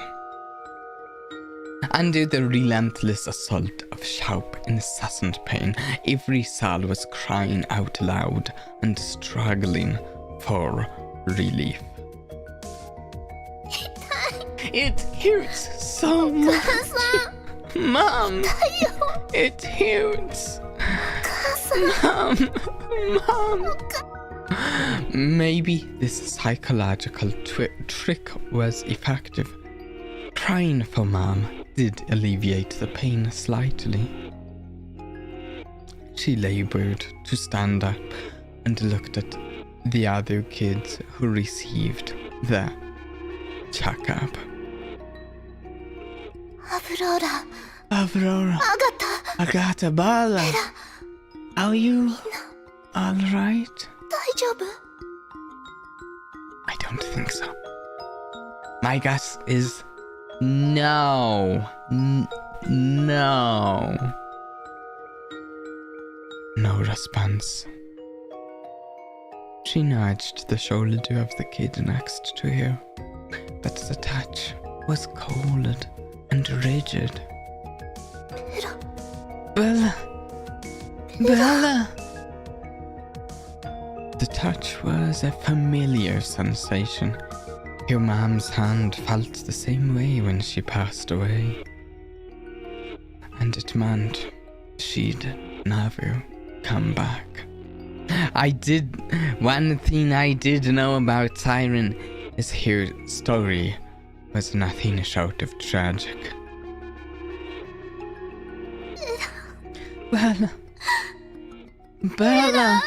Under the relentless assault of sharp, incessant pain, every cell was crying out loud and struggling for relief. It hurts so much. Mom, it hurts. Mom. Maybe this psychological trick was effective. Crying for Mom did alleviate the pain slightly. She labored to stand up and looked at the other kids who received the checkup. Aurora, Agata, Bala, are you alright? I don't think so. My guess is no. No. No response. She nudged the shoulder of the kid next to her, but the touch was cold and rigid. Bella! Bella! The touch was a familiar sensation. Your mom's hand felt the same way when she passed away. And it meant she'd never come back. One thing I did know about Siren is her story was nothing short of tragic. Bella! Bella!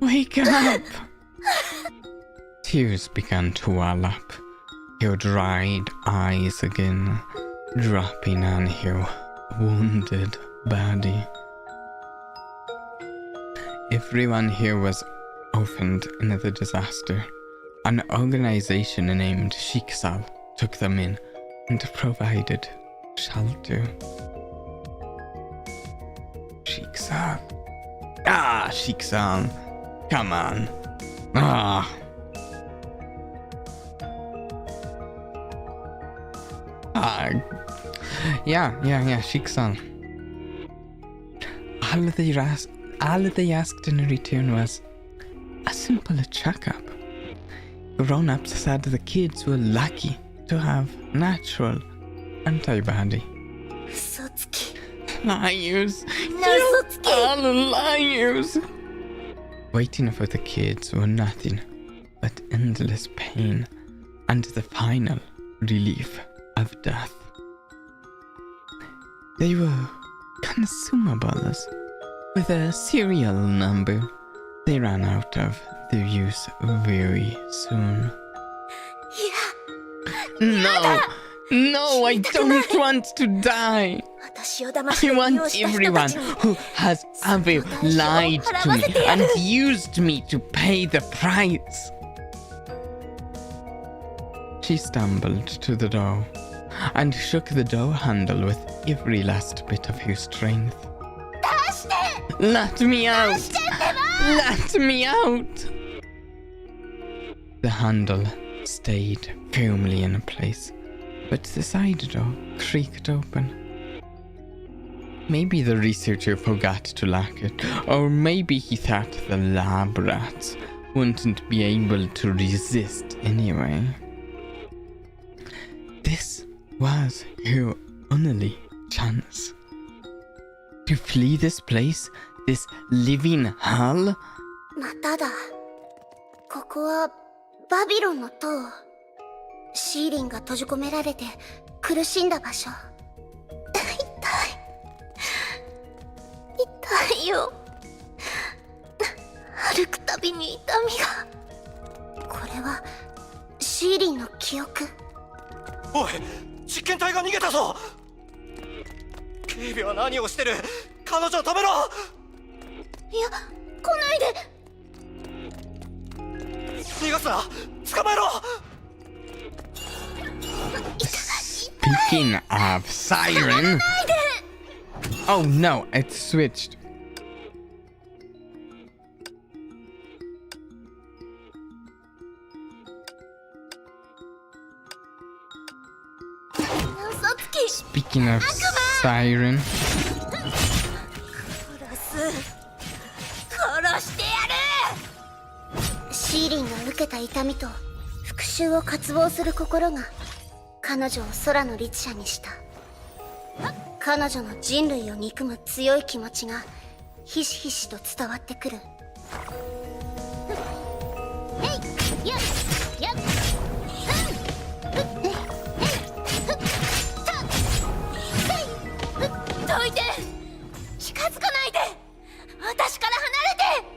Wake up! Tears began to well up, her dried eyes again dropping on her wounded body. Everyone here was orphaned in the disaster. An organization named Shiksal took them in and provided shelter. Shiksal. Ah, Shiksal. Come on. Ah. Yeah, Shiksal. All they asked in return was a simple checkup. Grown-ups said the kids were lucky to have natural antibody. Liars! You're all liars! Waiting for the kids were nothing but endless pain and the final relief of death. They were consumables with a serial number. They ran out of their use very soon. No, I don't want to die. I want everyone who has ever lied to me and used me to pay the price. She stumbled to the door and shook the door handle with every last bit of her strength. Let me out! Let me out! The handle stayed firmly in place, but the side door creaked open. Maybe the researcher forgot to lock it, or maybe he thought the lab rats wouldn't be able to resist anyway. This was her only chance. To flee this place, this living hell? バビロンの塔。シーリンが閉じ込められて苦しんだ場所。痛いよ。歩くたびに痛みが。これはシーリンの記憶。おい、実験体が逃げたぞ。警備は何をしてる。彼女を止めろ。いや、来ないで。逃がすな。捕まえろ。Speaking of siren. Oh no, it switched. Speaking of siren. 殺してやる。シーリンが受けた痛みと復讐を渇望する心が彼女を空の律者にした。彼女の人類を憎む強い気持ちがひしひしと伝わってくる。どいて、近づかないで。私から離れて。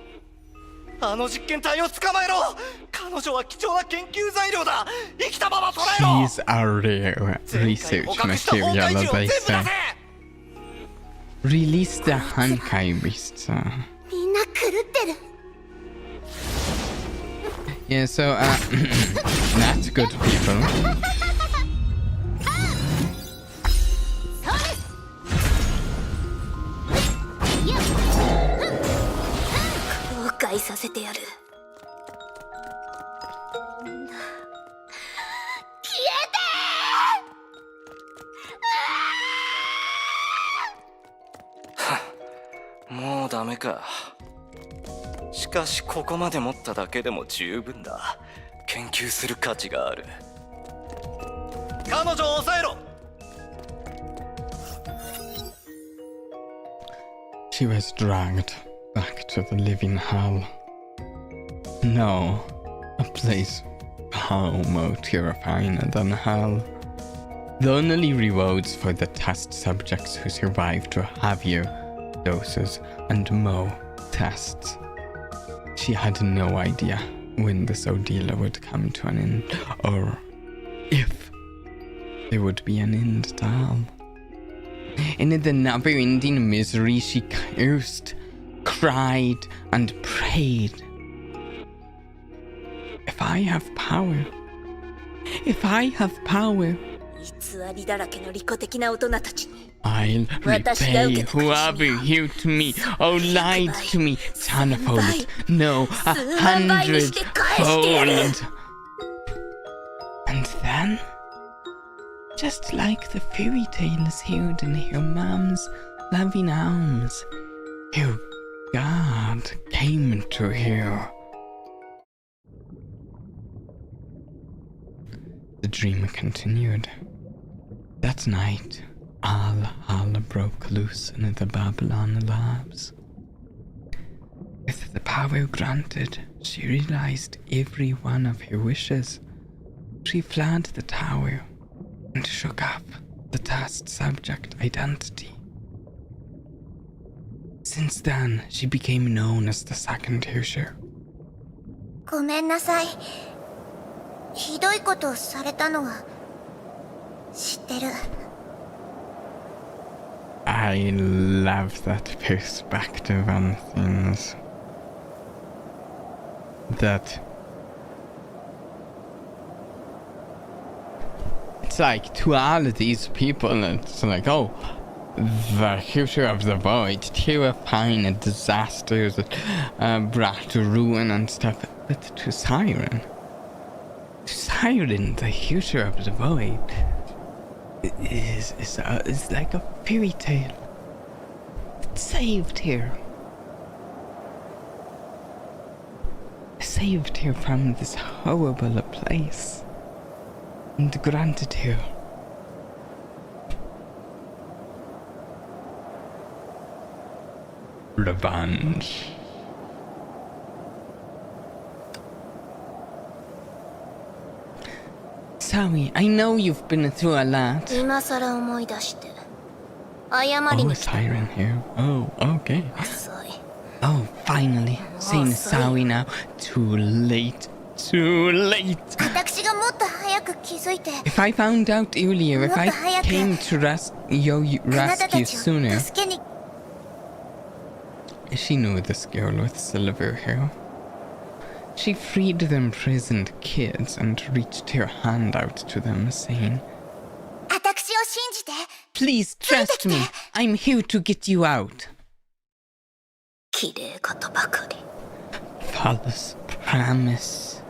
あの実験体を捕まえろ。彼女は貴重な研究材料だ。生きたまま捕らえろ。 She's a rare research material, as I say. Release the Honkai beasts. みんな狂ってる。 Yeah, so, that's good, people. 後悔させてやる。もうダメか。しかしここまで持っただけでも十分だ。研究する価値がある。彼女を抑えろ。 She was dragged back to the living hell. No, a place far more terrifying than hell. The only rewards for the test subjects who survived were heavier doses and more tests. She had no idea when this ordeal would come to an end, or if there would be an end at all. In the never-ending misery, she cursed, cried, and prayed. If I have power,偽りだらけの利己的な大人たちに。 I'll repay whoever hurt me or lied to me tenfold, no, 100-fold. And then, just like the fairy tales held in her mom's loving arms, her God came to her. The dream continued. That night, all hell broke loose in the Babylon labs. With the power granted, she realized every one of her wishes. She fled the tower and shook off the test subject identity. Since then, she became known as the second Herrscher. ごめんなさい。ひどいことをされたのは知ってる。 I love that perspective on things. That it's like to all of these people, it's like, oh, the Herrscher of the Void, terrifying disasters that brought ruin and stuff. But to Siren, the Herrscher of the Void, is like a fairy tale. It saved her. Saved her from this horrible place. And granted her revenge. Sawi, I know you've been through a lot. 今さら思い出して謝り Oh, に a 来た。 siren here. Oh, okay. 遅い。 Oh, finally. Saying Sawi now. Too late. Too late. 私がもっと早く気づいて If I found out earlier, if I came to your あなたた rescue ちを sooner. 助けに She knew this girl with silver hair. She freed the imprisoned kids and reached her hand out to them, saying, 私を信じて Please trust me. I'm here to get you out. 綺麗事ばかり。 False promise.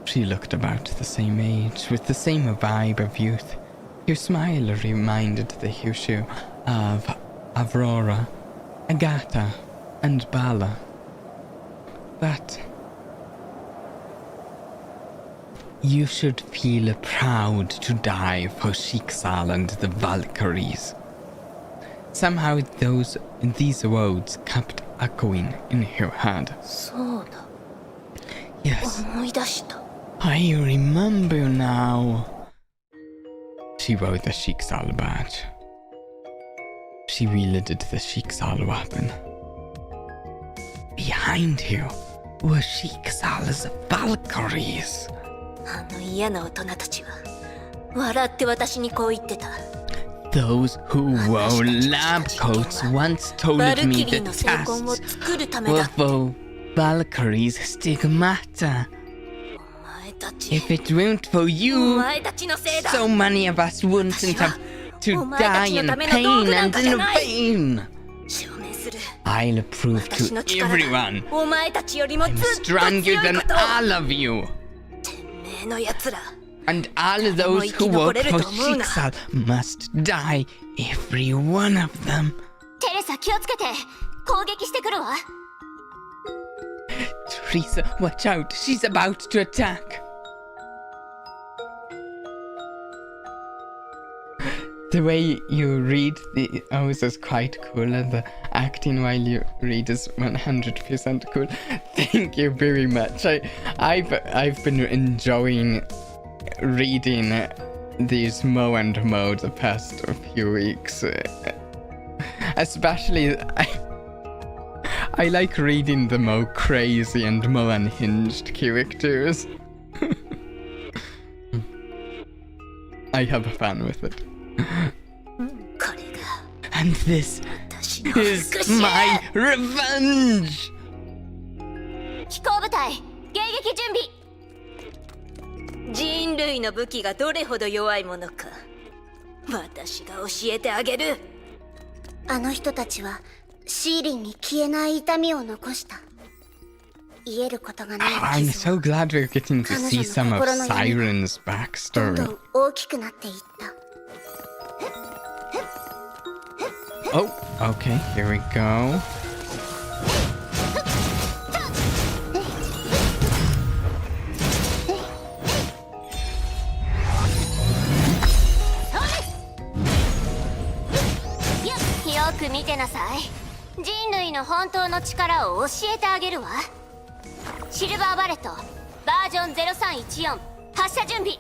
She looked about the same age, with the same vibe of youth. Her smile reminded the Herrscher of Aurora, Agatha, and Bala. But you should feel proud to die for Shiksal and the Valkyries. Somehow these words kept echoing in her head. そうだ。 Yes, 思い出した。 I remember now. She wore the Shiksal badge. She wielded the Shiksal weapon. Behind her were Shiksal's Valkyries. あの嫌な大人たちは笑って私にこう言ってた。 Those who wore lab coats once told バル me キリ the ーの成婚を tests 作るため were だ。 for Valkyries' stigmata. お前たち。 If it weren't for お you, 前たちのせいだ。 so many of us wouldn't have to die in pain and in vain. 証明する。 I'll prove 私 to の力が everyone お前たちよりもず I'm っと強 stronger い than ことを。 all of you. てめえのやつら。 And all those who work for Shiksal must die, every one of them. テレサ気をつけて。攻撃してくるわ。 Teresa, watch out, she's about to attack. The way you read the O's is quite cool, and the acting while you read is 100% cool. Thank you very much. I've been enjoying reading these Mo and Mo the past few weeks. Especially, I like reading the Mo crazy and Mo unhinged characters. I have fun with it. これが And this 私の is 復讐。 my revenge! 飛行部隊迎撃準備。人類の武器がどれほど弱いものか私が教えてあげる。あの人たちはシーリンに消えない痛みを残した。言えることがない I'm 傷 so glad we're getting to see some of 彼女の心の闇が Siren's どんど backstory. ん大きくなっていった。 Oh, okay, here we go.よく見てなさい。人類の本当の力を教えてあげるわ。シルバーバレットバージョン0314発射準備。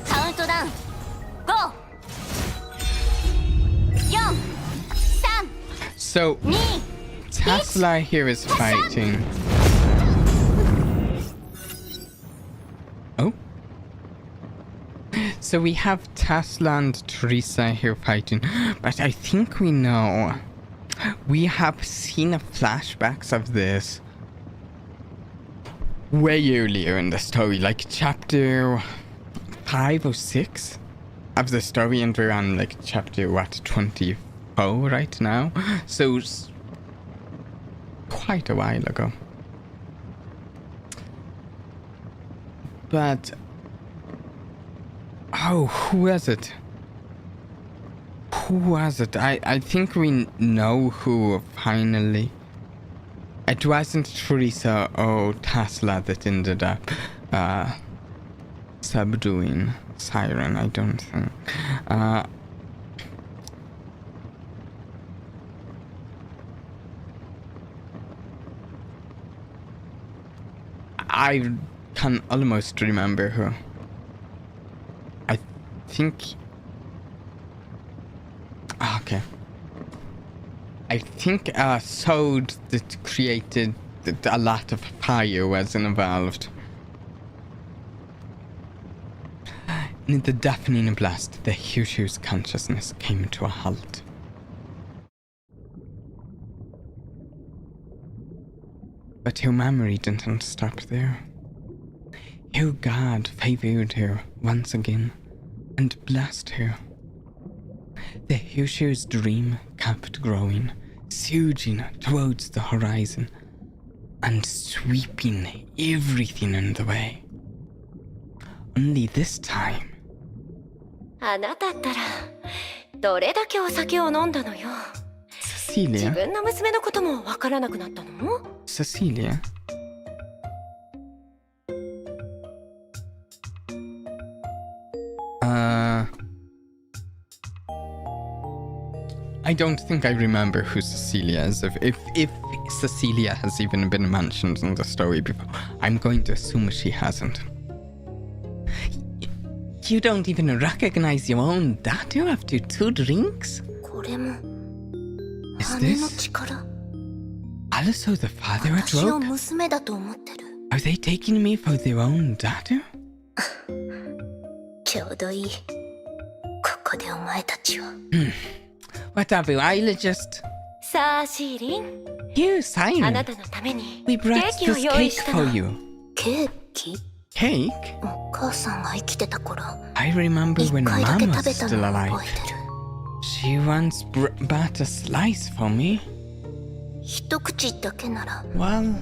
カウントダウン5、4、So, 2、Tesla here is fighting. Oh. So we have Tesla and Teresa here fighting, but I think we know. We have seen flashbacks of this way earlier in the story, like chapter 5 or 6 of the story, and we're on like chapter 24 right now, so quite a while ago. But oh, who was it? Who was it? I think we know who finally. It wasn't Teresa or Tesla that ended up subduing Siren, I don't think. I can almost remember who. think... Okay. I think a sword that created a lot of fire was involved. In the deafening blast, the Hyushu's consciousness came to a halt. But her memory didn't stop there. Her God favored her once again and blessed her. The Herrscher's dream kept growing, surging towards the horizon and sweeping everything in the way. Only this time, あなたったらどれだけお酒を飲んだのよ。自 Cecilia, 分の娘のこともわからなくなったの？ Cecilia. I don't think I remember who Cecilia is. If Cecilia has even been mentioned in the story before, I'm going to assume she hasn't. You don't even recognize your own dad after 2 drinks? これも Is 姉の this 力。 also the father at 私を work? 娘だと思ってる。 Are they taking me for their own daughter? ちょうどいい。ここでお前たちを。Whatever, I'll just... さあシーリン、 Here, あな Siren. たのために We ケ brought ーキを this 用意 cake した for の。 you. ケーキ？ Cake? お母さんが生きてた頃、 I remember 一 when 回だけ Mom 食 was べた still のを alive. 覚えてる。 She once bought a slice for me. 一口だけなら、 Well,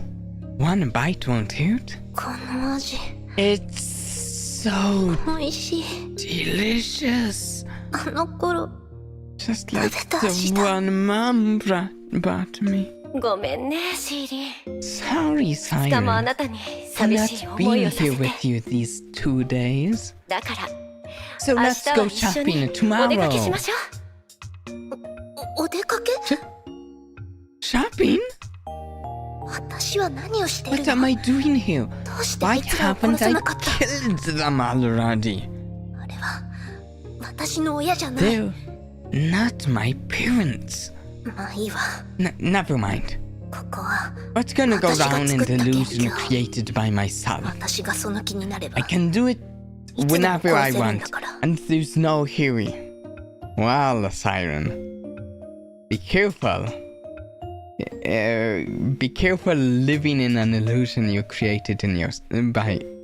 one bite won't hurt. この味、 It's so 美味しい。 delicious. あの頃、 Just like Better the ashita. one Mom bought me. ごめんねシーリン。 Sorry, しかもあ Siren. なたに I'm 寂しい not 思い being をさせ here て。 with you these 2 days. だから So 明 let's 日 go は一緒に shopping お出かけし tomorrow. ましょう。お出かけ？ Shopping? 私は何をしてる What am の？ I doing here? どうしてあ Why いつらを haven't 殺さ I なかった？ killed them already? あれは私の親じゃない。 They're not my parents. まあいいわ。 Never mind. ここは What's gonna go 私が down in 作った the 研 illusion 究。 created by myself? 私がその気になれば I can do it いつでも whenever I 殺せるん want, だから。 and there's no hurry. Well, Siren, be careful. Be careful living in an illusion you created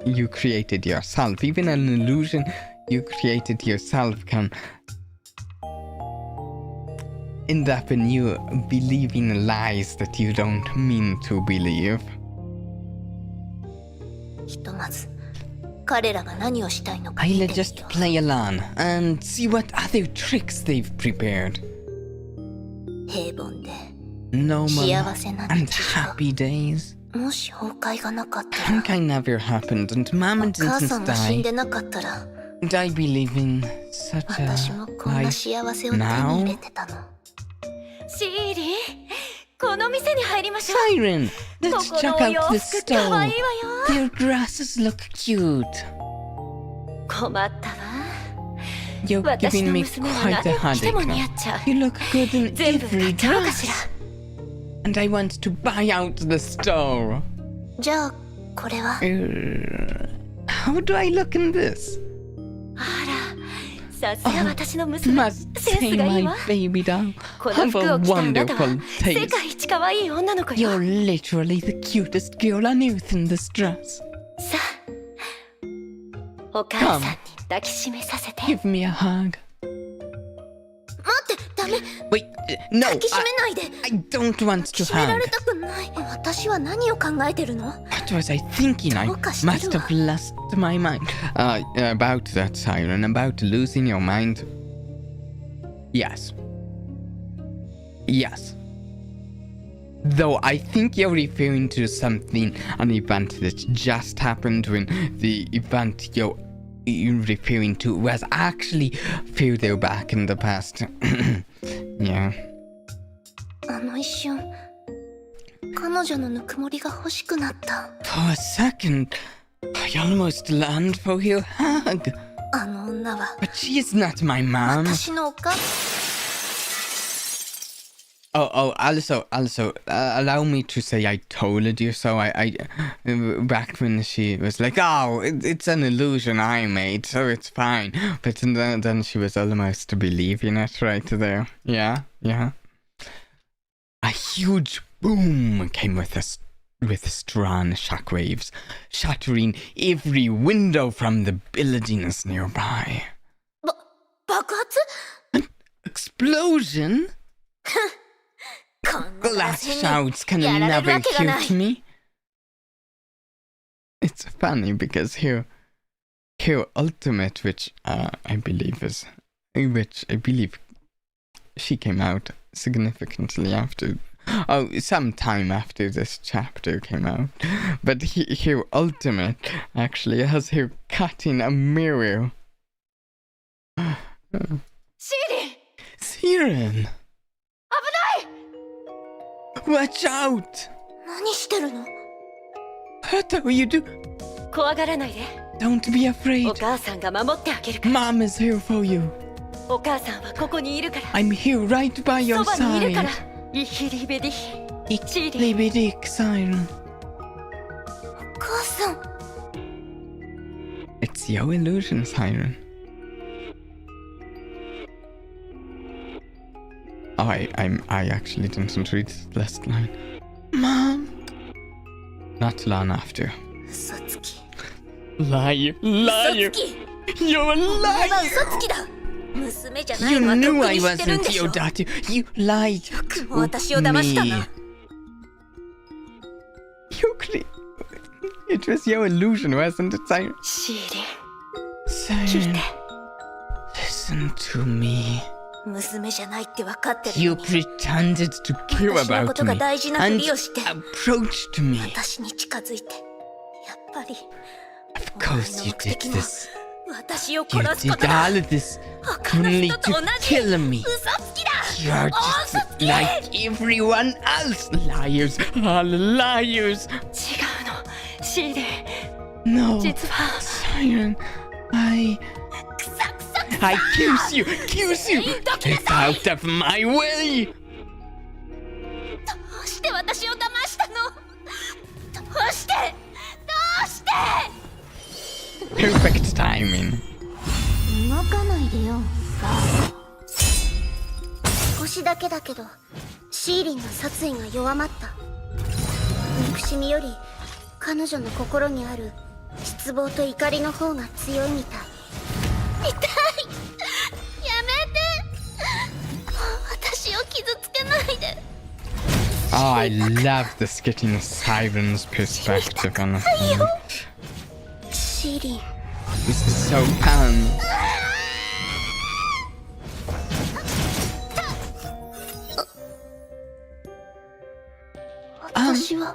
you created yourself. Even an illusion you created yourself can end up in you believing lies that you don't mean to believe. ひとまず彼らが何をしたいのか見 I'll てみ just よ play along and see what other tricks they've prepared. う。平凡で Normal 幸せな and 日常。 happy days. もし崩壊がなかったら、 Honkai never happened, and お Mama 母さん didn't が死ん die. でなかったら、 And I believe in such 私も a こんな life 幸せを手に入れてたの。シーリン、この店に入りましょう。 Siren, こ let's こ check のお out 洋 the 服かわいい store. わよ。 Their dresses look cute. 困ったわ。 You're 私 giving の me 娘は quite a 何を着ても headache 似合 now. っちゃう。 You look good in 全部買 every っちゃおうかしら。 dress. And I want to buy out the store. じゃあこれは How do I look in this? あら、さすが私の娘。 Must セン say スがいい my わ。 baby doll. この Have 服 a を着たあなた wonderful は世 taste. 界一可愛い女の子よ。 You're literally the cutest girl on earth in this dress. さあ、お母さんに抱きしめさせて。 Give me a hug. 待ってダメ Wait, no, 抱きしめないで I don't want 抱 to きしめら hug. れたくない私は何を考えてるの What was I thinking? I どうかしてるわ。 must have lost my mind. About that, Siren, about losing your mind. Yes. Yes. Though I think you're referring to something, an event that just happened when the event you're referring to was actually further back in the past. Yeah. あの一瞬彼女のぬくもりが欲しくなった For a second, I almost longed for your hug. あの女は But she is not my mom. 私のお母 Also, allow me to say I told you so. I back when she was like, oh, it's an illusion I made, so it's fine. But then she was almost believing it right there. Yeah. A huge boom came with strong shockwaves, shattering every window from the buildings nearby. 爆発 Explosion? こんな Glass ガラ shouts can やられる never わけがない hurt me. It's funny because here Ultimate, which I believe she came out significantly after, some time after this chapter came out. But here Ultimate actually has her cut in a mirror. シーリン Siren! Watch out! 何してるの What are you do? 怖がらないで Don't be お afraid. 母さんが守ってあげるから Mom is here for you. お母さんはここにいるから I'm here right by そ your ばにいるから side. イヒリベリシーリン Libidic Siren. お母さん It's your illusion, Siren. Oh, I actually didn't read the last line. Mom! Not long after. 嘘つき Liar! 嘘 Liar! つき You're a お前は liar! 嘘つきだ娘じゃない You のはとっ knew く I に知ってるん wasn't でしょ your daughter. You lied よくも to 私を騙した me. な You could... It was your illusion, wasn't it, Siren? シーリン Siren, listen to me. 娘じゃないって分かってる You のに pretended to care 私のこ about とが me 大事なふ and りをして approached me. 私に近づいてやっぱり Of course you did this. 私を You 殺すこ did とだ all of this 他の only 人と to 同じ kill me. 嘘つきだ You're 嘘 just つき like everyone else. Liars, all liars. 違うのシーリン No, 実は Siren, I accuse you, accuse you. Get out of my way. どうして私を騙したのどうして Perfect timing. 動かないでよ少しだけだけどシーリンの殺意が弱まった憎しみより彼女の心にある失望と怒りの方が強いみたい痛いやめてもう私を傷つけないで Oh, I love this getting Siren's perspective on a thing. シーリン This is so fun. 私は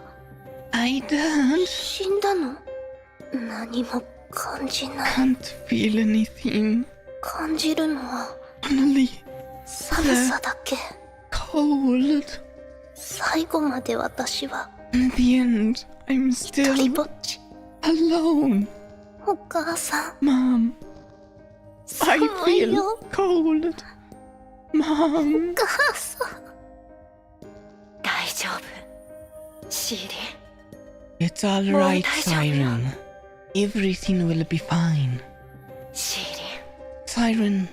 I don't 死んだの何も感じない can't feel anything. 感じるのは Only 寒さだけ cold. 最後まで私は In the end, I'm 一人 still ぼっち alone. お母さん Mom, I 寒い feel よ cold. Mom, お母さん大丈夫シーリン it's all right, Siren. Everything will be fine. シーリン Siren,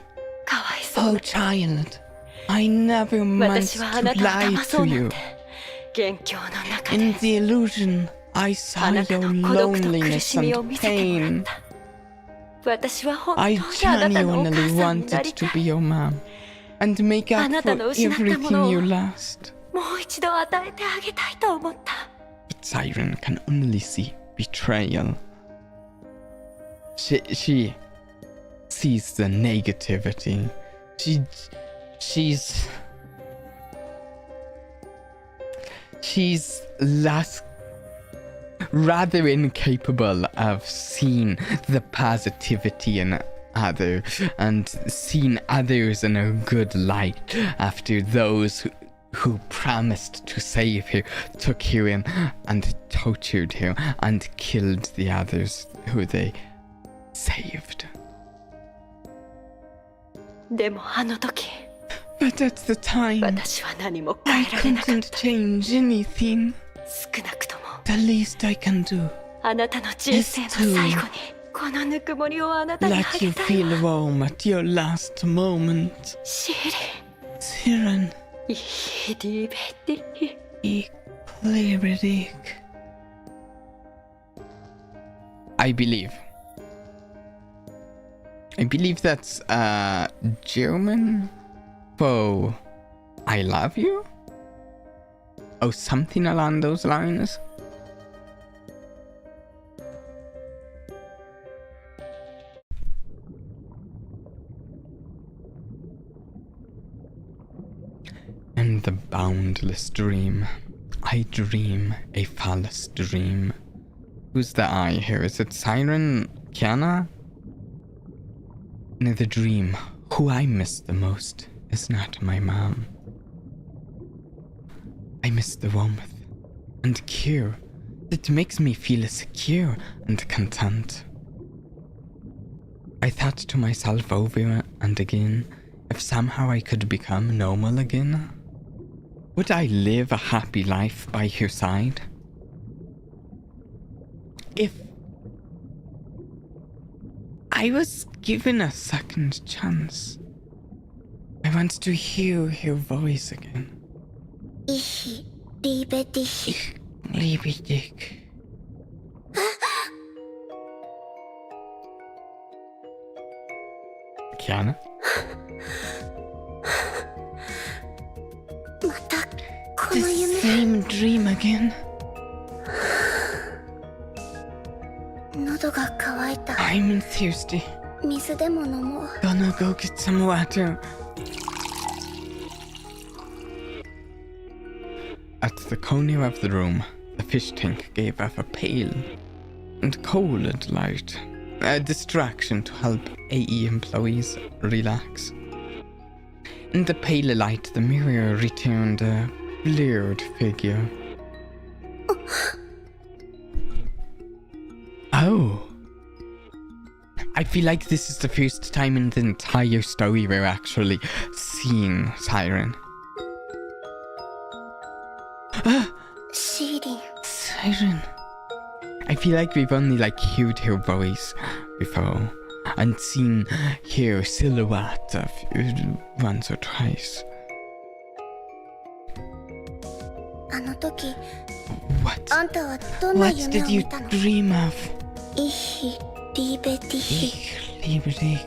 かわいそう oh child, I never meant 私はあな to たを lie 騙そ to うなん you. て元凶の中 In で the illusion, I saw あなた your の孤独と苦 loneliness しみを and 見せてもらっ pain. た私は本当 I にあなたのお母 genuinely さんにな wanted り to た be い your mom and make あ up なた for の失ったものを everything you lost. もう一度与えてあげたいと思った But Siren can only see betrayal. She sees the negativity. She's less rather incapable of seeing the positivity in other and seeing others in a good light after those who promised to save her took her in and tortured her and killed the others who they saved. でもあの時 But at the time, 私は何も I 変えられなかっ couldn't change anything. た。少なくとも The least I can do, あなたの人生の最後にこのぬくもりをあなたにあ let you げたい feel わ。 warm at your last moment. シー Siren, リーディベディ e cleric. I believe that's German for I love you? Oh, something along those lines. And the boundless dream. I dream a phallus dream. Who's the I here? Is it Siren? Kiana? No, the dream. Who I miss the most is not my mom. I miss the warmth and care that makes me feel secure and content. I thought to myself over and again, if somehow I could become normal again, would I live a happy life by her side? If I was given a second chance, I want to hear her voice again. Ich liebe dich. Ich liebe dich. Kiana? またこ The の夢 same dream again. 喉が渇いた。 I'm thirsty. 水でも飲もう。 Gonna go get some water. At the corner of the room, the fish tank gave off a pale and cold light, a distraction to help AE employees relax. In the pale light, the mirror returned a blurred figure. Oh. I feel like this is the first time in the entire story we're actually seeing Siren. シーリン。 Siren. I feel like we've only heard her voice before and seen her silhouette once or twice. あの時、 What? あんたはどんな What 夢を did you 見たの？ dream of? Ich liebe dich。 Ich liebe dich.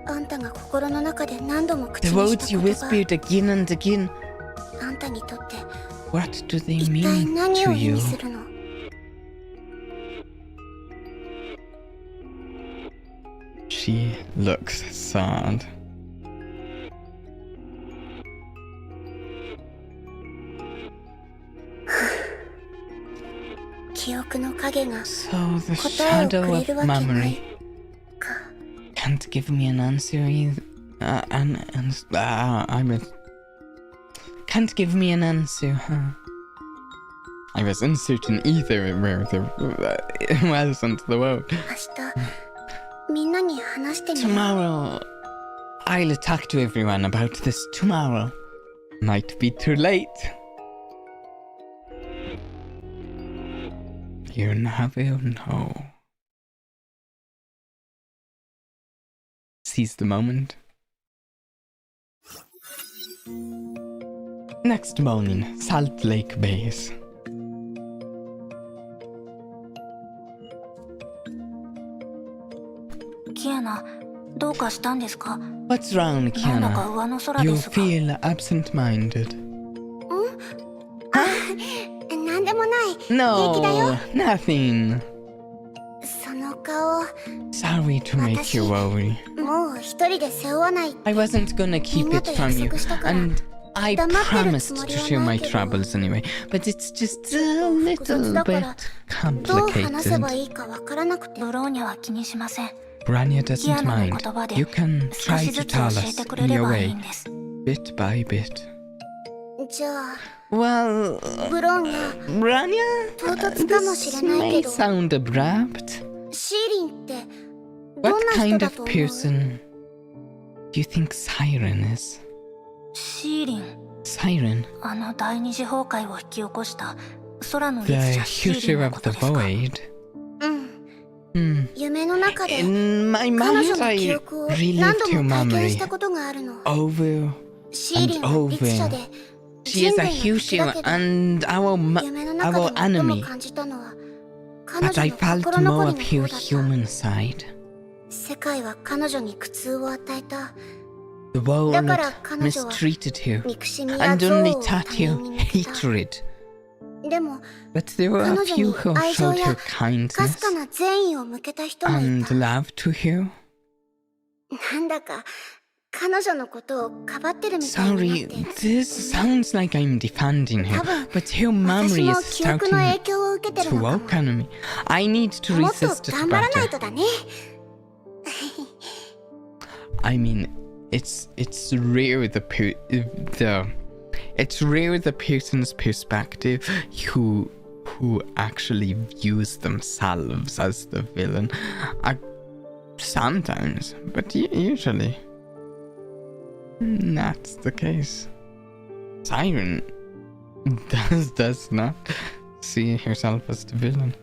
あんたが心の中で何度も口 The にし words た you 言葉。 whispered again and again. あんたにとって What do they 一体 mean 何 to を意 you? 味するの？ She looks sad. 記憶の影が So the 答えをく shadow れ of るわけない memory か。 can't give me an answer either. Can't give me an answer, huh? I was uncertain either where there wasn't the word. 明日みんなに話してみよう。 Tomorrow, I'll talk to everyone about this tomorrow. Might be too late. You never know. Seize the moment. Next morning, Salt Lake Base. キアナ、どうかしたんですか？ What's wrong, なんだか Kiana? 上の空 You ですが。 feel absent-minded. なんでもない。 No, 平気だよ。 nothing. その顔、 Sorry to make you worry. もう一人で背負わない。 I wasn't gonna keep it from you, and I promised to share my troubles anyway, but it's just a little bit どう話せば complicated. いいかわからなくて。ブローニャは気にしません。 Rania doesn't キアナの mind. 言葉で You can 少 try し to ずつ tell 教え us てくれ in れ your ばいい way, んです。 bit by bit. じゃあ、 Well, ブローニャ、 Rania, 唐突かもし this れないけ may ど、 sound abrupt. シーリンってど What んな人 kind だ of と思う？ person Do you think Siren is? シーリン Siren? あの第二次崩壊を引き起こした空の The 律者シーリ Herrscher ンの of こと the ですか？ Void? うん Hmm. 夢の中で In my 彼 mind, 女の I 記憶を relived 何度 her も体験し memory たことがあるの。 over シーリン and は律者 over. で She is a 人類の敵だ Herrscher けど and our 夢の中で our 最も enemy. 感じたのは彼 But I 女の felt 心 more 残 of り her の方だった。 human side. 世界は彼女に苦痛を与えた。 The world だから彼女は mistreated her 憎しみや and 憎悪 only を taught 他 her 人に向けた。 hatred. でも But there were 彼 a 女 few に who 愛情 showed や her かす kindness かな善意を向けた人もい and た。 love to her. なんだか彼女のことをかばってるみたいに Sorry, なって。 this sounds like I'm defending her, 多分 but her 私 memory も is 記憶の影 starting 響を受けてる to のかも。 work on me. I need to もっと resist it 頑張らない better. とだね。 I mean, it's rare it's rare the person's perspective who actually views themselves as the villain. Sometimes, but usually that's the case. Siren does not see herself as the villain.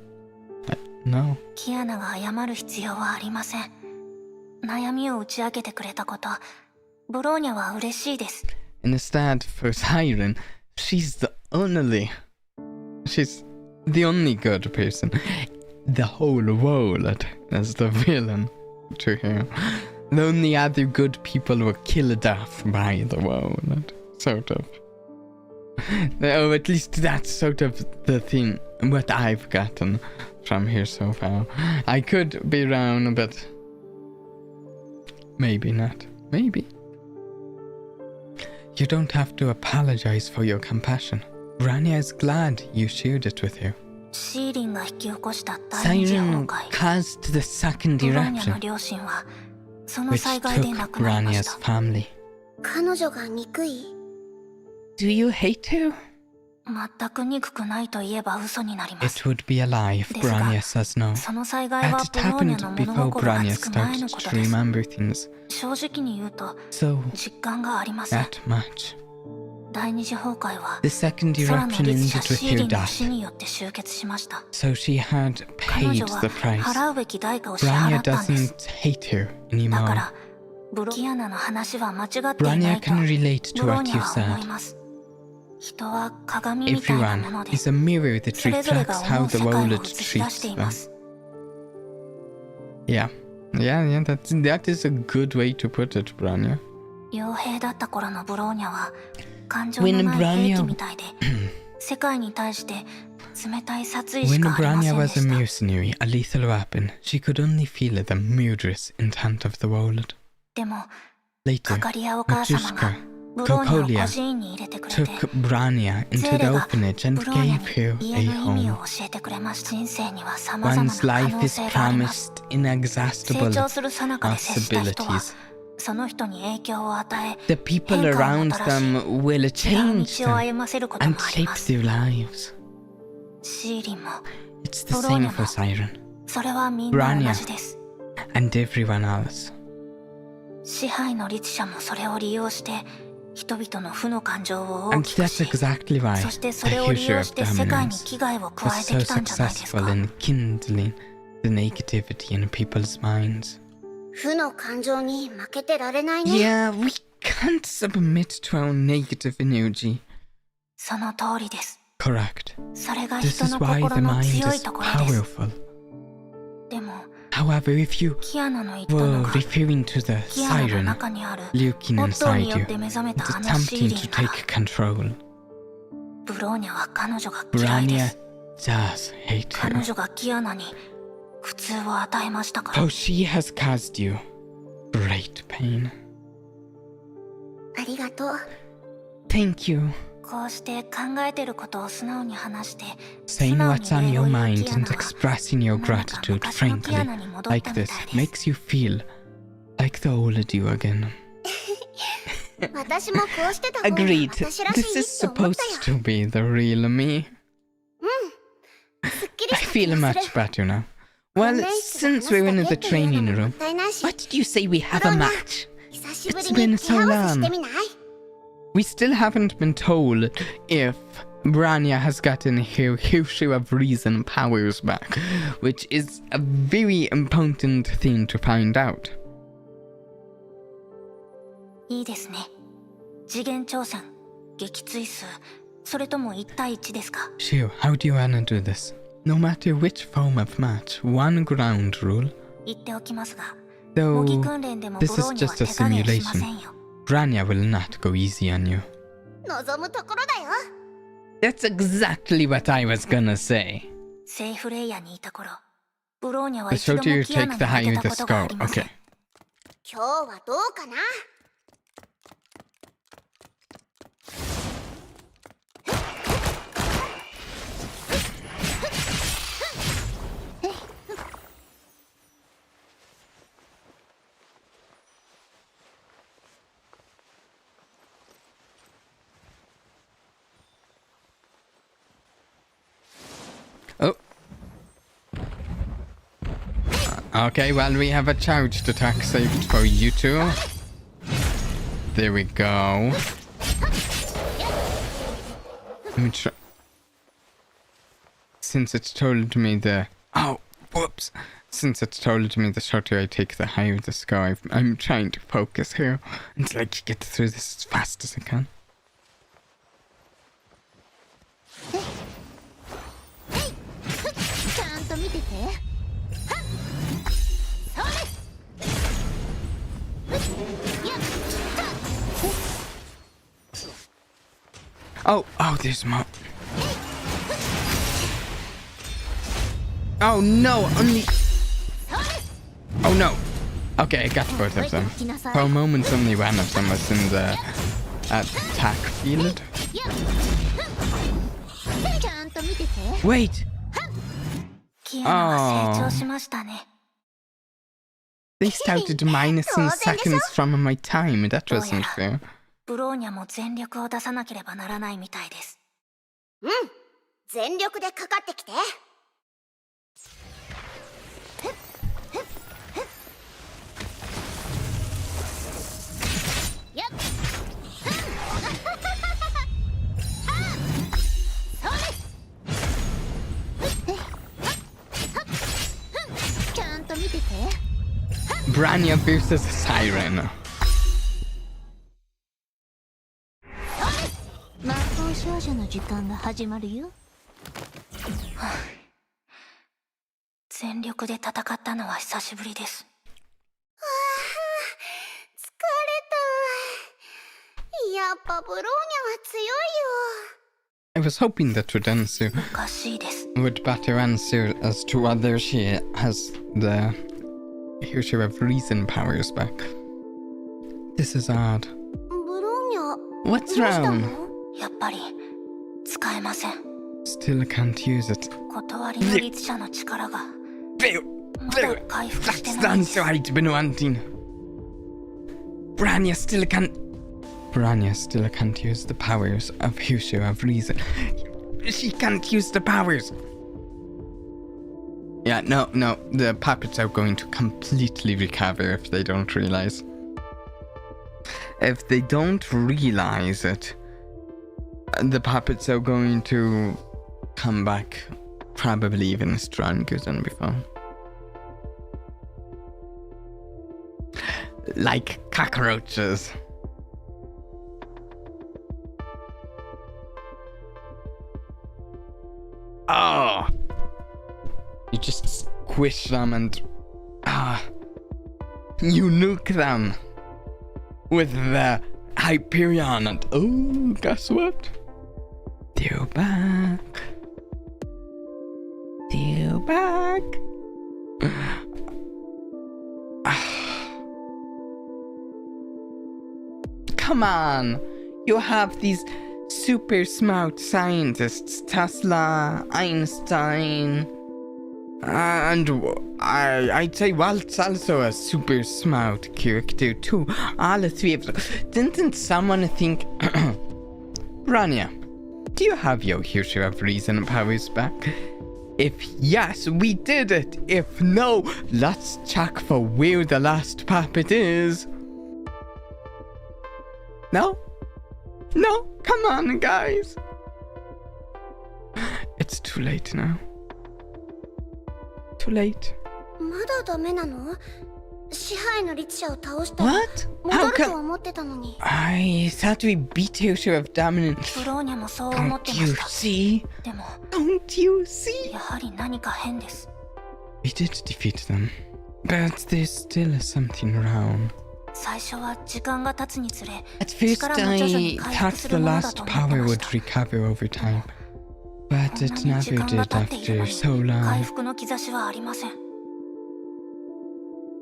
No. キアナが謝る必要はありません。悩みを打ち明けてくれたこと、ブローニャは嬉しいです。 Instead, for Siren, she's the only good person. The whole world is the villain to her. The only other good people were killed off by the world, sort of. Or at least that's sort of the thing, what I've gotten from here so far. I could be wrong, but maybe not. Maybe. You don't have to apologize for your compassion. Rania is glad you shared it with her. シーリンが引き起こした第二次崩 Siren 壊。 caused the second ブローニャの eruption, 両親はその which 災害で亡 took くなりまし Rania's た。 family. 彼女が憎い？ Do you hate her? 全く憎くないと言えば嘘になります。 It would be a lie if ですが、 Brania says no. その災害は But ブ it ローニ happened ャの before 物心が Brania つく前の started こと to です。 remember things. 正直に言うと So, 実感がありません。 that much. 第二次崩壊は The second 空の eruption 律者 ended with シーリ her ンの死 death. によって終結しました。 So she had 彼 paid 女 the は price. 払うべき代価を支払 Brania ったんです。 doesn't hate her だか anymore. らキアナの話は間違っていない Brania と can relate ブ to ロー what ニ you ャは思い said. ます。人は鏡みたいなもの Everyone で is a mirror that それぞれ reflects が how 思う the 世界を world 映し出して treats いま them. す。 Yeah, that is a good way to put it, Brania. 傭兵だった頃のブローニャは感情 When のない兵器 Brania みたいで世界に対して冷たい殺意し When かありませ Brania んで was a した。 mercenary, a lethal weapon, she could only feel the murderous intent of the world. でも Later, カカリアお母様が Matryoshka ブローニャを孤児院に入れてくれて took Brania ゼ into ー the レが orphanage ブ and ローニ gave ャ her に a 家の意味を home. 教えてくれました。人生には様々な One's 可 life 能 is 性があります。 promised 成 inexhaustible 長する最中で接した人は possibilities. その人に影響を与え The people 変化を around もたらし them will 違う change 道を them 歩ませること and もあり shape ます。 their lives. シーリンも It's the ブローニ same ャ for も Siren それはみんな同 Brania じです。 and everyone else. 支配の律者もそれを利用して人々の負の感情を大 And きく that's し exactly why そして the それを利 Herrscher 用 of して世界に Dominance 危害を加 was え so てきたんじゃないですか。 successful in kindling the negativity in people's minds. 負の感情に負けてられないね。 Yeah, we can't submit to our negative energy. その通りです。 Correct. それが This 人 is の why 心 the の mind 強い is ところです。 powerful. でも However, if you キアナの言ったの were は referring to the キアナの siren 中にある lurking オットー inside によ you って目覚め and たあのシー attempting リ to ンなら take control, ブローニャは彼女が嫌いで Brania す。 does hate 彼 her. 女がキアナに苦痛を与えましたから。 Oh, she has caused you great pain. ありがとう。 Thank you. こうして考えてることを素直に話して、 Saying 素直 what's に on 礼を your 言う mind キア and ナは expressing your なんだか gratitude 昔のキア frankly ナに戻った like みたい this です。 makes you feel like the old you again. 私もこうしてた方が Agreed. 私らし This い is と思った supposed よ。to be the real me. すっきり I した気 feel が much する。 better now. Well, こんな一緒に since we're in 話 the だけっていうの training もも room, ったいないし what did you say we have a match? 久ししぶり It's been に so ケハウス long. してみない？ We still haven't been told if Branya has gotten her Herrscher of Reason powers back, which is a very important thing to find out. いいですね。次元挑戦、撃墜数、それとも1対1ですか？ Sure, how do you wanna do this? No matter which form of match, one ground rule. 言っておきますが、 Though 模擬訓練でもブ this ロー is には just a 手加減しませ simulation. んよ。 Branya will not go easy on you. 望むところだよ。 That's exactly what I was gonna say. セーフレイヤーにいた頃、ブローニャは The 一度も soldier キアナ take に the 負 high け with た the ことがあ skull. りません。 Okay. 今日はどうかな？ Oh. Okay, well, we have a charged attack saved for you two. There we go. Let me try. Since it's told me the... Oh, whoops. Since it's told me the shorter I take, the higher the score. I'm trying to focus here until I can get through this as fast as I can. ちゃんと見てて。 Oh, there's more. Oh no, only... Oh no. Okay, I got both of them. For a moment, only one of them was in the attack field. ちゃんと見てて。 Wait! キアナは成長しましたね。 They started minusing seconds from my time. That wasn't fair. ブローニャも全力を出さなければならないみたいです。うん、全力でかかってきて。ちゃんと見てて。 Branya versus Siren. 魔法少女の時間が始まるよ。全力で戦ったのは久しぶりです。疲れた。やっぱブローニャは強いよ。 I was hoping that Rudensu おかしいです。 would better answer as to whether she has the Herrscher of Reason powers back. This is odd. ブローニャ、 What's どうしたの？ wrong? やっぱり使えません。 Still can't use it. 断りの律者の力がまだ回復してない That's ん the です。 answer I'd been wanting. Branya still can't use the powers of Herrscher of Reason. She can't use the powers. Yeah, no, the puppets are going to completely recover if they don't realize. If they don't realize it, the puppets are going to come back probably even stronger than before. Like cockroaches. Oh! You just squish them and... you nuke them! With the Hyperion and... Oh, guess what? They're back. They're back. Come on! You have these super smart scientists, Tesla, Einstein, and I'd say Walt's also a super smart character too. All the three of them. Didn't someone think... Branya, do you have your Herrscher of Reason powers back? If yes, we did it. If no, let's check for where the last puppet is. No? No? Come on, guys. It's too late now. Too late. まだダメなの？支配の律者を倒したら What? 戻 How ると come? 思ってたのに。 I thought we beat Herrscher of Domination. ブローニャもそう思って Don't ま you した。 see? でも Don't you see? やはり何か変です。 We did defeat them. But there's still something wrong. 最初は時間が経つにつれ At first 力も徐々 I に回復 thought す the るものだ lost と思って power まし would た。 recover over time. But it こんなに時 never 間が did 経っているの after に so 回 long. 復の兆しはありません。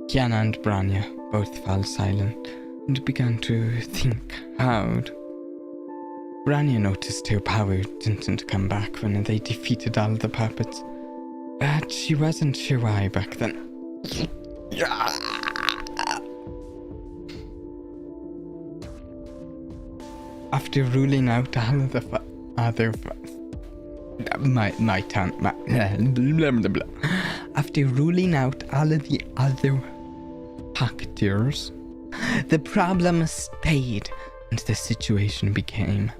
Kiana and Branya both fell silent and began to think hard. Branya noticed her power didn't come back when they defeated all the puppets, but she wasn't sure why back then. After ruling out all of the my tongue, blah, blah, blah. After ruling out all of the other factors, the problem stayed and the situation became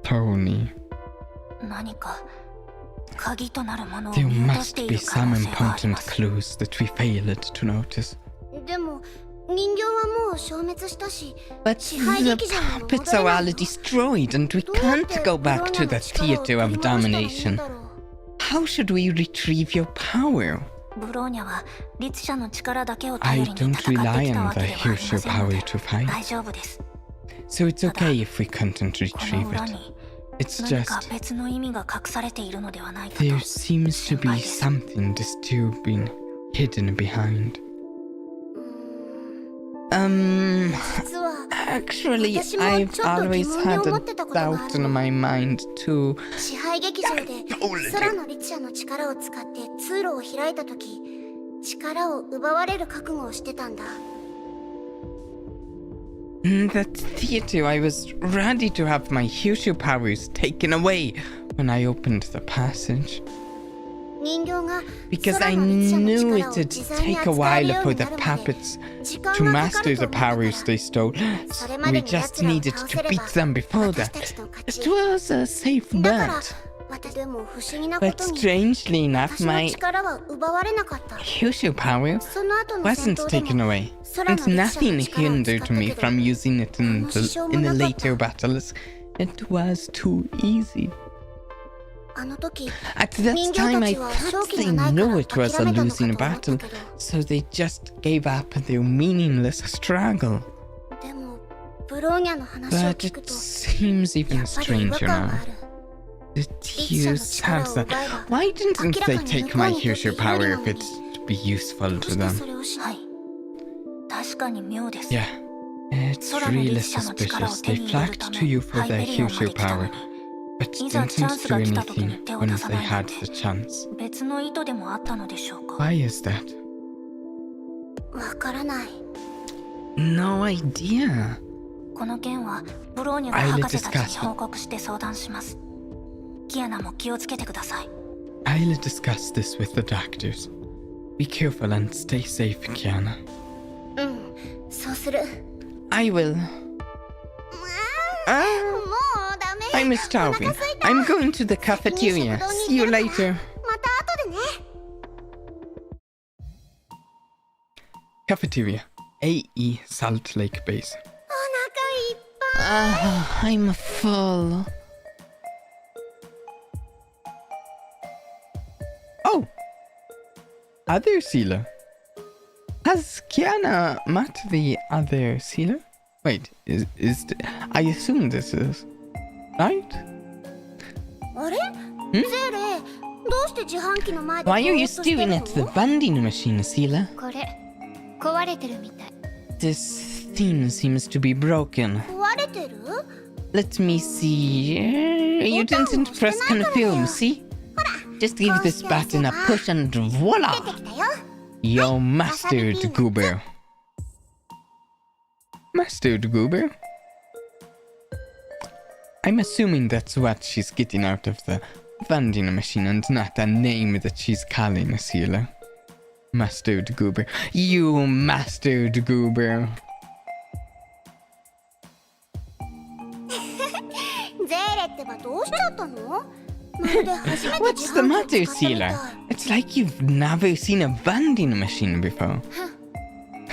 thorny. 何か鍵となるものを There 見落として must い be る可能 some 性があり important ます。 clues that we failed to notice. でも人形はもう消滅したし、 But 支配 the 劇場にも戻 puppets れ are な all い。 destroyed and we どうやっ can't て go ブロ back ーニ to ャ the の力を theater 取り of 戻したらいいん domination. だろう。 How should we retrieve your power? ブローニャは律者の力だけを I 頼りに don't 戦って rely きた on わ the けではありま Herrscher せんので power to fight. 大丈夫です。 So it's okay if we couldn't この retrieve 裏 it. に It's 何か just 別の意味が隠されているのではないかと there seems to 心 be 配です。 something disturbing hidden behind. 実は Actually, 私も I've ちょっと疑 always 問に had 思 a ってたことがあ doubt る in の。 my mind too. 支配劇場で空の律者の力を使って通路を開いた時、力を奪われる覚悟をしてたんだ。 In that theater, I was ready to have my Herrscher powers taken away when I opened the passage. 人形が Because 空 I の律者の knew 力を it 自 would 在に take a 扱え while るよう for に the なるまで puppets 時 to 間がかか master る the と思ったから powers they stole. それま We でに just 奴らを needed 倒 to せれば beat them before 私 that. たちの勝 It ち。 was a safe だから bet. 私でも不思議なこ But とに strangely enough, 私の my 力は奪われなかった。 Herrscher power その後の戦 wasn't 闘で taken も away, 空 and の律者の nothing 力を使った hindered け me ど from using it in 何の支障も the なかった。 later battles. It was too easy. あの時 At that 人形 time, た I ちは thought 勝機 they がないか knew ら it was 諦 a めたのかと losing 思った battle, けど、 so they just gave up their meaningless struggle. でもブローニャの話を But 聞く it と seems や even っぱり違和 stranger 感 now がある。 that you said that. Why didn't they take my Herrscher power if it'd be useful どう to して them? それをしない。確かに妙です。 Yeah, it's really suspicious. They flocked to you for their Herrscher power, but いざチャン didn't ス do が来た時に anything 手を when 出さ they ないなん had て the chance. 別の意図でもあったのでしょうか。 Why is that? わからない。 No idea. この件はブローニャが博士たちに報告して相談します。キアナも気をつけてください。 I'll discuss this with the doctors. Be careful and stay safe, Kiana. うん、そうする。I will. もうダメ。 I'm starving. I'm going to the cafeteria. See you later. また後でね。 Cafeteria. AE Salt Lake Base. お腹いっぱい。 I'm full. Oh! Other sealer. Has Kiana met the other sealer? Wait, I assume this is. Right? あれ？ゼーレ、どうして自販機の前で Why are you ぼーっとしてる staring の？ at the vending machine, sealer? これ壊れてるみたい。 This thing seems to be broken. 壊れてる？ Let me see. You didn't press confirm, see? Just give this button a push and 出 voila! てきたよ。 Yo, Mustard Goober. Mustard Goober? I'm assuming that's what she's getting out of the vending machine and not a name that she's calling a sealer. Mustard Goober. You Mustard Goober. What's the matter, Sealer? It's like you've never seen a vending machine before.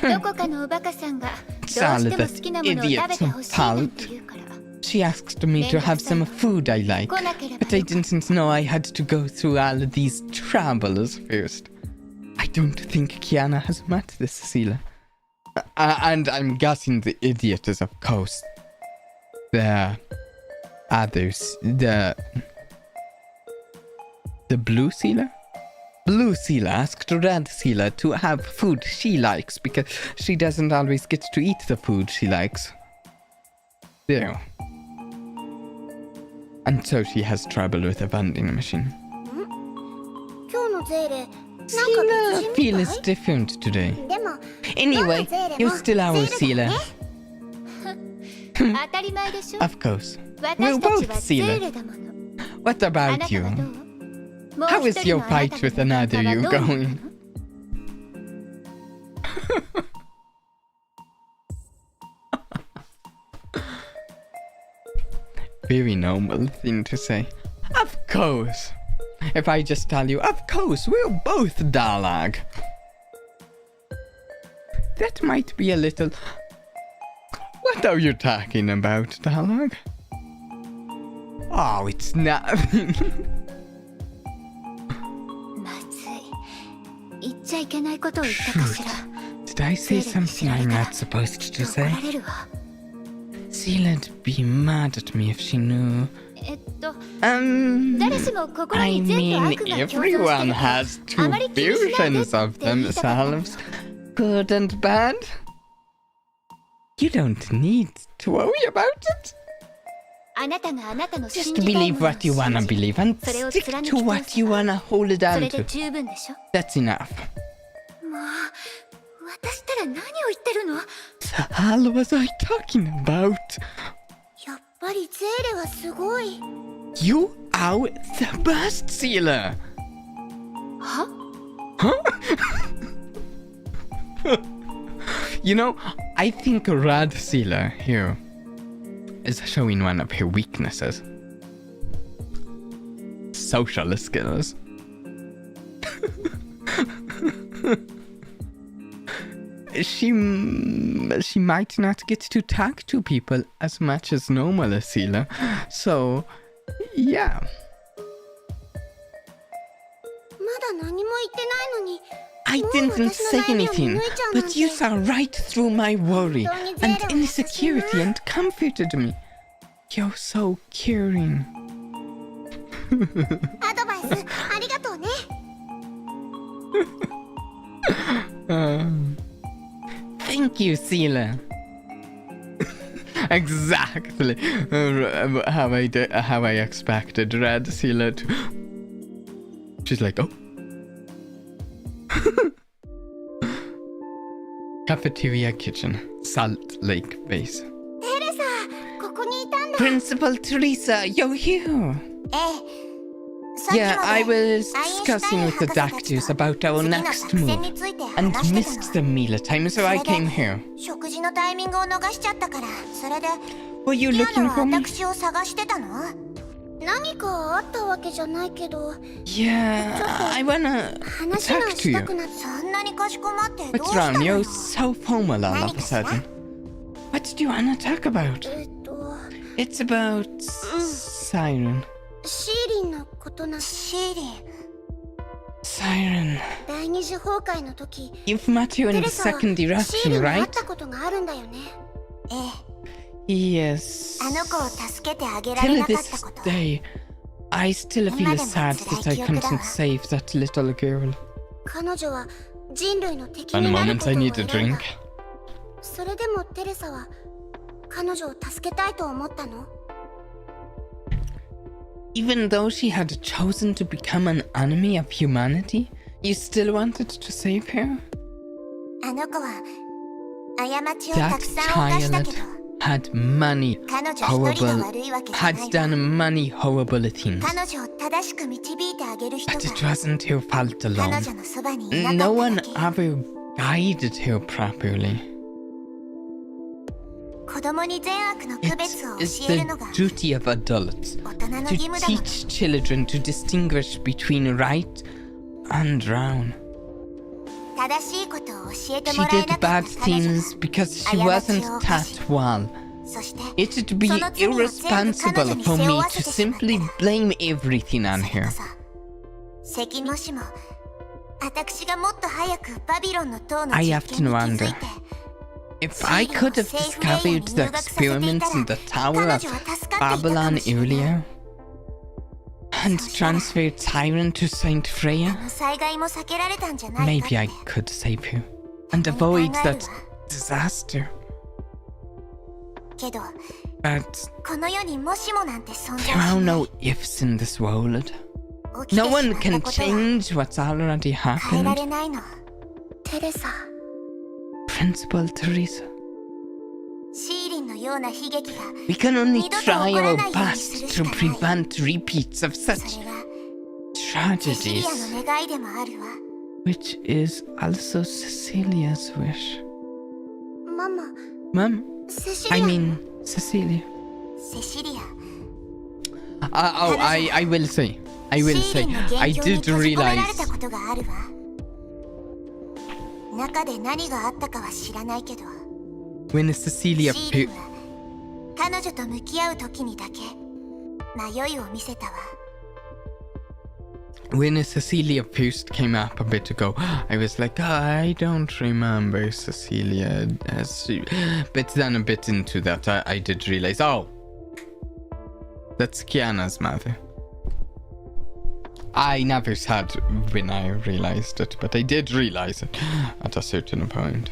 どこかのおバカさんがどう It's all しても that 好きなものを食べ idiot's てほしいなんて fault. 言うから She asked me to have some food I like, 来なければ but I didn't know I had to go through all of these troubles first. I don't think Kiana has met this Sealer. And I'm guessing the idiot is, of course, the others. The blue Sealer? Blue Sealer asked Red Sealer to have food she likes because she doesn't always get to eat the food she likes. There. And so she has trouble with the vending machine. 今日のゼーレ Sealer feels different today. でも Anyway, you're still our Sealer. 当たり前でしょ Of course. 私 We're たち both はゼー Sealer. レだもの What あな about たは you? どうもう How 一 is 人 your のあな fight た with の仲 another は you どうなの going? Very normal thing to say. Of course. If I just tell you, of course, we're both Dellog. That might be a little... What are you talking about, Dellog? Oh, it's nothing. まずい言っちゃいけないことを言ったかしら Did I say something I'm not supposed to 怒 say? られるわ Seala'd be mad at me if she knew. 誰しもここ I に善と悪が共存してる everyone has two あまり気にしないで versions of って言いたかったの themselves. Good and bad. You don't need to worry about it. あなたがあなたの信 Just じたい believe ものを what you 信 wanna じ believe and それを stick 貫き to 通 what す you wanna hold it そ on れで to. 十分でしょ That's enough. もう私ったら何を言ってるの The hell was I talking about? やっぱりゼーレはすごい You are the best Sealer. は You know, I think Red Sealer here is showing one of her weaknesses. Social skills. She might not get to talk to people as much as normal Sealer. So, yeah. まだ何も言ってないのに I didn't say anything, but you saw right through my worry and insecurity and comforted me. You're so caring. アドバイスありがとうね Thank you, Sealer. Exactly how I expected Red Sealer to. She's like, oh. Cafeteria kitchen, Salt Lake Base. テレサここにいたんだ Principal Teresa, you're here. ええ Yeah, I was discussing with the doctors about our next move and missed the meal time, so I came here. 食事のタイミングを逃しちゃったからそれで Were you ティア looking ナ for は me? 私を探してたの何かあったわけじゃないけど Yeah, I wanna 話が talk to した you. くなってそんなにかしこまってどう What's した wrong? の You're よ so formal all of a sudden. What do you wanna talk about? It's about Siren. シーリンのことなシーリン Siren. 第二次崩壊の時 You've met her テ in レ the サは second シーリ eruption, ンに会っ right? たことがあるんだよねええ Yes. あの子を助けてあげられ Till なかった this こと day, I still feel sad that I couldn't save that little girl. 彼女は人類の敵 One になる moment, こと I を need a 選ん drink. だそれでもテレサは彼女を助けたいと思ったの Even though she had chosen to become an enemy of humanity, you still wanted to save her? あの子は過ちをた That くさん犯したけ child ど had many 彼女一人が horrible, 悪いわけじゃな had いわ done many horrible things. 彼女を正しく導いてあげる人 But が it wasn't her fault 彼 alone. 女のそばにいなか No った one だけ ever guided her properly. 子 It's the duty of adults to teach children to distinguish between right and wrong. She did bad things because she wasn't taught well. It would be irresponsible for me to simply blame everything on her. I often wonder, if I could have discovered the experiments in the Tower of Babylon earlier, and transferred Siren to Saint Freya, maybe I could save her and avoid that disaster. But there are no ifs in this world. No one can change what's already happened. Principal Teresa. We can only try our best to prevent repeats of such tragedies, which is also Cecilia's wish. Mom? I mean, Cecilia. I will say, I did realize. When Cecilia Post came up a bit ago, I was like, I don't remember Cecilia as she... But then a bit into that, I did realize, oh, that's Kiana's mother. I never said when I realized it, but I did realize it at a certain point.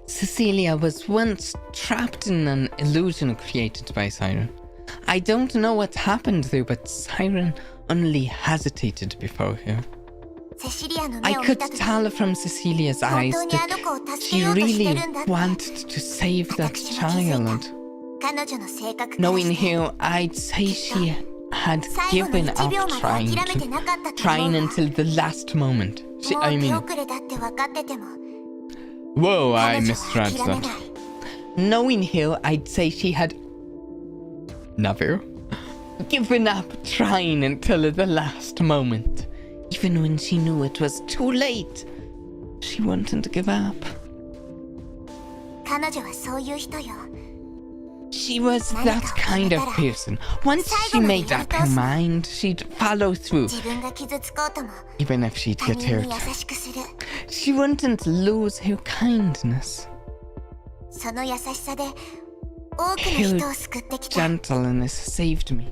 Cecilia was once trapped in an illusion created by Siren. I don't know what happened there, but Siren only hesitated before her. I could tell from Cecilia's eyes that she really wanted to save that child. Knowing her, I'd say she had given up trying until the last moment. Whoa, I misread that. Knowing her, I'd say she had never given up trying until the last moment. Even when she knew it was too late, she wanted to give up. She was that kind of person. Once she made up her mind, she'd follow through, even if she'd get hurt. She wouldn't lose her kindness. Her gentleness saved me.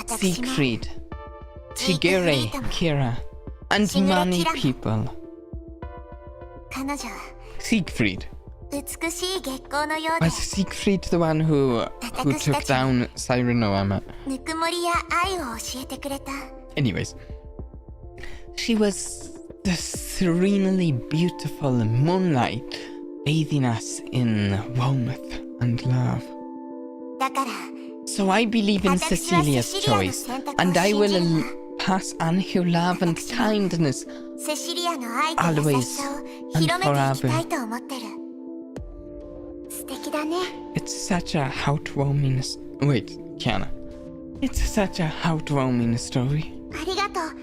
Siegfried, Shigure, Kira, and many people. Siegfried. Was Siegfried the one who took down Siren Noama? Anyways, she was the serenely beautiful moonlight bathing us in warmth and love. So I believe in Cecilia's choice, and I will pass on her love and kindness always and forever. It's such a heartwarming... Wait, Kiana. It's such a heartwarming story.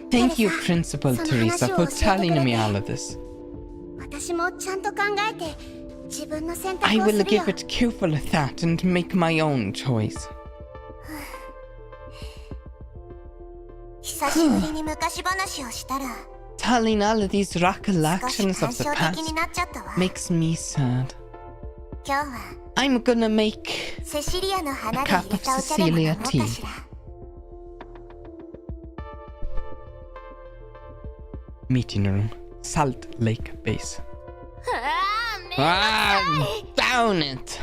Thank you, Principal Teresa, for telling me all of this. I will give it careful thought and make my own choice. Telling all of these recollections of the past makes me sad. I'm gonna make a cup of Cecilia tea. Meeting room, Salt Lake Base. Down it!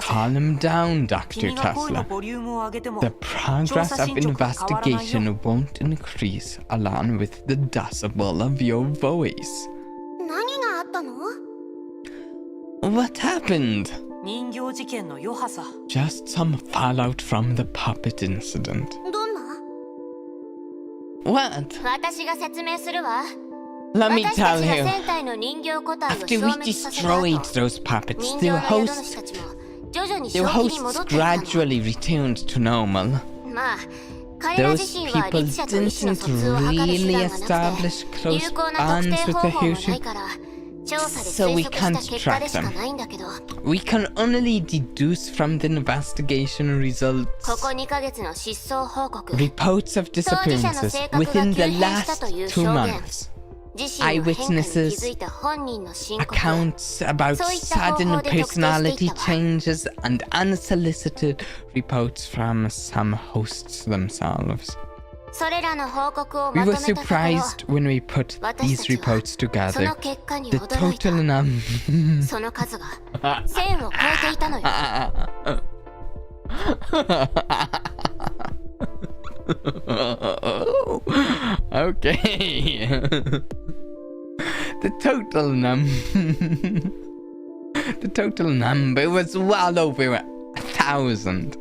Calm down, Dr. Tesla. The progress of investigation won't increase along with the decibel of your voice. What happened? Just some fallout from the puppet incident. What? Let me 私た tell ちが you, 戦隊の人形個体を after 消 we 滅させた後、 destroyed those puppets, 人 their 形の宿主 hosts, たちも徐々に their 正気に戻 hosts っていったの。 gradually returned to normal. まあ彼ら Those 自身は people 律者と意志の didn't 疎通を図る手 really 段がなくて establish close 有効な特 bonds 定 with 方 the 法もな Herrscher. いから調査で So 推 we 測した can't 結果で track しか them. ないんだけど、 We can only deduce from the investigation results ここ2ヶ月の失踪報告、 reports of 当事者の disappearances 性格が within 急 the 変した last という 2 証言、 months. 自身の変化に気 Eyewitnesses, づいた本人の申告、 accounts about そういった方 sudden 法で特定してい personality ったわ。 changes, and unsolicited reports from some hosts themselves. それらの報告を We まと were めたところ、 surprised when we put 私 these たちは reports そ together. の結果に The 驚いた。 total number. その数が1000を超えていたのよ。 Okay. The total number was well over 1,000.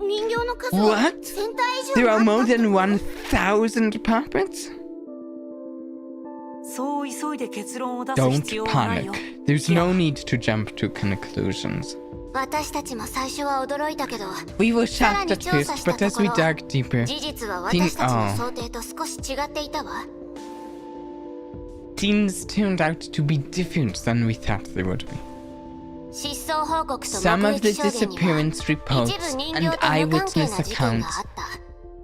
人形の数は What? 1000体以上 There もあ are った more って than こと？ 1,000 puppets? そう急いで結論を出す必 Don't 要はない panic. よ。 There's no need to jump to conclusions. 私たちも最初は驚いたけど、 We were さら shocked に at 調 first, 査した but と as こ we ろ、 dug deeper, 事実は私たちの想定と少し違っていたわ。 things turned out to be different than we thought they would be. 失踪報告と Some 目 of the 撃証言には disappearance reports 一部人 and 形と無関係 eyewitness な事件が accounts あった。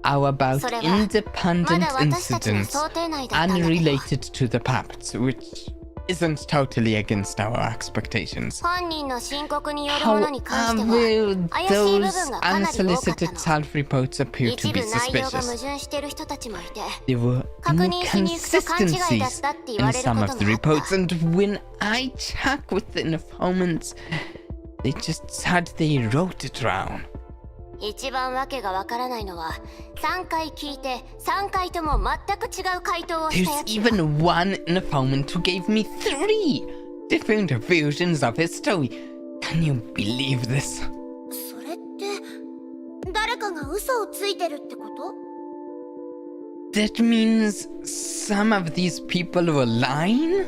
are about それは independent まだ私たちの incidents 想定内だったんだけど、 unrelated to the puppets, which isn't totally against our expectations. 本人の申告によるものに関しては However, 怪しい部 those 分がかなり多かった unsolicited の。 self-reports appear 一 to 部 be 内容が矛 suspicious. 盾している人たちもいて、 There were 確認しに行くと勘違いだっ inconsistencies たって言わ in れる some こ of と the もあった。 reports, and when I check with the informants, they just said they wrote it wrong. 一番わけがわからないのは、3回聞いて3回とも全く違う回答をした There's やつだ。 even one informant who gave me 3 different versions of his story. Can you believe this? それって誰かが嘘をついてるってこと？ That means some of these people were lying?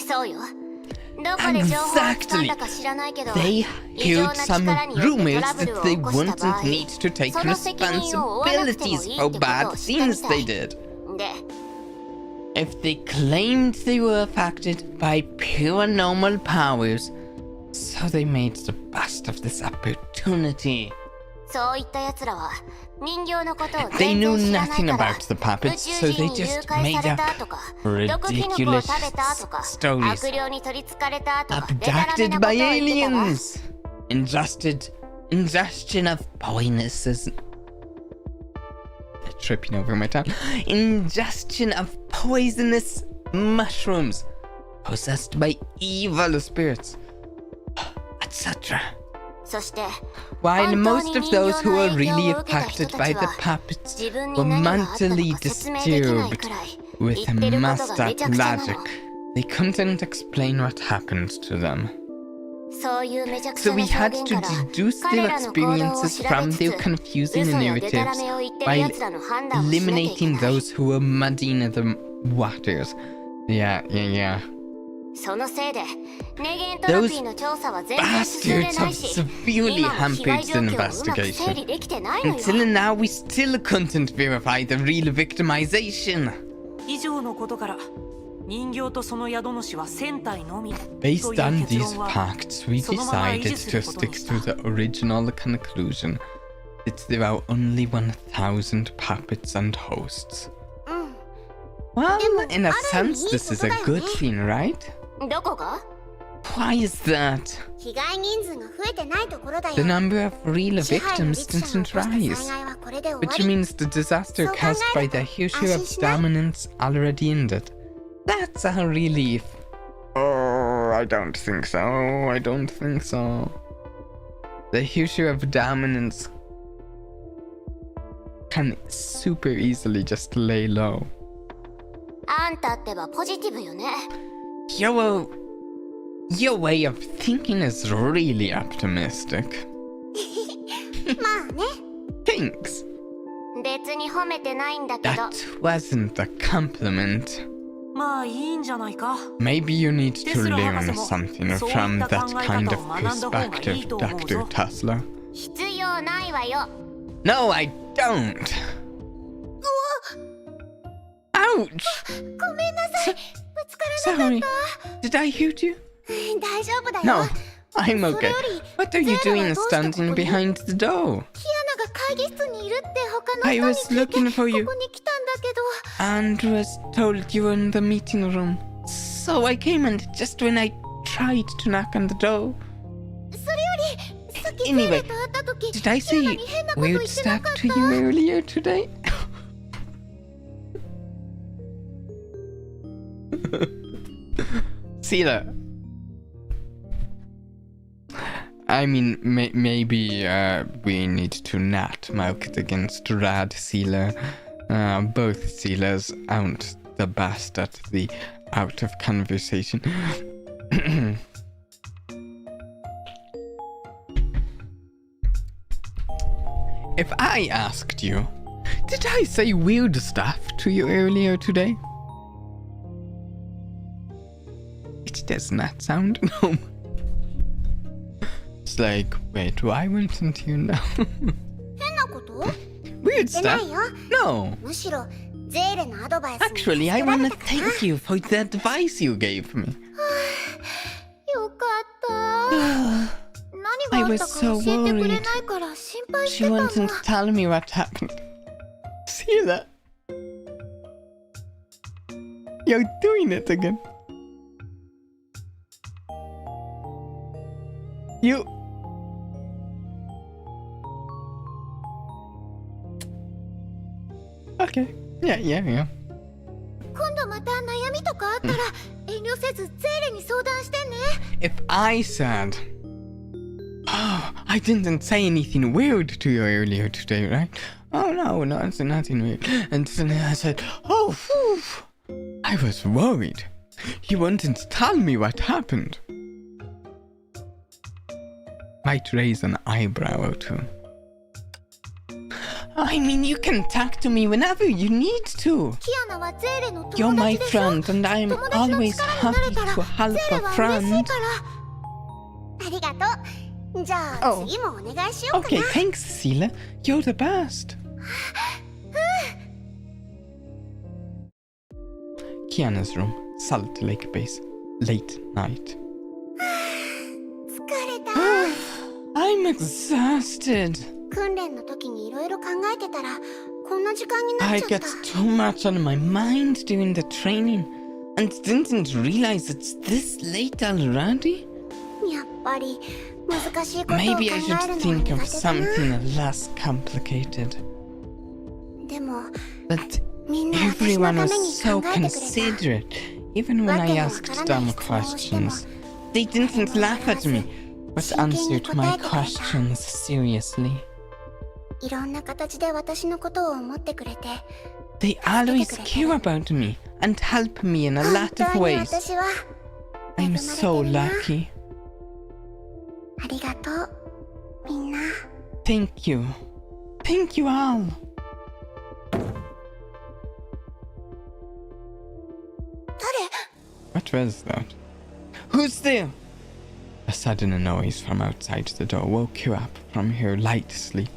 そうよ。どこで情報を掴んだか知らないけど、 They 異常 heard な some 力によってト rumors ラブル that を they 起こした場合、 wouldn't need to take その責任を負わなくてもいい responsibilities って for こと bad を知ったみ things た they い。 did. で、 If they claimed they were affected by paranormal powers, so they made the best of this opportunity. そういった奴らは人形のことを They 全 knew 然知らない nothing から、 about the 宇 puppets, 宙 so 人 they に誘 just 拐 made され up たとか、毒キノコを ridiculous 食べたとか、 stories. 悪霊に取りつかれたとか、デタラメ Abducted なことを by 言ってたわ。 aliens! Ingestion of poisonous... Tripping over my tongue. Ingestion of poisonous mushrooms possessed by evil spirits, etc. そして、 While 本当に most of 人 those 形 who の were 影響 really を受けた人 affected た by ち the は puppets 自分 were に何があったの mentally か説明できない disturbed くらい with 言ってること messed がめ up ちゃくちゃな logic. の。 They couldn't explain what happened to them. そういうめちゃくち So ゃ we な had 表現 to から deduce 彼 their らの行動を experiences 調 from べ their つつ confusing 嘘やデタラ narratives メを言ってる while 奴らの判断をしなきゃいけ eliminating ない。 those who were muddying the waters. Yeah. そのせいでネゲントロピーの調査は全然進んで Bastards な have いし、 severely 今も被害 hampered 状 the 況をうまく整 investigation. 理できてないのよ。 Until now, we still couldn't verify the real victimization. 以上のことから人形とその宿主は1000体のみという Based 結 on 論 these は facts, we そのまま維 decided 持する to ことに stick した to the original conclusion that there are only 1,000 puppets and hosts. うん。 Well, in a ある意味 sense, this is a いいことだよ good ね。 thing, right? どこが？ Why is that? 被害人数が増えてないところだよ。 The number of real 支配の victims 力者の起 didn't こした災 rise, 害はこれで終わ which り。 means the disaster So caused by the Herrscher of Dominance already ended. That's a relief. Oh, I don't think so. I don't think so. The Herrscher of Dominance can super easily just lay low. あんたってばポジティブよね。 Your way of thinking is really optimistic. まあね。 Thanks. 別に褒めてないんだけど。 That wasn't a compliment. まあいいんじゃないか。 Maybe you need to learn something from that kind of perspective, Dr. Tesla. 必要ないわよ。 No, I don't. Ouch! ごめんなさい。ぶつからなか Sorry. った。 Did I hurt you? 大丈夫だよ。 No, I'm okay. What are you doing standing behind the door? キアナが会議室にいるって他の I 人に was 聞いて looking for you ここに来たんだけど。 and was told you were in the meeting room. So I came and just when I tried to knock on the door. それよりさっきゼ Anyway, レと会った時 did I キアナ say に変なこと言 weird ってな stuff かっ to た。 you earlier today? Sila. I mean, maybe we need to not milk it against Rad Sila. Both Silas aren't the best at the out of conversation. If I asked you, did I say weird stuff to you earlier today? It does not sound normal. It's like, wait, why wouldn't you know? 変なこと Weird 言ってな stuff? いよ。 No. むしろゼーレのアドバイスに Actually, I 助けられ wanna たから。 thank you for the advice you gave me. よかった。何があったか教えてくれないから心配して She たの。 wouldn't tell me what happened. See that? You're doing it again. You. Okay. Yeah. 今度また悩みとかあったら遠慮せずゼーレに相談してね。 If I said, oh, I didn't say anything weird to you earlier today, right? Oh no, it's nothing weird. And then I said, oh, phew. I was worried. You wouldn't tell me what happened. Might raise an eyebrow or two. I mean, you can talk to me whenever you need to. キアナはゼーレの You're 友 my 達でしょ。 friend, and I'm 友達の always 力になれ happy たら to help ゼーレ a は嬉しい friend. から。ありがとう。じゃあ Oh. 次もお願いしようか Okay, な。 thanks, Cecilia. You're the best. Kiana's room, Salt Lake Base, late night. 疲れた。 I'm exhausted. 訓練の時にいろいろ考えてたらこんな時間になっ I ちゃっ got た。 too much on my mind during the training and didn't realize it's this late already. やっぱり難しいことを考 Maybe え I る should のは think 苦 of 手だな。 something less complicated. でも But みんな私の everyone た was めに so 考えてくれた。 considerate. Even when I asked dumb questions, they didn't laugh at me, but answered my questions seriously. いろんな形で私のことを思ってくれて、 They always care about me and help me in a 本 lot 当 of に ways. 私は恵 I'm ま so れてるな。 lucky. ありがとう、みんな。 Thank you. Thank you all. 誰？ What was that? Who's there? A sudden noise from outside the door woke you up from your light sleep.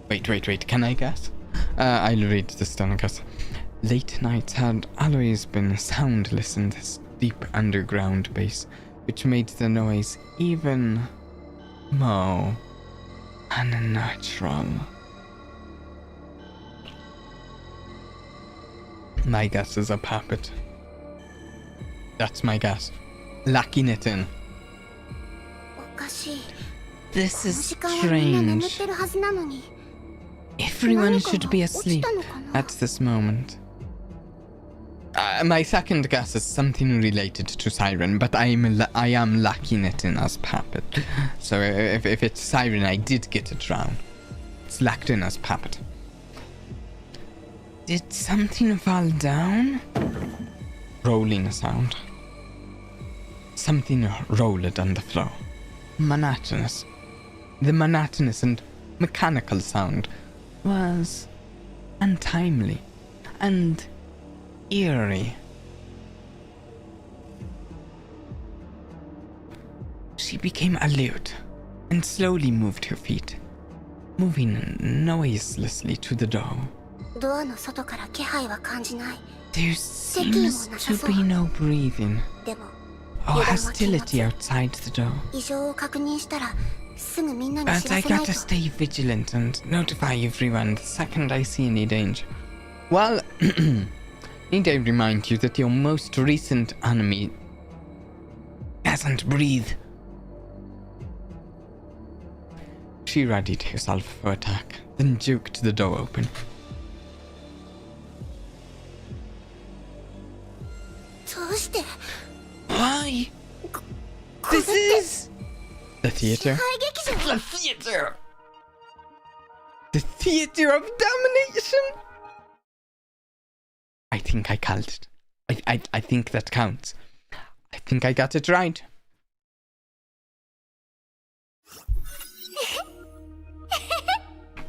Wait, can I guess? I'll read this down because late nights had always been soundless in this deep underground base, which made the noise even more unnatural. My guess is a puppet. That's my guess. Locking it in. おかしい。 This この is 時間はみんな眠っ strange. てるはずなのに。 Everyone should be 何かが落ち asleep たのかな？ at this moment. My second guess is something related to Siren, but I am locking it in as puppet. So if it's Siren, I did get it wrong. It's locked in as puppet. Did something fall down? Rolling sound. Something rolled on the floor. Monotonous. The monotonous and mechanical sound was untimely and eerie. She became alert and slowly moved her feet, moving noiselessly to the door. ドアの外から気配は感じない。 There seems to be no breathing でも or hostility outside the door. 異常を確認したらすぐみんなに But 知ら I せない gotta と。 stay vigilant and notify everyone the second I see any danger. Well, need I remind you that your most recent enemy doesn't breathe? She readied herself for attack, then juked the door open. どうして Why? これ This って is the theater. 廃劇場 The theater. The theater of domination. I think I called it. I think that counts. I think I got it right.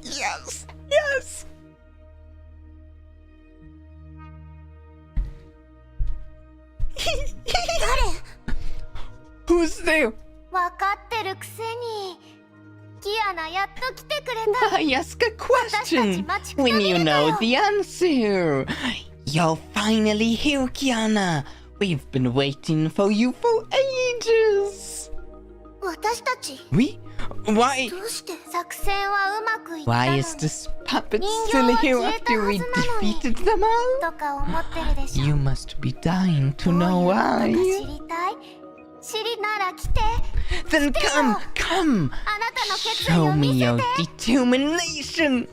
Yes. Yes. Who's there? わかってるくせにキアナやっと来てくれた。 Why ask a question when you know the answer? You're finally here, Kiana. We've been waiting for you for ages. 私たち We? Why? どうして作戦はうまくいったの Why に is this puppet still here after we defeated them all? とか思ってるでしょ。 You must be dying to どういう know ことか why. 知りたい？知りなら来て。 Then come, come. あなたの決意 Show を me 見せ your て。 determination.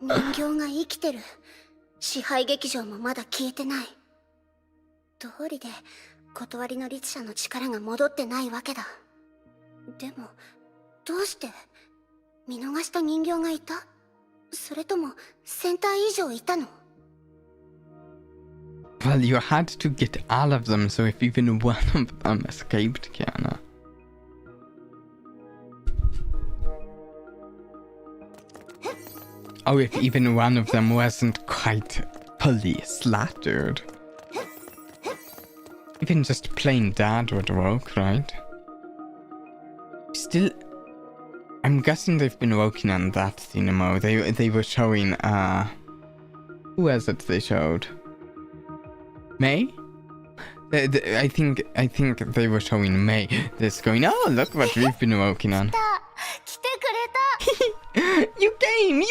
人形が生きてる。支配劇場もまだ消えてない。道理で断りの律者の力が戻ってないわけだ。でもどうして？見逃した人形がいた？それとも1000体以上いたの？ Well, you had to get all of them, so if even one of them escaped, Kiana. Oh, if even one of them wasn't quite fully slaughtered. Even just plain dead would work, right? Still, I'm guessing they've been working on that cinema. They were showing, who was it they showed? May? I think they were showing May. This going, oh, look what we've been working on. 来てくれ You came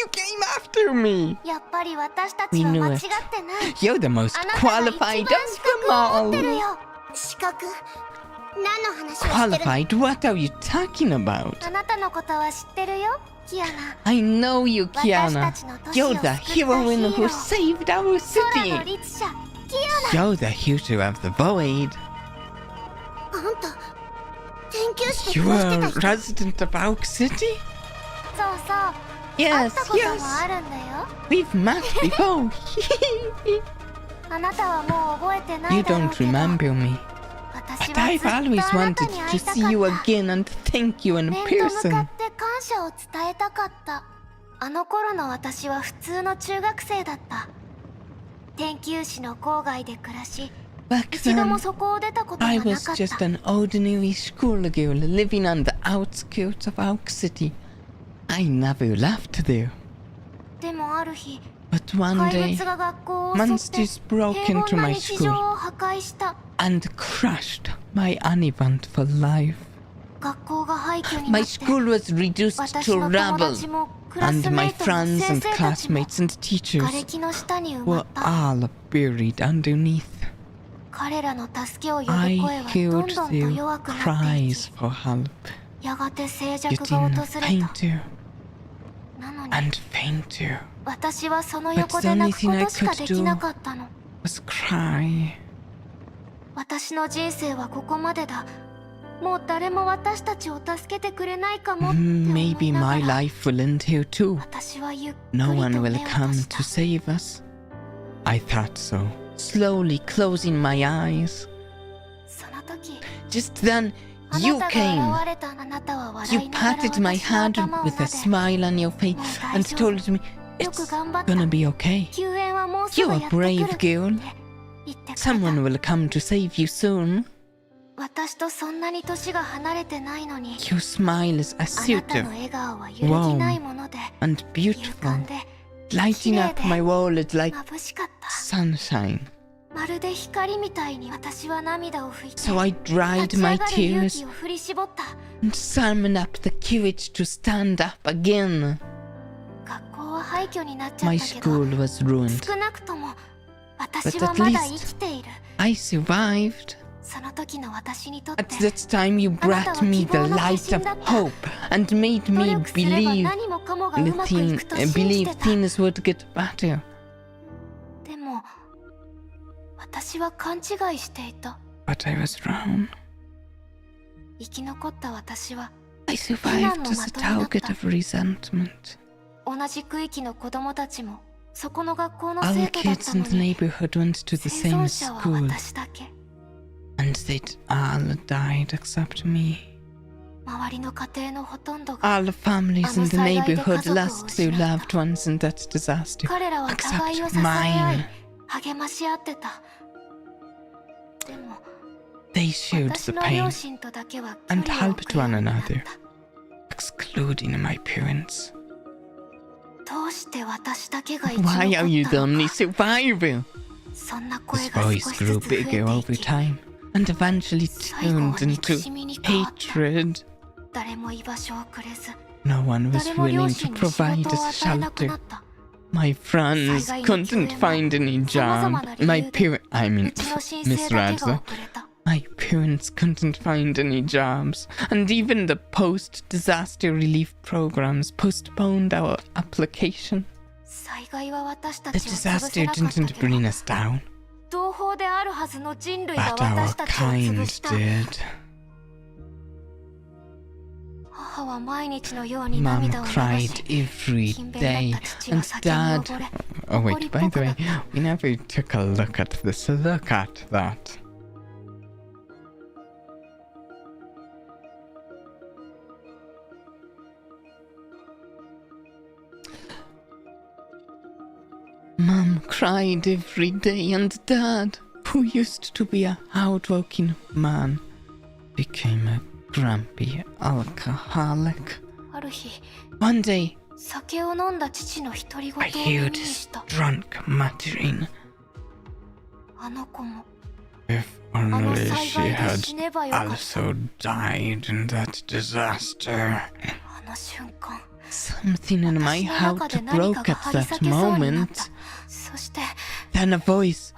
after me. た。やっぱり私たちは間違ってない。 You're the most あなたが一 qualified 番 of 資格を持ってる them all. よ。資格？何の話をしてるの？ Qualified? What are you talking about? あなたのことは知ってるよ、キアナ。 I know you, Kiana. 私たちの年を You're the 救ったヒーロ heroine ー。 who saved our 空の city. 律者、キアナ。 You're the hero of the void. あんた、研究室で You 暮ら are してた人？ a resident of Oak City? そうそう。会 Yes, ったことも yes. あるんだよ。 We've met before. あなたはもう覚えてな You いだろう don't けど。 remember me. 私 But は I've ずっと always あなた wanted に to 会いたか see you った。 again and thank you in 面と向か person. って感謝を伝えたかった。あの頃の私は普通の中学生だった。天球市の郊外で暮らし、 Back 一度も then, そこを出たことが I な was かった。 just an ordinary schoolgirl living on the outskirts of Oak City. I never left there. でもある日、 But one 怪 day, 物が学校を襲って monsters broke 平 into 凡な my 日常 school を破壊した。 and crushed my uneventful life. 学校が廃墟にな My って、 school was reduced 私 to の友 rubble, 達もクラス and メ my イトも friends 先 and 生たちも classmates and 瓦 teachers 礫の下に埋ま were った。 all buried underneath. 彼らの助けを呼ぶ I 声はどん heard どんと their 弱くなってい cries き、 for help, やがて静寂 getting が訪れた。 fainter なのに and fainter. 私はその But 横 the で only 泣く thing こ I としか could できなかったの。 was cry. 私の人生はここまでだ。もう誰も私たちを助けてくれないかもって思い Maybe なが my ら、 life will end here too. 私はゆっくり No と one 目 will を閉 come じ to た。 save us. I thought so, slowly closing my eyes. その時、 Just then, You came. You patted my hand with a smile on your face and told me it's gonna be okay. You're a brave girl. Someone will come to save you soon. Your smile is assertive, warm, and beautiful, lighting up my world like sunshine. So I dried my tears and summoned up the courage to stand up again. My school was ruined, but at least I survived. At that time you brought me the light of hope and made me believe things would get better. But I was wrong. I survived as a target of resentment. All kids in the neighborhood went to the same school, and they'd all died except me. All the families in the neighborhood lost their loved ones in that disaster, except mine. They shared the pain and helped one another, excluding my parents. Why are you the only survivor? His voice grew bigger over time and eventually turned into hatred. No one was willing to provide us shelter. My friends couldn't find any job. My parents couldn't find any jobs, and even the post-disaster relief programs postponed our application. The disaster didn't bring us down, but our kind did. Mom cried every day, and Dad... Oh wait, by the way, we never took a look at this. Look at that. Mom cried every day, and Dad, who used to be a hardworking man, became a grumpy alcoholic. One day, I heard his drunk muttering, "If only she had also died in that disaster." Something in my heart broke at that moment. Then a voice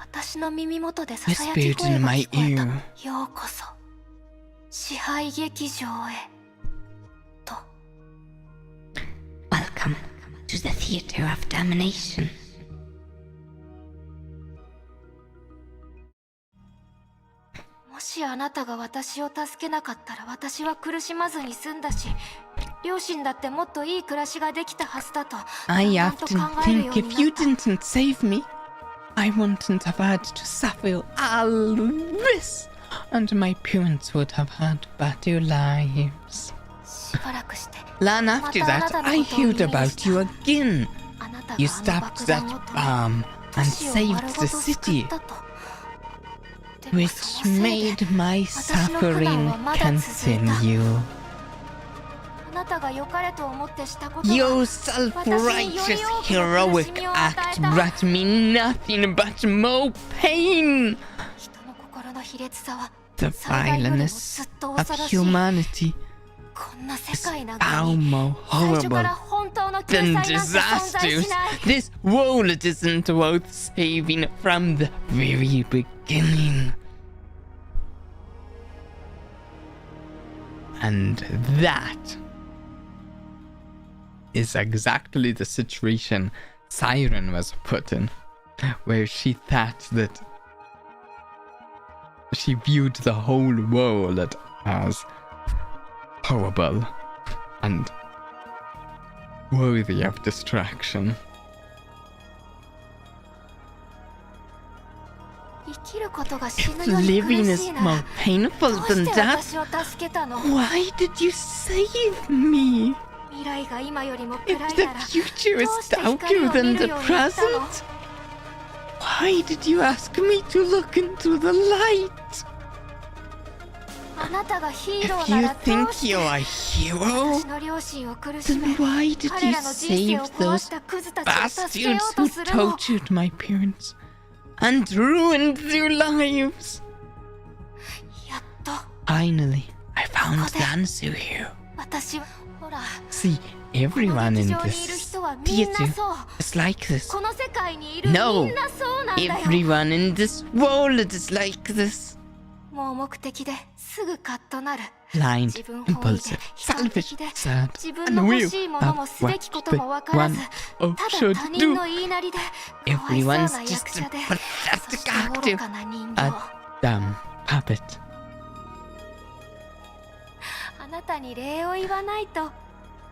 whispered in my ear, "Welcome to the Theater of Domination." I often think if you didn't save me, I wouldn't have had to suffer all this, and my parents would have had better lives. Long after that, I heard about you again. You stopped that bomb and saved the city, which made my suffering continue. Your self-righteous heroic act brought me nothing but more pain. The violence of humanity is far more horrible than disasters. This world isn't worth saving from the very beginning. And that is exactly the situation Siren was put in, where she thought that she viewed the whole world as horrible and worthy of destruction. living is more painful than death. Why did you save me? If the future is darker than the present, why did you ask me to look into the light? If you think you're a hero, then why did you save those bastards who tortured my parents and ruined their lives? Finally, I found the answer here. See, everyone in this theater is like this. No, everyone in this world is like this. Blind, impulsive, selfish, sad, and we'll have what they want or should do. Everyone's just a pathetic actor, a dumb puppet.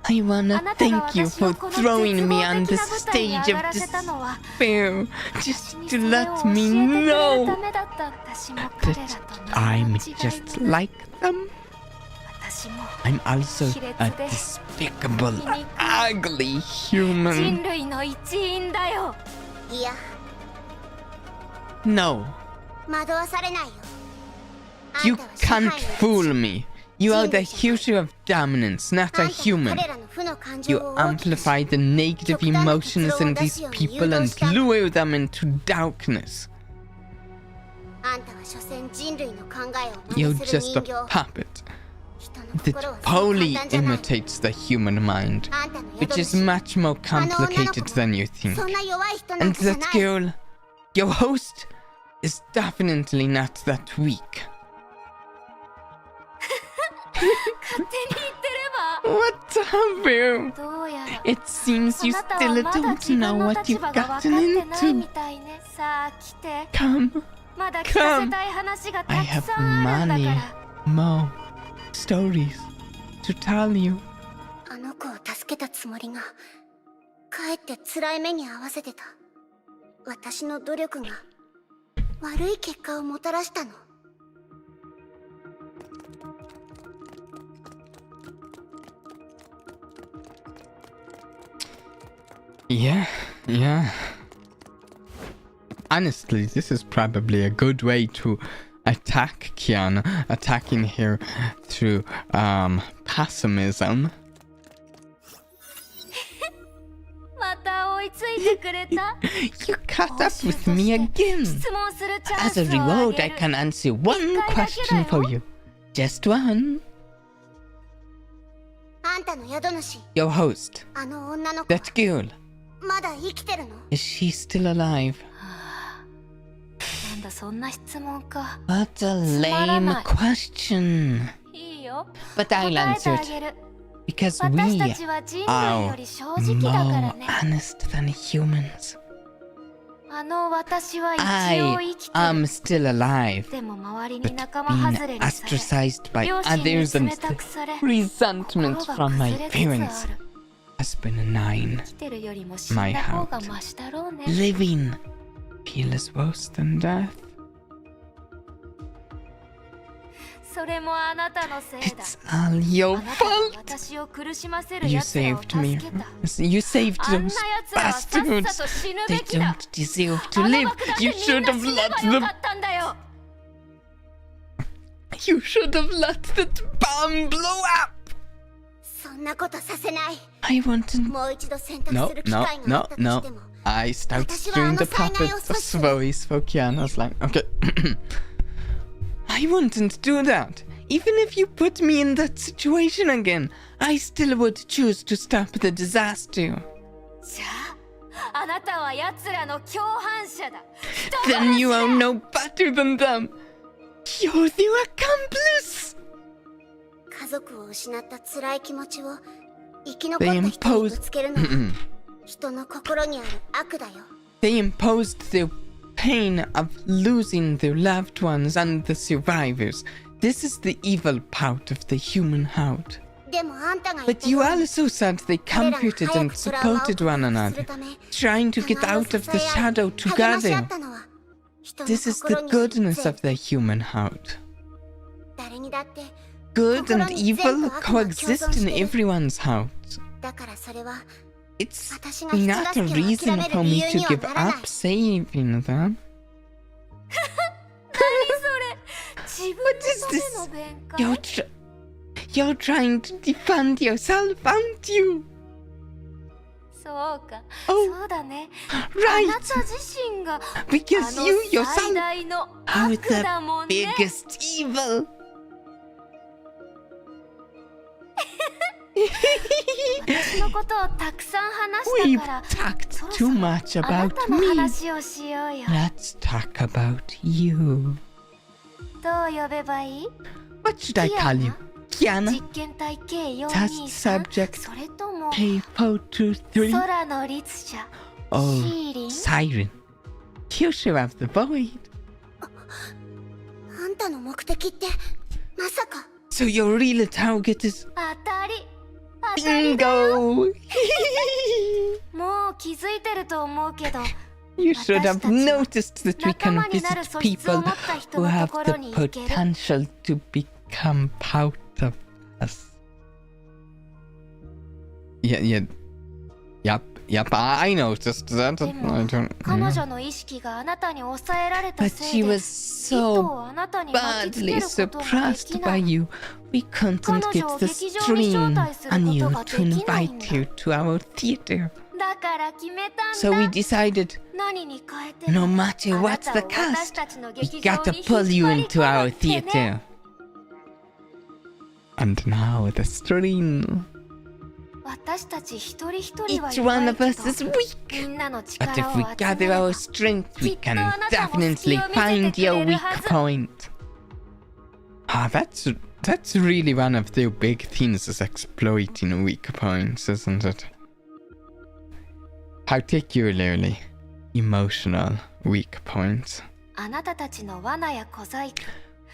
I wanna thank you for throwing me on the stage of despair, just to let me know that I'm just like them. I'm also a despicable, ugly human. No. You can't fool me. You are the Herrscher of Dominance, not a human. You amplify the negative emotions in these people and lure them into darkness. You're just a puppet that poorly imitates the human mind, which is much more complicated than you think. And that girl, your host, is definitely not that weak. Whatever. It seems you still don't know what you've gotten into. Come. I have many more stories to tell you. あの子を助けたつもりが、かえって辛い目に遭わせてた。私の努力が悪い結果をもたらしたの。Yeah. Honestly, this is probably a good way to attack Kiana, attacking her through pessimism. You caught up with me again. As a reward, I can answer one question for you. Just one. Your host, that girl, is she still alive? What a lame question. But I'll answer it. Because we are more honest than humans. I am still alive, but being ostracized by others and the resentment from my parents has been annoying. My heart, living, feels worse than death. It's all your fault. You saved me. You saved those bastards. They don't deserve to live. You should have let them. You should have let that bomb blow up. I wanted... No. I started doing the puppet's voice for Kiana's line. Okay. I wouldn't do that. Even if you put me in that situation again, I still would choose to stop the disaster. Then you are no better than them. You're the accomplice. They imposed their pain of losing their loved ones and the survivors. This is the evil part of the human heart. But you also said they comforted and supported one another, trying to get out of the shadow together. This is the goodness of the human heart. 誰にだって Good and evil coexist in everyone's heart. だからそれは It's not a reason for me to give up saving them. What is this? You're trying to defend yourself, aren't you? そうか、 Oh, そうだね。 right. あなた自身が Because you あの最 yourself 大の are 悪だもん the ね。 biggest evil. 私のことをたくさん話し We've たから、 talked そろ too そろ much あな about たの me. 話をしようよ。 Let's talk about you. どう呼べばいい？ What should I call you? Kiana? 実験体 K423 Test subject それとも K423? 空の律者 Oh, シーリン Siren. Herrscher of the Void. あんたの目的ってまさか So your real target is 当たり当たりだ bingo. もう気づいてると思うけど You should have noticed that we can 仲間になる visit 素質を people 持った人 who の have ところ the に行ける potential to become part of us. Yep, I noticed that. で I も don't 彼 know. 女の意識があなたに抑えられた But せ she いで was 意図 so をあなたに巻きつけ badly ることがで suppressed きな by い you. We couldn't 彼 get 女を the 劇場に招 stream 待する on こと you が to できないん invite だ you to our theater. だから決めたん So だ we decided 何に変えて no も matter あな what's た the を私 cast, たちの we 劇 got 場 to に引っ pull you 張り into 込 our むってね theater. And now the stream. 私たち一人一人は Each one 弱 of い us け is ど weak. みんなの But 力 if を we 集め gather れ our ば strength, we きっと can あなたも definitely 隙を見せて find くれ your る weak はず point. That's really one of the big things is exploiting weak points, isn't it? Particularly emotional weak points. あなたたちの罠や小細工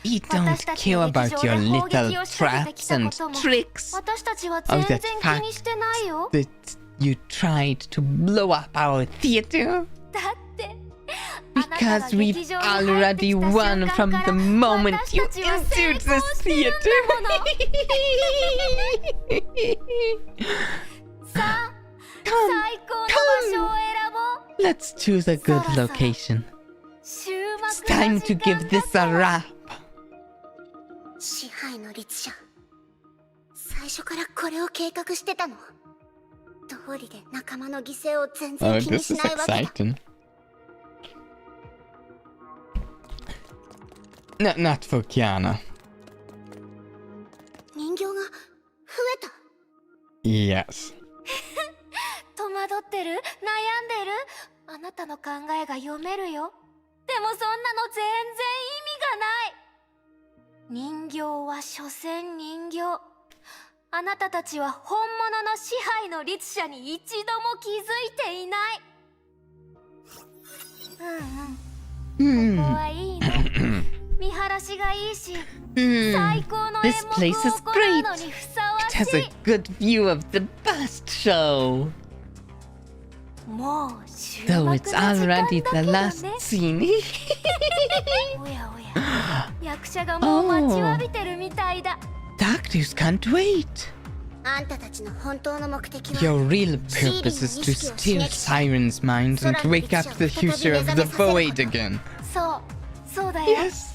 We don't care about your little traps and tricks 私たちは全然気にしてないよ that you tried to blow up our theater. だってあなた Because が we've 劇場に入って already きた瞬 won 間 from か the ら moment 私 you たちは成 entered 功 this してるん theater. だものさあ Come, 最高の場所を選ぼう let's choose a good location. 終 It's 幕の time 時 to 間 give だ this a wrap. 支配の律者最初からこれを計画してたの通りで仲間の犠牲を全 Oh, 然気に this し is ないわけだ exciting. No, not for Kiana. 人形が増えた Yes. 戸惑ってる悩んでるあなたの考えが読めるよでもそんなの全然意味がない人形は所詮人形あなたたちは本物の支配の律者に一度も気づいていないここはいいね見晴らしがいいし最高の演 This 目を place is 行う great. のにふさわ It has し a い good view of the best show. もう終 Though 幕の it's 時間だ already け the どね last scene. おやおや役者がもう待ちわびてるみたいだ Doctors can't wait. あんたたちの本当の目的は Your real purpose is to steal Siren's mind and wake up the Herrscher of the Void again. そうだよ Yes.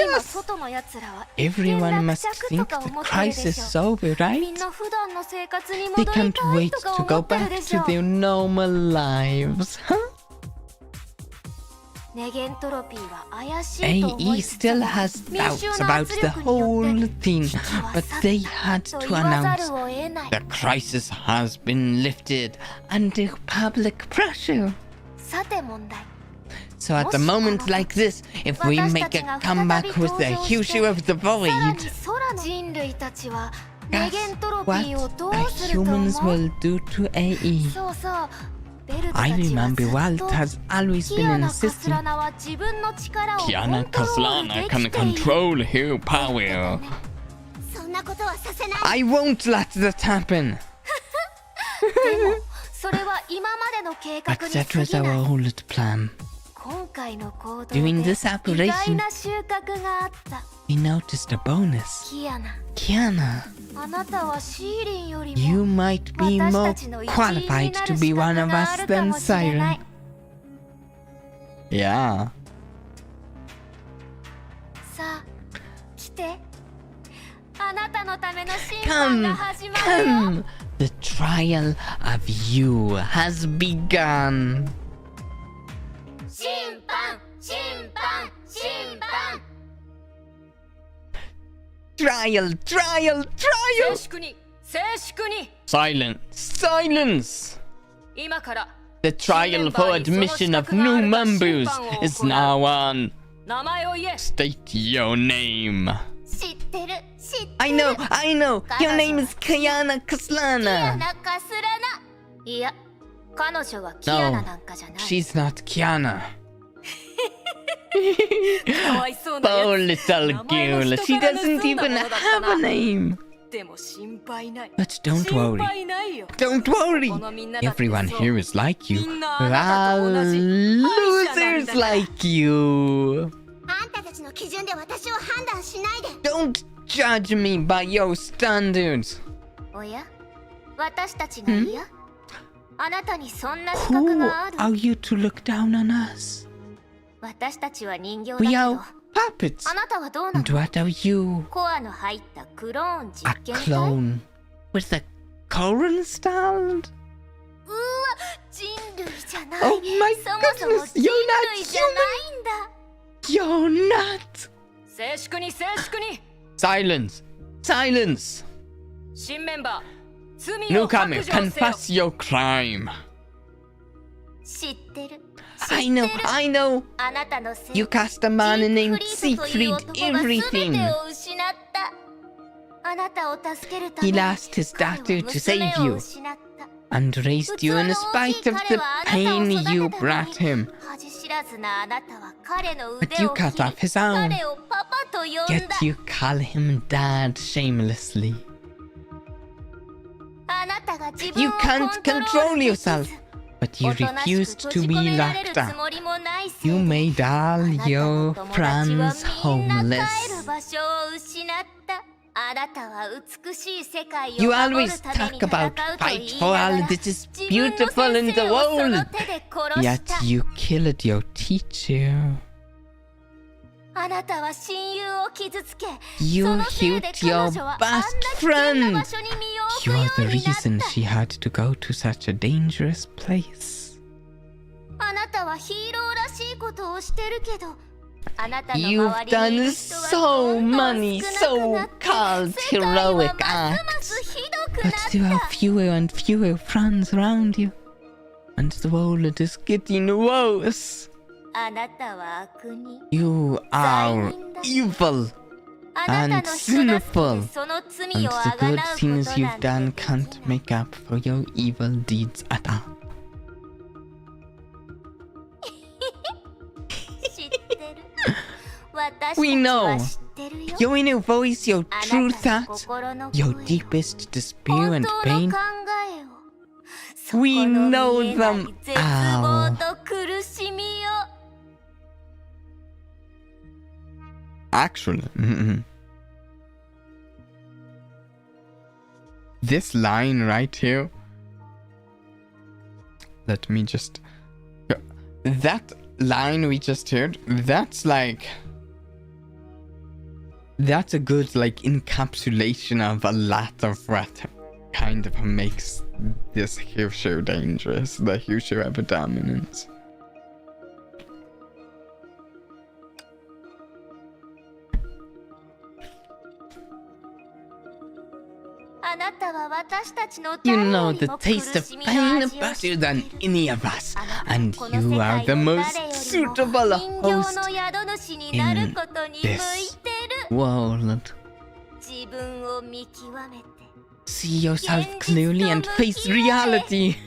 今 Yes. 外の奴らは Everyone must 一見 think 落着とか the 思ってるで crisis し is ょ over, み right? んな普段の生活に They 戻り can't たい wait とか to 思 go ってる back でし to ょ their normal lives, huh? ネゲントロピーは怪しいと思 AE いつつも still has 民衆 doubts の about 圧 the 力によ whole って thing, 危機は but 去っ they た had と to 言わざ announce るを得ない the crisis has been lifted under public pressure. さて問題 So at a moment like this, if we make a comeback with the Herrscher of the さら Void, に空の人類たちはネ guess ゲントロピ what ーをどう the すると思 humans う will do to AE. そうそうベルトた I ちは remember ずっ Walt と has always キ been アナ・カス insisting ラナは自分の力をコン Kiana トロール Kaslana で can きている control her power. そんなことはさせない I won't let that happen. でもそれは今までの計画 But に that 過 was ぎない our old plan. During this operation, we noticed a bonus. Kiana, you might be more qualified to be one of us than Siren. Yeah. Come, come! The trial of you has begun. Trial, trial, trial! Silence, silence! The trial for admission of new members is now on. State your name. I know. Your name is Kiana Kaslana. No, she's not Kiana. Poor little girl, she doesn't even have a name. But don't worry. Everyone here is like you. All losers like you. Don't judge me by your standards. Who are you to look down on us? We are puppets. And what are you? A clone with a core installed? Oh my goodness, you're not human! You're not! Silence! Silence! Newcomer, confess your crime. I know. You cast a man named Siegfried everything. He lost his daughter to save you, and raised you in spite of the pain you brought him. But you cut off his arm, yet you call him dad shamelessly. You can't control yourself, but you refused to be locked up. You made all your friends homeless. You always talk about fight for all that is beautiful in the world, yet you killed your teacher. You hurt your best friend. You are the reason she had to go to such a dangerous place. You've done so many so-called heroic acts, but there are fewer and fewer friends around you, and the world is getting worse. You are evil and sinful, and the good things you've done can't make up for your evil deeds at all. We know your inner voice, your true thoughts, your deepest despair and pain. We know them all. Actually, this line right here, let me just... That line we just heard, that's like... That's a good, like, encapsulation of a lot of what kind of makes this Herrscher dangerous, the Herrscher of Dominance. You know the taste of pain better than any of us, and you are the most suitable host in this world. See yourself clearly and face reality.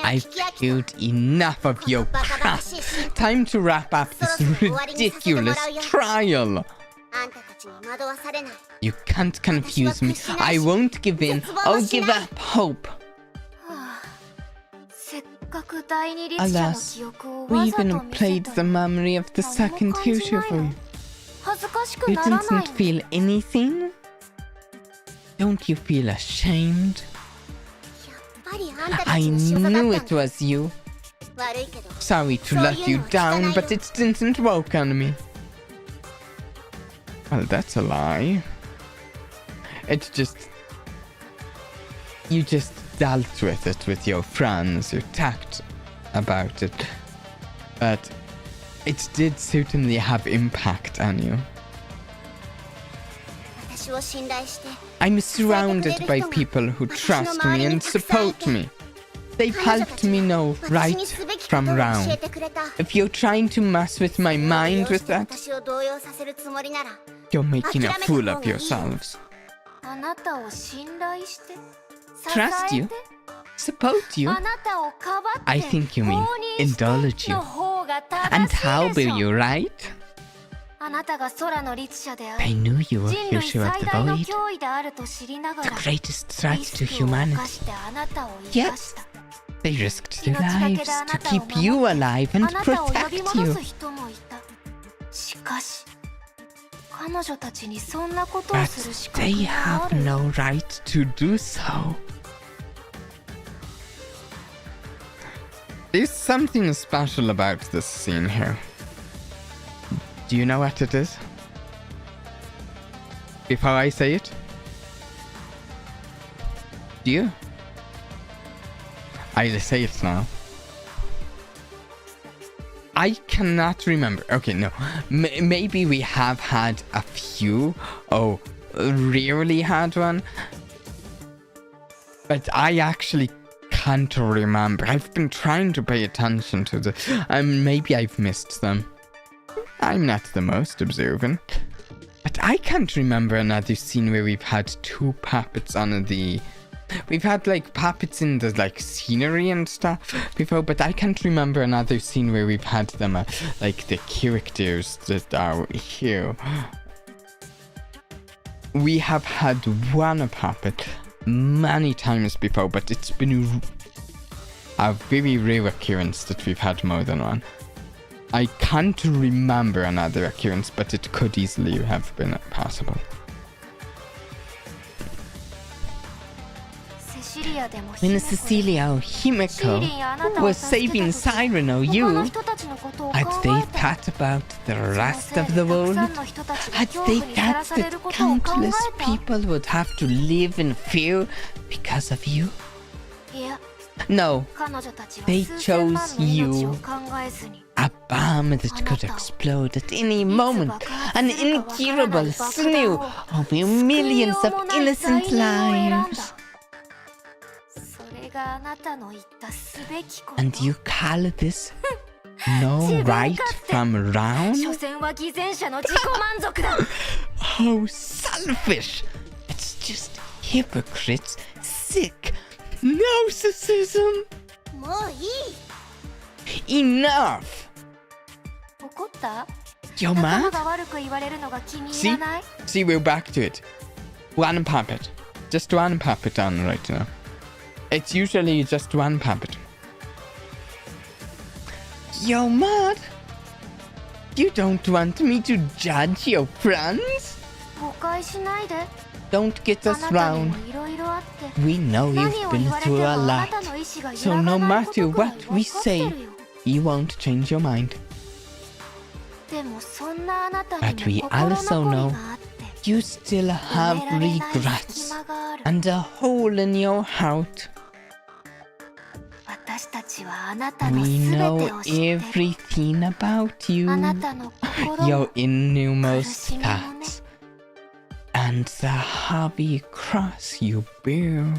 I've heard enough of your crap. Time to wrap up this ridiculous trial. You can't confuse me. I won't give in or give up hope. Alas, we even played the memory of the second future for you. You didn't feel anything? Don't you feel ashamed? I knew it was you. Sorry to let you down, but it didn't work on me. Well, that's a lie. It's just... You just dealt with it with your friends, you talked about it. But it did certainly have impact on you. I'm surrounded by people who trust me and support me. They've helped me know right from wrong. If you're trying to mess with my mind with that, you're making a fool of yourselves. Trust you? Support you? I think you mean indulge you. And how will you, right? I knew you were Herrscher of the Void, the greatest threat to humanity. Yet, they risked their lives to keep you alive and protect you. But they have no right to do so. There's something special about this scene here. Do you know what it is? Before I say it? Do you? I'll say it now. I cannot remember. Okay, no. Maybe we have had a few. Oh, rarely had one. But I actually can't remember. I've been trying to pay attention to the... maybe I've missed them. I'm not the most observant. But I can't remember another scene where we've had two puppets on the... We've had like puppets in the like scenery and stuff before, but I can't remember another scene where we've had them like the characters that are here. We have had one puppet many times before, but it's been a very rare occurrence that we've had more than one. I can't remember another occurrence, but it could easily have been possible. When Cecilia or Himeko was saving Siren or you, had they thought about the rest of the world? Had they thought that countless people would have to live in fear because of you? No, they chose you. A bomb that could explode at any moment. An incurable slew over millions of innocent lives. And you call this no right from wrong? How selfish! It's just hypocrites, sick narcissism. Enough! You're mad? See, we're back to it. One puppet. Just one puppet on right now. It's usually just one puppet. You're mad? You don't want me to judge your friends? Don't get us wrong. We know you've been through a lot. So no matter what we say, you won't change your mind. But we also know you still have regrets and a hole in your heart. We know everything about you, your innermost thoughts, and the heavy cross you bear.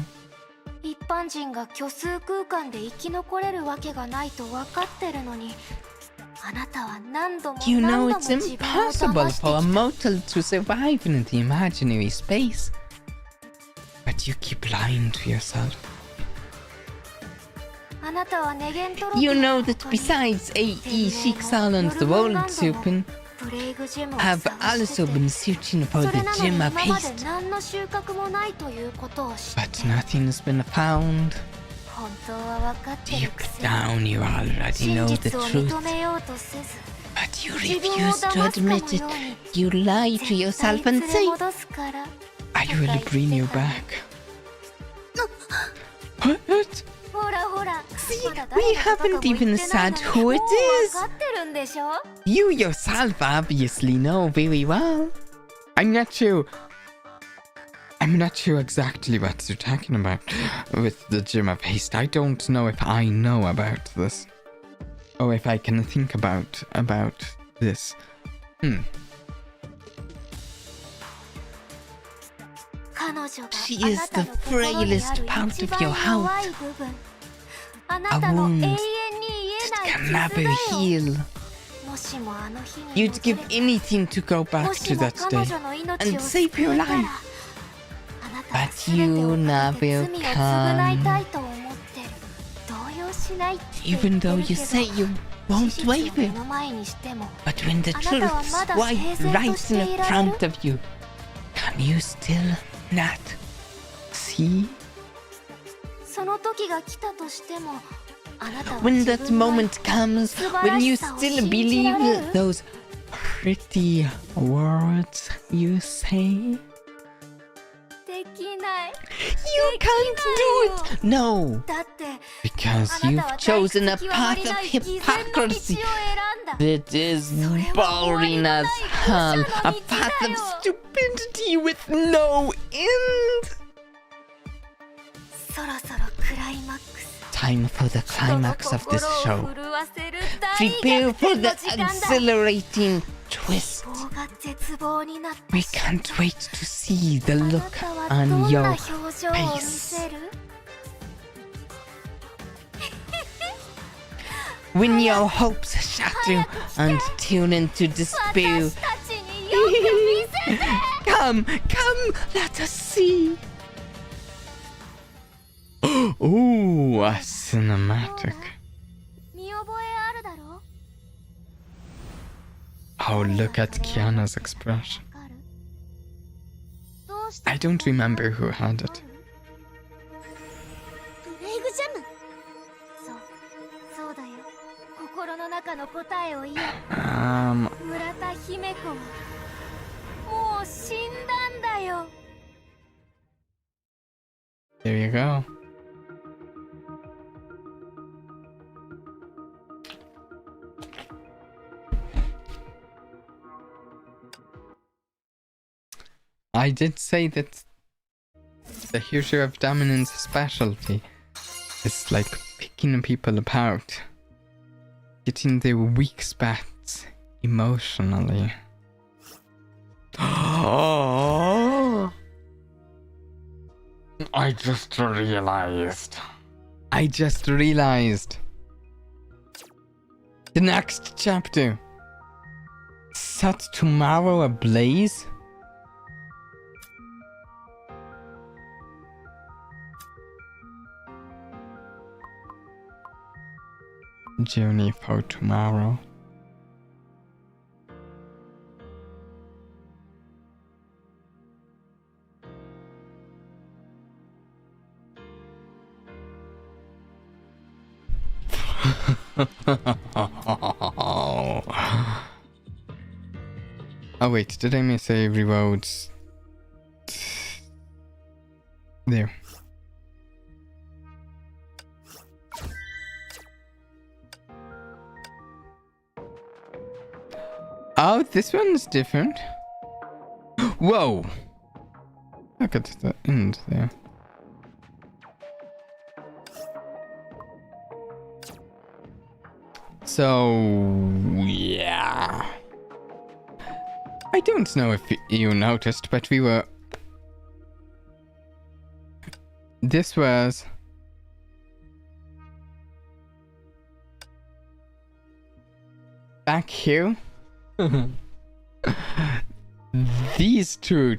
You know it's impossible for a mortal to survive in the imaginary space. But you keep lying to yourself. You know that besides AE Schicksal and the World Serpent, I've also been searching for the gem of haste, 何の収穫もないということを知って but nothing's been found. 本当は分かってる Deep くせに down, you already 真 know the 実を truth, 認めようとせず but you 自分を refuse to 騙すか admit の it. ように You lie to 絶 yourself 対 and 連れ say, 戻すから I will bring you back. What? ほらほら See, まだ we 誰のことか haven't も言 even ってない said のに who もう it 分 is. かってるんでしょ You yourself obviously know very well. I'm not sure exactly what you're talking about with the Gem of Haste. I don't know if I know about this. Or if I can think about this. She is the frailest part of your heart. A wound that can never heal. You'd give anything to go back to that day and save your life. But you never can. Even though you say you won't waive it. But when the truth's right in front of you, can you still not see? When that moment comes, when you still believe those pretty words you say? You can't do it! No! Because you've chosen a path of hypocrisy that is boring as hell. A path of stupidity with no end! Time for the climax of this show. Prepare for the exhilarating twist. We can't wait to see the look on your face. When your hopes shatter and turn into despair. Come, let us see. Ooh, a cinematic. Oh, look at Kiana's expression. I don't remember who had it. There you go. I did say that the Herrscher of Domination's specialty is like picking people apart, getting their weak spots emotionally. Oh! I just realized. The next chapter. Set tomorrow ablaze? Journey for tomorrow. Oh wait, did I miss a reload? There. Oh, this one's different. Whoa! Look at the end there. So, yeah. I don't know if you noticed, but we were... This was... Back here. These two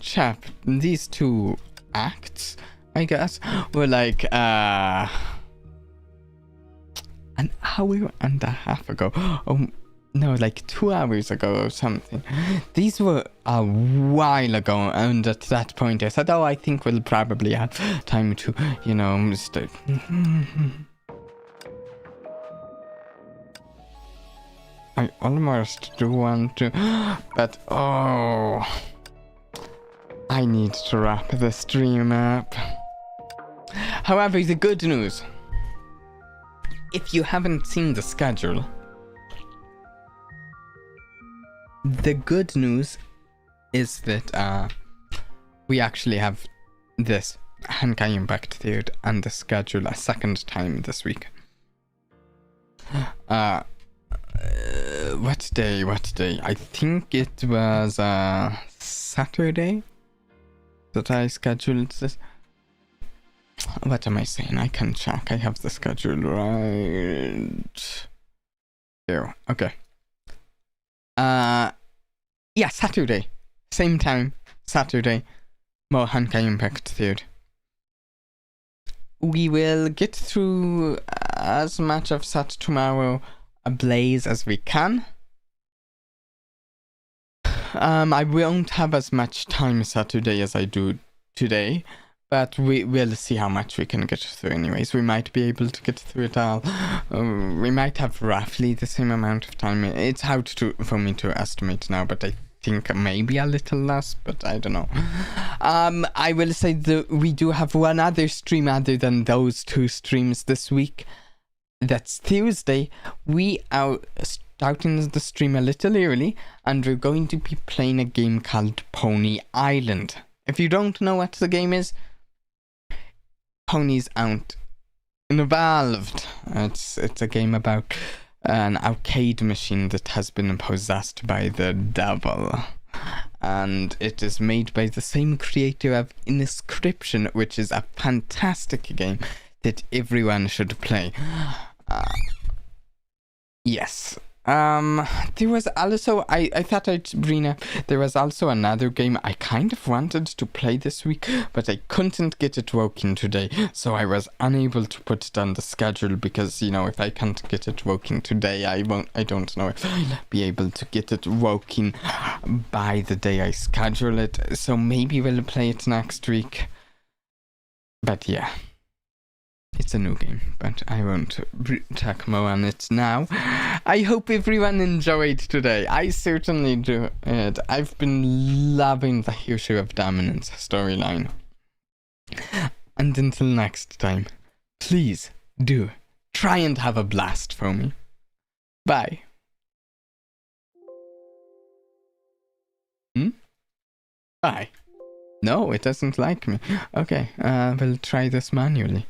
acts, I guess, were like an hour and a half ago. Oh, No, like 2 hours ago or something. These were a while ago, and at that point I said, oh, I think we'll probably have time to, you know, start. I almost do want to, but oh, I need to wrap the stream up. However, the good news, if you haven't seen the schedule, the good news is that we actually have this Honkai Impact third and the schedule a second time this week. What day? I think it was Saturday that I scheduled this. What am I saying? I can check. I have the schedule right here. Okay. Yeah, Saturday. Same time. Saturday. More Honkai Impact third. We will get through as much of that tomorrow ablaze as we can. I won't have as much time Saturday as I do today, but we will see how much we can get through anyways. We might be able to get through it all. We might have roughly the same amount of time. It's hard for me to estimate now, but I think maybe a little less, but I don't know. I will say that we do have one other stream other than those two streams this week. That's Tuesday. We are starting the stream a little early, and we're going to be playing a game called Pony Island. If you don't know what the game is, ponies aren't involved. It's a game about an arcade machine that has been possessed by the devil. And it is made by the same creator of Inscription, which is a fantastic game that everyone should play. Yes. There was also, I thought I'd bring up, there was also another game I kind of wanted to play this week, but I couldn't get it working today, so I was unable to put it on the schedule because, you know, if I can't get it working today, I don't know if I'll be able to get it working by the day I schedule it, so maybe we'll play it next week. But yeah. It's a new game, but I won't talk more on it now. I hope everyone enjoyed today. I certainly do. I've been loving the Herrscher of Dominance storyline. And until next time, please do try and have a blast for me. Bye. Bye. No, it doesn't like me. Okay, we'll try this manually.